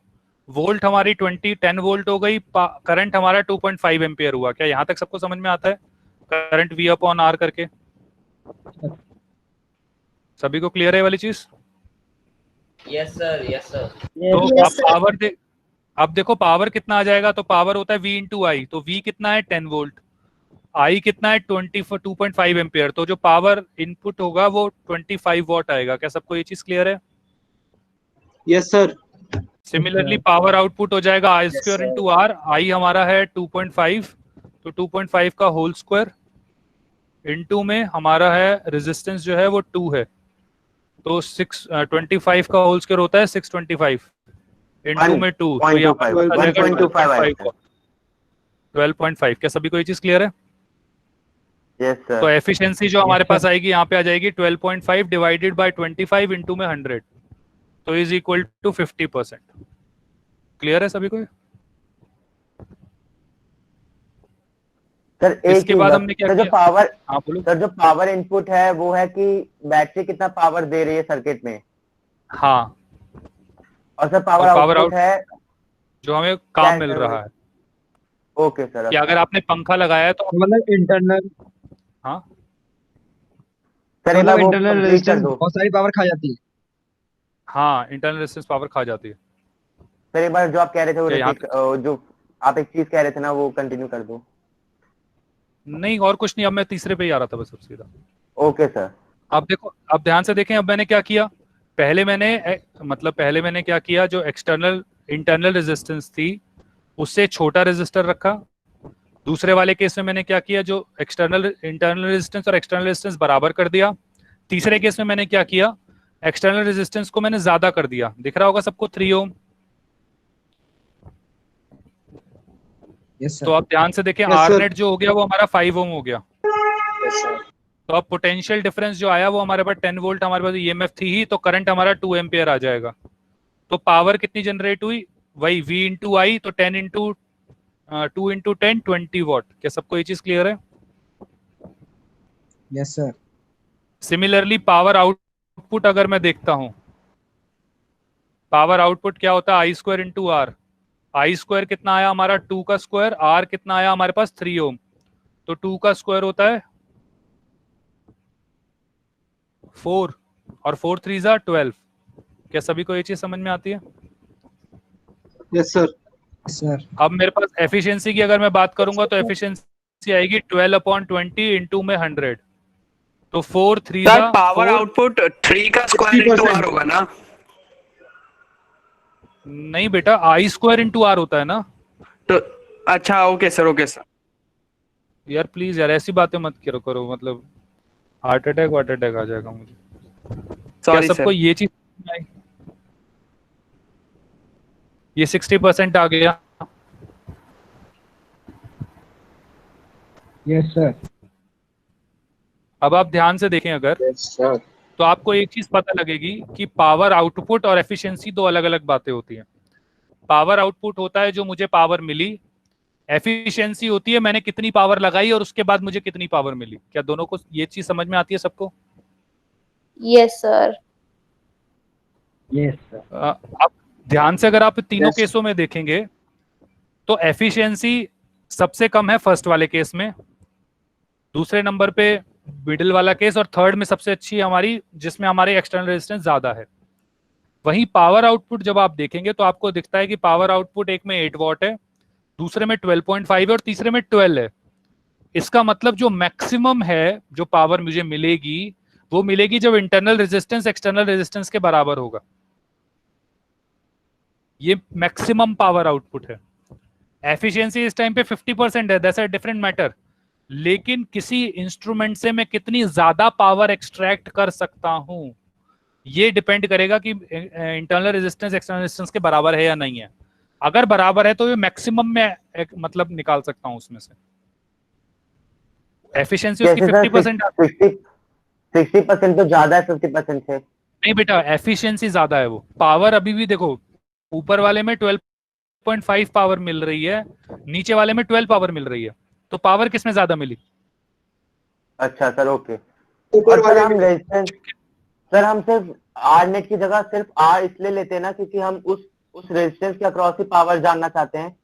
Speaker 3: वोल्ट हमारी 10 वोल्ट हो गई, करंट हमारा 2.5 एम्पियर हुआ। क्या यहाँ तक सबको समझ में आता है? करंट V अपॉन R करके। सभी को क्लियर है ये वाली चीज?
Speaker 11: Yes sir, yes sir.
Speaker 3: तो
Speaker 2: Yes,
Speaker 3: अब
Speaker 2: sir.
Speaker 3: पावर अब देखो पावर कितना आ जाएगा, तो पावर होता है V इंटू आई, तो V कितना है 10 वोल्ट, आई कितना है 2.5 एम्पियर, तो जो पावर इनपुट होगा वो 25 वॉट आएगा। क्या सबको ये चीज क्लियर है?
Speaker 4: Yes sir.
Speaker 3: Similarly power output हो जाएगा आई स्क्वायर इंटू आर, आई हमारा है 2.5, तो 2.5 का होल स्क्वायर इंटू में हमारा है रेजिस्टेंस जो है वो 2 है, तो 25 का होल स्क्वायर होता है 625 इंटू में 2, तो ये 12.5। क्या सभी को ये चीज क्लियर है?
Speaker 10: Yes sir.
Speaker 3: तो एफिशिएंसी जो हमारे पास आएगी यहाँ पे आ जाएगी 12.5 डिवाइडेड बाय 25 इंटू में 100, तो इज इक्वल टू 50%। क्लियर है सभी को?
Speaker 10: सर एक
Speaker 3: इसके बाद हमने क्या
Speaker 10: सर,
Speaker 3: किया?
Speaker 10: जो पावर
Speaker 3: हाँ बोलो।
Speaker 10: सर, जो पावर इनपुट है वो है कि बैटरी कितना पावर दे रही है सर्किट में,
Speaker 3: हाँ,
Speaker 10: और सर पावर आउटपुट है
Speaker 3: जो हमें काम मिल रहा है।
Speaker 10: Okay sir.
Speaker 3: कि अगर आपने पंखा लगाया है तो
Speaker 7: मतलब इंटरनल,
Speaker 3: हाँ
Speaker 10: सर
Speaker 7: मतलब
Speaker 10: वो
Speaker 7: इंटरनल
Speaker 10: complete कर
Speaker 7: रेजिस्टेंस
Speaker 10: दो।
Speaker 7: बहुत सारी पावर खा जाती है।
Speaker 3: हाँ, इंटरनल रेजिस्टेंस पावर खा जाती है।
Speaker 10: सर एक बार जो आप कह रहे थे वो
Speaker 3: क्या यहाँ
Speaker 10: repeat, जो आप एक चीज कह रहे थे ना वो कंटिन्यू कर दो।
Speaker 3: नहीं और कुछ नहीं, अब मैं तीसरे पे ही आ रहा था बस अब सीधा।
Speaker 10: Okay sir.
Speaker 3: अब देखो, अब ध्यान से देखें, अब मैंने क्या किया, पहले मैंने क्या किया, जो इंटरनल रेजिस्टेंस थी उससे छोटा रेजिस्टर रखा। दूसरे वाले केस में मैंने क्या किया, जो इंटरनल रेजिस्टेंस और एक्सटर्नल रेजिस्टेंस बराबर कर दिया। तीसरे केस में मैंने क्या किया, एक्सटर्नल रेजिस्टेंस को मैंने ज्यादा कर दिया। दिख रहा होगा सबको 3 ओम। तो आप ध्यान से देखें, आर नेट जो हो गया वो हमारा 5 ओम हो गया। तो अब पोटेंशियल डिफरेंस जो आया वो हमारे पास 10 वोल्ट, हमारे पास ईएमएफ थी ही, तो करंट हमारा 2 एम्पियर आ जाएगा। तो पावर कितनी जनरेट हुई, वही V इंटू आई, तो 10 इंटू 2 इंटू 10 20 वॉट। क्या सबको ये चीज क्लियर है?
Speaker 7: Yes sir.
Speaker 3: Similarly power output अगर मैं देखता हूं, पावर आउटपुट क्या होता है, I square into R. I square कितना आया हमारा 2 का स्क्वायर, आर कितना आया हमारे पास 3 ओम, तो 2 का स्क्वायर होता है 4 और 4 3 जा 12। क्या सभी को ये चीज समझ में आती है?
Speaker 4: Yes sir.
Speaker 7: सर
Speaker 3: अब मेरे पास एफिशिएंसी की अगर मैं बात करूंगा तो एफिशिएंसी आएगी 12/20 इंटू में 100, तो 4 3 जा
Speaker 5: पावर आउटपुट 3 का स्क्वायर इंटू आर होगा ना?
Speaker 3: नहीं बेटा, आई स्क्वायर इंटू आर होता है ना।
Speaker 5: तो अच्छा, ओके सर, ओके सर।
Speaker 3: यार प्लीज यार ऐसी बातें मत करो, मतलब हार्ट अटैक आ जाएगा मुझे। क्या सबको ये चीज आई? ये 60% आ गया।
Speaker 7: Yes sir.
Speaker 3: अब आप ध्यान से देखें अगर, तो आपको एक चीज पता लगेगी कि पावर आउटपुट और एफिशिएंसी दो अलग अलग बातें होती हैं। पावर आउटपुट होता है जो मुझे पावर मिली, एफिशिएंसी होती है मैंने कितनी पावर लगाई और उसके बाद मुझे कितनी पावर मिली। क्या दोनों को ये चीज समझ में आती है सबको?
Speaker 2: Yes, sir.
Speaker 7: Yes sir.
Speaker 3: अब ध्यान से अगर आप तीनों केसों में देखेंगे तो एफिशिएंसी सबसे कम है फर्स्ट वाले केस में, दूसरे नंबर पे मिडिल वाला केस, और थर्ड में सबसे अच्छी हमारी जिसमें हमारे एक्सटर्नल रेजिस्टेंस ज्यादा है। वहीं पावर आउटपुट जब आप देखेंगे तो आपको दिखता है कि पावर आउटपुट एक में 8 वॉट है, दूसरे में 12.5 है और तीसरे में 12 है। इसका मतलब जो मैक्सिमम है जो पावर मुझे मिलेगी वो मिलेगी जब इंटरनल रेजिस्टेंस एक्सटर्नल रेजिस्टेंस के बराबर होगा। ये मैक्सिमम पावर आउटपुट है। एफिशिएंसी इस टाइम पे 50% है, दैट्स अ डिफरेंट मैटर। लेकिन किसी इंस्ट्रूमेंट से मैं कितनी ज्यादा पावर एक्सट्रैक्ट कर सकता हूं ये डिपेंड करेगा कि इंटरनल रेजिस्टेंस एक्सटर्नल रेजिस्टेंस के बराबर है या नहीं है। अगर बराबर है तो ये मैक्सिमम में मतलब निकाल सकता हूं उसमें से। एफिशिएंसी उसकी 50%।
Speaker 10: 60% तो ज्यादा है 50% से।
Speaker 3: नहीं बेटा, एफिशिएंसी ज्यादा है वो। पावर अभी भी देखो, ऊपर वाले में 12.5 पावर मिल रही है, नीचे वाले में 12 पावर मिल रही है, तो पावर किसमें ज्यादा मिली?
Speaker 10: अच्छा सर, ओके।
Speaker 1: ऊपर
Speaker 10: और
Speaker 1: वाले
Speaker 10: सर हम
Speaker 1: में
Speaker 10: रेजिस्टेंस, सर हम सिर्फ आर नेट की जगह सिर्फ आर इसलिए लेते हैं ना क्योंकि हम उस रेजिस्टेंस के अक्रॉस ही पावर जानना चाहते हैं।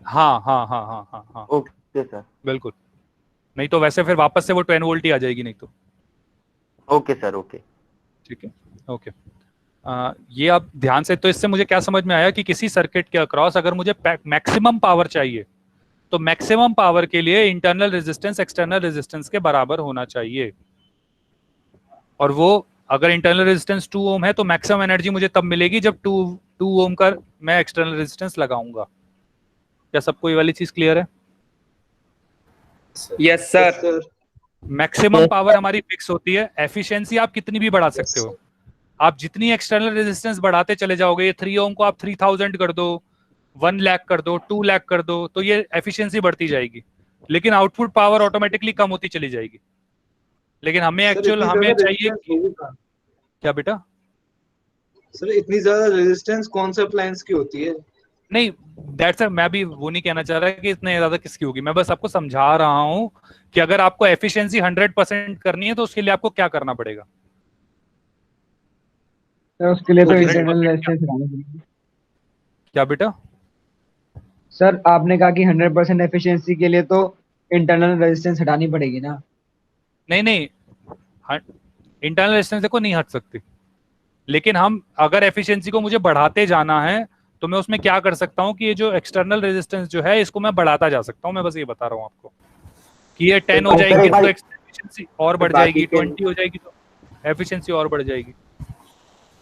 Speaker 3: हाँ हाँ हाँ हाँ हाँ हाँ,
Speaker 10: ओके सर,
Speaker 3: बिल्कुल। नहीं तो वैसे फिर वापस से वो 10 वोल्ट ही आ जाएगी नहीं तो।
Speaker 10: Okay sir, okay.
Speaker 3: ठीक है, ओके। ये आप ध्यान से, तो इससे मुझे क्या समझ में आया कि किसी सर्किट के अक्रॉस अगर मुझे मैक्सिमम पावर चाहिए तो मैक्सिमम पावर के लिए इंटरनल रेजिस्टेंस एक्सटर्नल रेजिस्टेंस के बराबर होना चाहिए, और वो अगर इंटरनल रेजिस्टेंस 2 ओम है तो मैक्सिमम एनर्जी मुझे तब मिलेगी जब 2 ओम का मैं एक्सटर्नल रेजिस्टेंस लगाऊंगा। क्या सबको ये वाली चीज क्लियर है?
Speaker 5: Yes sir.
Speaker 3: मैक्सिमम पावर हमारी फिक्स होती है, एफिशिएंसी आप कितनी भी बढ़ा सकते हो। आप जितनी एक्सटर्नल रेजिस्टेंस बढ़ाते चले जाओगे, ये 3 ओम को आप 3000 कर दो, 1 लाख कर दो, 2 लाख कर दो, तो ये एफिशिएंसी बढ़ती जाएगी, लेकिन आउटपुट पावर ऑटोमेटिकली कम होती चली जाएगी। लेकिन हमें एक्चुअल हमें चाहिए क्या बेटा?
Speaker 4: सर इतनी ज्यादा रेजिस्टेंस कौन से अप्लायंस की होती है?
Speaker 3: नहीं, दैट्स मैं भी वो नहीं कहना चाह रहा कि इतने ज्यादा किसकी होगी, मैं बस आपको समझा रहा हूं कि अगर आपको एफिशिएंसी 100% करनी है तो उसके लिए आपको क्या करना पड़ेगा।
Speaker 7: सर उसके लिए तो इंटरनल रेजिस्टेंस हटानी पड़ेगी।
Speaker 3: क्या बेटा?
Speaker 7: सर आपने कहा कि 100% एफिशिएंसी के लिए तो इंटरनल रेजिस्टेंस हटानी पड़ेगी ना?
Speaker 3: नहीं, इंटरनल रेजिस्टेंस देखो नहीं हट सकती, लेकिन हम अगर एफिशिएंसी को मुझे बढ़ाते जाना है तो मैं उसमें क्या कर सकता हूं कि ये जो एक्सटर्नल रेजिस्टेंस जो है इसको मैं बढ़ाता जा सकता हूं। मैं बस ये बता रहा हूं आपको कि ये 10 हो जाएगी तो एफिशिएंसी और बढ़ जाएगी, 20 हो जाएगी तो एफिशिएंसी और बढ़ जाएगी।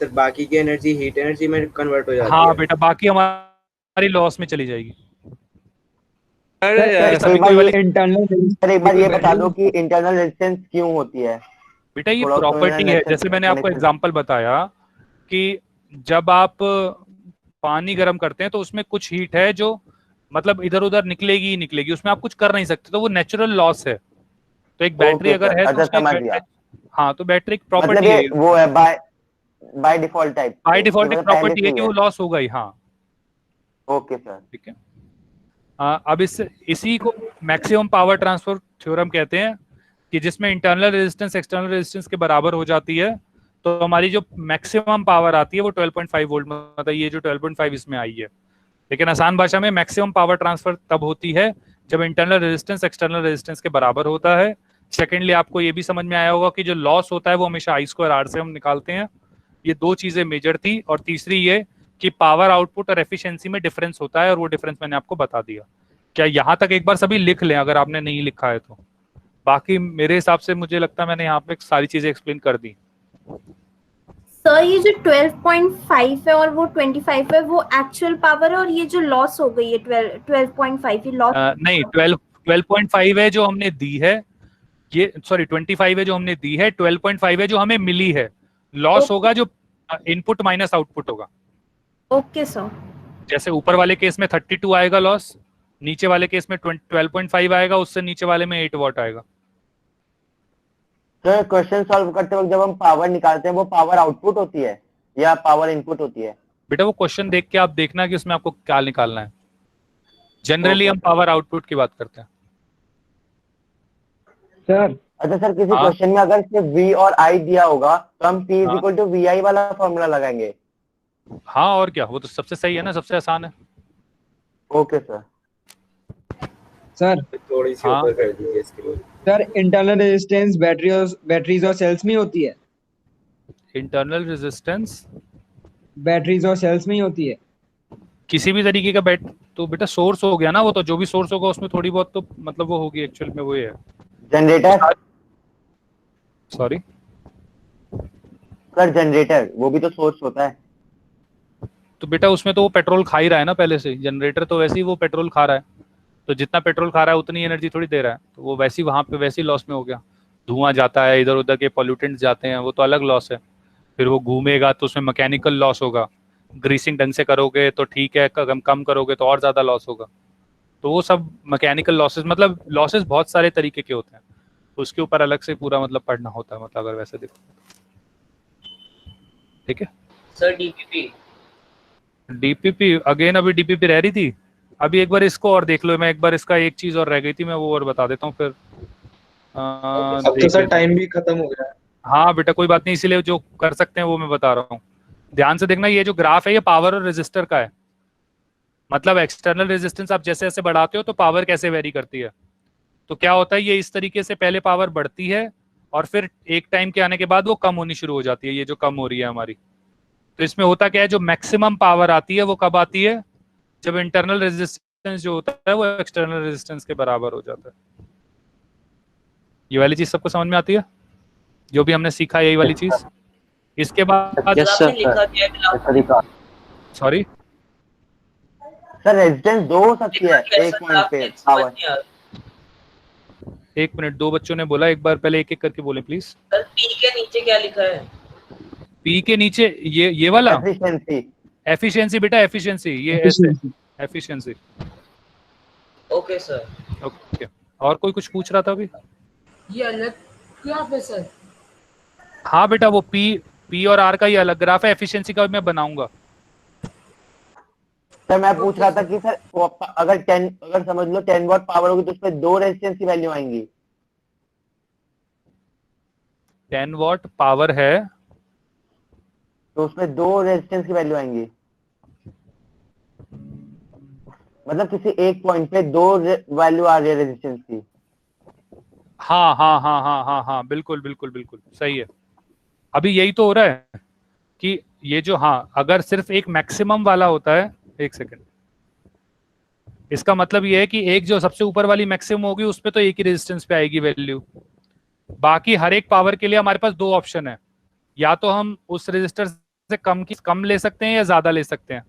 Speaker 1: तो बाकी की एनर्जी हीट एनर्जी में कन्वर्ट हो जाती है।
Speaker 3: हाँ बेटा, बाकी हमारी लॉस में चली जाएगी।
Speaker 10: सर एक बार ये बता दो कि इंटरनल रेजिस्टेंस क्यों होती है?
Speaker 3: बेटा ये प्रॉपर्टी है, जैसे मैंने आपको एग्जांपल बताया कि जब आप पानी गर्म करते हैं तो उसमें कुछ हीट है जो मतलब इधर उधर निकलेगी ही निकलेगी, उसमें आप कुछ कर नहीं सकते, तो वो नेचुरल लॉस है। तो एक बैटरी अगर है तो हाँ, तो बैटरी एक प्रॉपर्टी है,
Speaker 10: वो है by default type,
Speaker 3: by default एक प्रॉपर्टी है कि वो लॉस होगा ही। हाँ
Speaker 10: ओके सर, ठीक है।
Speaker 3: अब इसी को मैक्सिमम पावर ट्रांसफर थ्योरम कहते हैं कि जिसमें इंटरनल रेजिस्टेंस एक्सटर्नल रेजिस्टेंस के बराबर हो जाती है, तो हमारी जो मैक्सिमम पावर आती है वो 12.5 वोल्ट, मतलब ये जो 12.5 इसमें आई है। लेकिन आसान भाषा में मैक्सिमम पावर ट्रांसफर तब होती है जब इंटरनल रेजिस्टेंस एक्सटर्नल रेजिस्टेंस के बराबर होता है। सेकेंडली आपको ये भी समझ में आया होगा कि जो लॉस होता है वो हमेशा I2R से हम निकालते हैं। ये दो चीजें मेजर थी, और तीसरी ये कि पावर आउटपुट और एफिशिएंसी में डिफरेंस होता है, और वो डिफरेंस मैंने आपको बता दिया। क्या यहाँ तक एक बार सभी लिख लें अगर आपने नहीं लिखा है तो? बाकी मेरे हिसाब से मुझे लगता है मैंने यहाँ पे सारी चीजें एक्सप्लेन कर दी।
Speaker 2: सर ये जो 12.5 है और वो 25 है वो एक्चुअल पावर है, और ये जो लॉस हो गई है 12.5 ये लॉस
Speaker 3: नहीं, 12.5 है जो हमने दी है, ये सॉरी 25 है जो हमने दी है, 12.5 है जो हमें मिली है। लॉस होगा जो इनपुट माइनस आउटपुट होगा।
Speaker 2: Okay sir.
Speaker 3: जैसे ऊपर वाले केस में 32 आएगा लॉस, नीचे वाले केस में 12.5 आएगा, उससे नीचे वाले में 8 वॉट आएगा।
Speaker 10: सर क्वेश्चन सॉल्व करते वक्त जब हम पावर निकालते हैं वो पावर आउटपुट होती है या पावर इनपुट होती है?
Speaker 3: बेटा वो क्वेश्चन देख के आप देखना कि उसमें आपको क्या निकालना है। जनरली हम पावर आउटपुट की बात करते हैं
Speaker 7: सर।
Speaker 10: अच्छा सर, किसी क्वेश्चन में अगर सिर्फ V और I दिया होगा तो हम P इक्वल टू VI वाला फॉर्मूला लगाएंगे?
Speaker 3: हाँ, और क्या, वो तो सबसे सही है ना, सबसे आसान है।
Speaker 10: Okay sir.
Speaker 7: सर
Speaker 1: थोड़ी सी ऊपर कर दीजिए इसके लिए।
Speaker 7: सर इंटरनल रेजिस्टेंस बैटरीज और सेल्स में होती है?
Speaker 3: इंटरनल रेजिस्टेंस
Speaker 7: बैटरीज और सेल्स में ही होती है?
Speaker 3: किसी भी तरीके का तो बेटा सोर्स हो गया ना, वो तो जो भी सोर्स होगा उसमें थोड़ी बहुत तो मतलब वो होगी, एक्चुअल में वो है
Speaker 10: जनरेटर।
Speaker 3: सॉरी
Speaker 10: सर जनरेटर वो भी तो सोर्स होता है।
Speaker 3: तो बेटा उसमें तो वो पेट्रोल खा ही रहा है ना पहले से, जनरेटर तो वैसे ही वो पेट्रोल खा रहा है, तो जितना पेट्रोल खा रहा है उतनी एनर्जी थोड़ी दे रहा है, तो वो वैसे ही वहां पे वैसे ही लॉस में हो गया। धुआं जाता है, इधर उधर के पॉल्यूटेंट्स जाते हैं, वो तो अलग लॉस है। फिर वो घूमेगा तो उसमें मैकेनिकल लॉस होगा, ग्रीसिंग ढंग से करोगे तो ठीक है, कम करोगे तो और ज्यादा लॉस होगा। तो वो सब मैकेनिकल लॉसेस, मतलब लॉसेस बहुत सारे तरीके के होते हैं, तो उसके ऊपर अलग से पूरा मतलब पढ़ना होता है, मतलब अगर वैसे देखो। ठीक है
Speaker 11: सर। डीपीपी
Speaker 3: अगेन, अभी डीपीपी रह रही थी, अभी एक बार इसको और देख लो। मैं एक बार इसका एक चीज और रह गई थी, मैं वो और बता देता हूँ फिर।
Speaker 4: अब तो सर टाइम भी खत्म हो गया।
Speaker 3: हाँ बेटा कोई बात नहीं, इसीलिए जो कर सकते हैं वो मैं बता रहा हूँ। ध्यान से देखना, ये जो ग्राफ है ये पावर और रेजिस्टर का है। मतलब एक्सटर्नल रेजिस्टेंस आप जैसे जैसे बढ़ाते हो तो पावर कैसे वेरी करती है। तो क्या होता है, ये इस तरीके से पहले पावर बढ़ती है और फिर एक टाइम के आने के बाद वो कम होनी शुरू हो जाती है, ये जो कम हो रही है हमारी। तो इसमें होता क्या है, जो मैक्सिमम पावर आती है वो कब आती है, जब इंटरनल रेजिस्टेंस जो होता है वो एक्सटर्नल रेजिस्टेंस के बराबर हो जाता है। ये वाली चीज सबको समझ में आती है, जो भी हमने सीखा यही वाली चीज। इसके बाद सॉरी
Speaker 10: सर रेजिस्टेंस 2 हो सकती है एक पॉइंट पे पावर।
Speaker 3: एक मिनट, 2 बच्चों ने बोला, एक बार पहले एक एक करके बोले प्लीज।
Speaker 11: सर पी के नीचे क्या लिखा है?
Speaker 3: पी के नीचे ये वाला
Speaker 10: एफिशिएंसी।
Speaker 3: एफिशिएंसी बेटा, एफिशिएंसी ये ऐसे एफिशिएंसी।
Speaker 11: Okay sir.
Speaker 3: ओके, और कोई कुछ पूछ रहा था अभी?
Speaker 13: ये अलग ग्राफ है सर?
Speaker 3: हाँ बेटा, वो पी और आर का ही अलग ग्राफ है, एफिशिएंसी का मैं बनाऊंगा।
Speaker 10: सर मैं पूछ रहा था कि सर अगर समझ लो 10 वॉट पावर होगी तो उसमें 2 रेजिस्टेंस की वैल्यू आएंगी।
Speaker 3: 10 वॉट पावर है
Speaker 10: तो उसमें 2 रेजिस्टेंस की वैल्यू आएंगी, मतलब किसी एक पॉइंट पे 2 वैल्यू आ रही है रेजिस्टेंस की।
Speaker 3: हाँ हाँ हाँ हाँ हाँ हाँ, बिल्कुल बिल्कुल बिल्कुल सही है। अभी यही तो हो रहा है कि ये जो, हाँ अगर सिर्फ एक मैक्सिमम वाला होता है, एक सेकेंड, इसका मतलब ये है कि एक जो सबसे ऊपर वाली मैक्सिमम होगी उस पे तो एक ही रेजिस्टेंस पे आएगी वैल्यू। बाकी हर एक पावर के लिए हमारे पास 2 ऑप्शन है, या तो हम उस रेजिस्टर से कम ले सकते हैं या ज्यादा ले सकते हैं।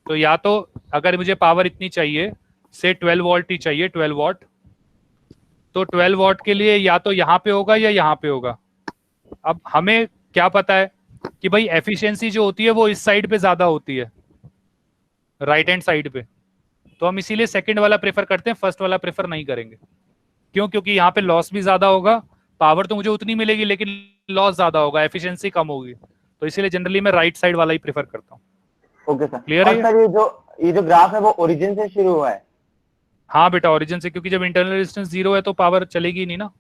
Speaker 3: तो या तो अगर मुझे पावर इतनी चाहिए, से 12 वोल्ट ही चाहिए, 12 वॉट, तो 12 वॉट के लिए या तो यहाँ पे होगा या यहाँ पे होगा। अब हमें क्या पता है कि भाई एफिशिएंसी जो होती है वो इस साइड पे ज्यादा होती है, राइट हैंड साइड पे, तो हम इसीलिए सेकंड वाला प्रेफर करते हैं, फर्स्ट वाला प्रेफर नहीं करेंगे। क्यों? क्योंकि यहाँ पे लॉस भी ज्यादा होगा, पावर तो मुझे उतनी मिलेगी लेकिन लॉस ज्यादा होगा, एफिशिएंसी कम होगी, तो इसीलिए जनरली मैं राइट साइड वाला ही प्रेफर करता हूँ।
Speaker 10: ओके सर,
Speaker 3: क्लियर है?
Speaker 10: सर ये जो ग्राफ है वो ओरिजिन से शुरू हुआ है?
Speaker 3: हाँ बेटा, ओरिजिन से, क्योंकि जब इंटरनल रेजिस्टेंस 0 है तो पावर चलेगी नहीं ना।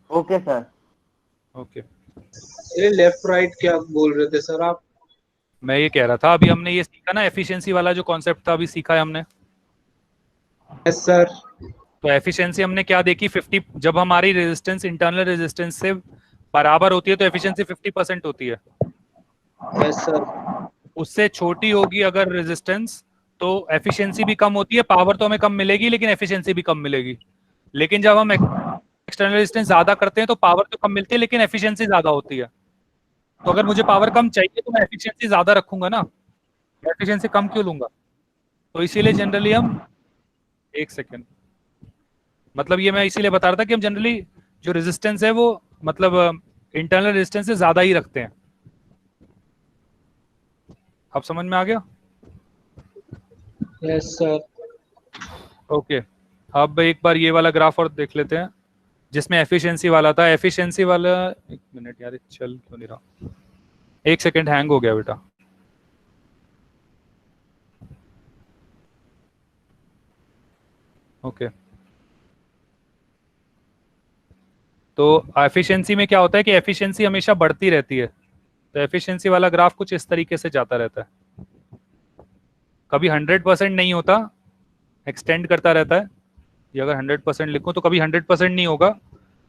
Speaker 10: Okay sir.
Speaker 3: ओके,
Speaker 4: ये लेफ्ट राइट क्या बोल रहे थे सर आप?
Speaker 3: मैं ये कह रहा था, अभी हमने ये सीखा ना एफिशिएंसी वाला जो कॉन्सेप्ट था, अभी सीखा है हमने।
Speaker 4: Yes sir.
Speaker 3: तो एफिशिएंसी हमने क्या देखी, 50, जब हमारी रेजिस्टेंस इंटरनल रेजिस्टेंस से बराबर होती है तो एफिशिएंसी 50% होती है।
Speaker 4: Yes sir.
Speaker 3: उससे छोटी होगी अगर रेजिस्टेंस तो एफिशिएंसी भी कम होती है, पावर तो हमें कम मिलेगी लेकिन एफिशिएंसी भी कम मिलेगी। लेकिन जब हम एक्सटर्नल रेजिस्टेंस ज्यादा करते हैं तो पावर तो कम मिलती है लेकिन एफिशिएंसी ज्यादा होती है। तो अगर मुझे पावर कम चाहिए तो मैं एफिशिएंसी ज्यादा रखूंगा ना, एफिशिएंसी कम क्यों लूंगा? तो इसीलिए जनरली हम, एक सेकेंड, मतलब ये मैं इसीलिए बता रहा था कि हम जनरली जो रेजिस्टेंस है वो मतलब इंटरनल रेजिस्टेंस से ज्यादा ही रखते हैं। अब समझ में आ गया?
Speaker 4: Yes sir.
Speaker 3: ओके, अब एक बार ये वाला ग्राफ और देख लेते हैं जिसमें एफिशिएंसी वाला था। एफिशिएंसी वाला, एक मिनट यार, चल क्यों नहीं रहा, एक सेकेंड, हैंग हो गया बेटा। ओके, तो एफिशिएंसी में क्या होता है कि एफिशिएंसी हमेशा बढ़ती रहती है। तो एफिशिएंसी वाला ग्राफ कुछ इस तरीके से जाता रहता है, कभी 100% नहीं होता, एक्सटेंड करता रहता है। ये अगर 100% लिखूं तो कभी 100% नहीं होगा,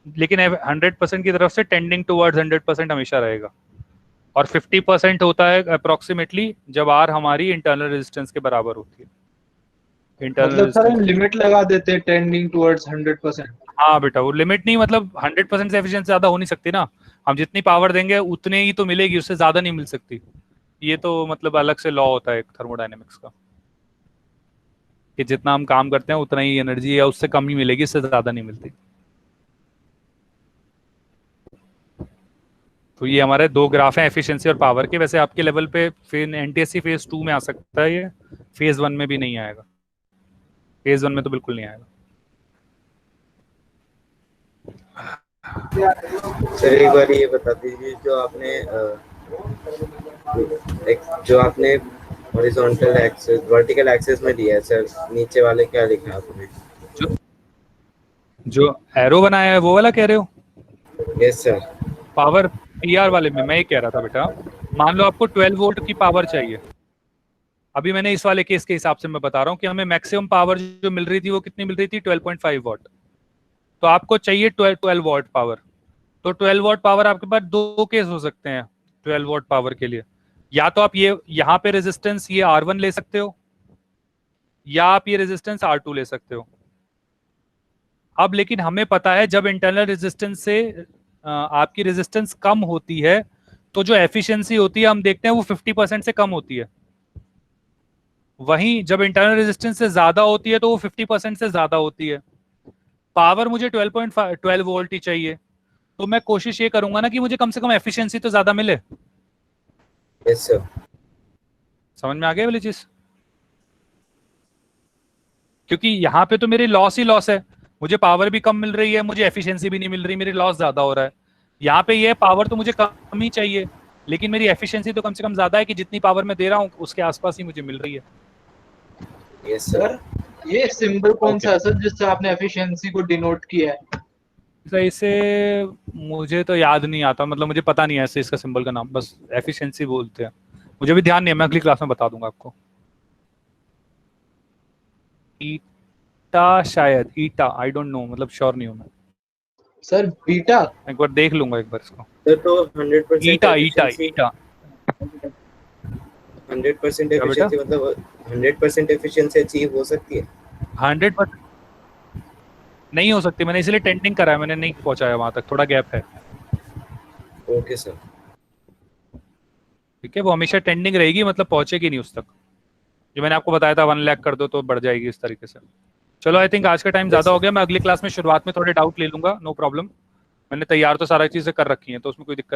Speaker 3: लेकिन 100% की तरफ से टेंडिंग टुवर्ड्स 100% हमेशा रहेगा। और 50% होता है अप्रोक्सीमेटली जब आर हमारी इंटरनल रेजिस्टेंस के बराबर होती है।
Speaker 4: मतलब सर हम लिमिट लगा देते हैं टेंडिंग टुवर्ड्स 100%।
Speaker 3: हाँ बेटा, वो लिमिट नहीं, मतलब 100% से एफिशिएंसी ज्यादा हो नहीं सकती ना। हम जितनी पावर देंगे उतने ही तो मिलेगी, उससे ज्यादा नहीं मिल सकती। ये तो मतलब अलग से लॉ होता है थर्मोडायनेमिक्स का, कि जितना हम काम करते हैं उतना ही एनर्जी या उससे कम ही मिलेगी, इससे ज्यादा नहीं मिलती। तो ये हमारे 2 ग्राफ हैं एफिशिएंसी और पावर के। वैसे आपके लेवल पे फिर एनटीएससी फेज 2 में आ सकता है, ये फेज 1 में भी नहीं आएगा, फेज 1 में तो बिल्कुल नहीं आएगा।
Speaker 1: सर एक बार ये बता दीजिए, जो आपने हॉरिजॉन्टल एक्सिस वर्टिकल एक्सिस में दिया है सर, नीचे वाले क्या लिखा है आपने?
Speaker 3: जो एरो बनाया है वो वाला कह रहे हो?
Speaker 1: Yes sir.
Speaker 3: पावर पीआर वाले में मैं ये कह रहा था बेटा, मान लो आपको 12 वोल्ट की पावर चाहिए। अभी मैंने इस वाले केस के हिसाब से मैं बता रहा हूँ कि हमें मैक्सिमम पावर जो मिल रही थी वो कितनी मिल रही थी, 12.5 वॉट। तो आपको चाहिए 12 वॉट पावर। तो 12 वॉट पावर आपके पास दो केस हो सकते हैं 12 वॉट पावर के लिए। या तो आप ये यहाँ पे रेजिस्टेंस ये R1 ले सकते हो, या आप ये रेजिस्टेंस R2 ले सकते हो। अब लेकिन हमें पता है जब इंटरनल रेजिस्टेंस से आपकी रेजिस्टेंस कम होती है तो जो एफिशिएंसी होती है हम देखते हैं वो 50% से कम होती है। वहीं जब इंटरनल रेजिस्टेंस से ज्यादा होती है तो वो 50% से ज्यादा होती है। पावर मुझे 12 वोल्ट ही चाहिए, तो मैं कोशिश ये करूंगा ना कि मुझे कम से कम एफिशिएंसी तो ज्यादा मिले।
Speaker 1: Yes sir.
Speaker 3: समझ में आ गया वाली चीज? क्योंकि यहाँ पे तो मेरी लॉस ही लॉस है, मुझे पावर भी कम मिल रही है, मुझे एफिशिएंसी भी नहीं मिल रही, मेरी लॉस ज्यादा हो रहा है। यहाँ पे ये पावर तो मुझे कम ही चाहिए, लेकिन मेरी एफिशिएंसी तो कम से कम ज्यादा है कि जितनी पावर मैं दे रहा हूँ उसके आसपास ही मुझे मिल रही है।
Speaker 1: Yes sir.
Speaker 4: ये सिंबल कौन सा है सर जिससे आपने एफिशिएंसी को डिनोट किया है?
Speaker 3: सर इसे मुझे तो याद नहीं आता, मतलब मुझे पता नहीं है ऐसे इसका सिंबल का नाम, बस एफिशिएंसी बोलते हैं। मुझे भी ध्यान नहीं है, मैं अगली क्लास में बता दूंगा आपको। ईटा शायद, ईटा, आई डोंट नो, मतलब श्योर नहीं हूं मैं
Speaker 4: सर। बीटा
Speaker 3: एक बार देख लूंगा एक बार इसको।
Speaker 1: सर तो 100%
Speaker 3: ईटा ईटा ईटा
Speaker 1: 100% एफिशिएंसी मतलब 100% एफिशिएंसी अचीव हो सकती है?
Speaker 3: 100% नहीं हो सकती, मैंने इसलिए टेंडिंग करा है, मैंने नहीं पहुंचाया वहां तक, थोड़ा गैप है।
Speaker 1: Okay sir.
Speaker 3: ठीक है, वो हमेशा टेंडिंग रहेगी, मतलब पहुंचेगी नहीं उस तक। जो मैंने आपको बताया था 1 लाख कर दो तो बढ़ जाएगी इस तरीके से। चलो आई थिंक आज का टाइम ज्यादा हो गया, मैं अगली क्लास में शुरुआत में थोड़े डाउट ले लूंगा, नो प्रॉब्लम। मैंने तैयार तो सारा चीजें कर रखी हैं तो उसमें कोई दिक्कत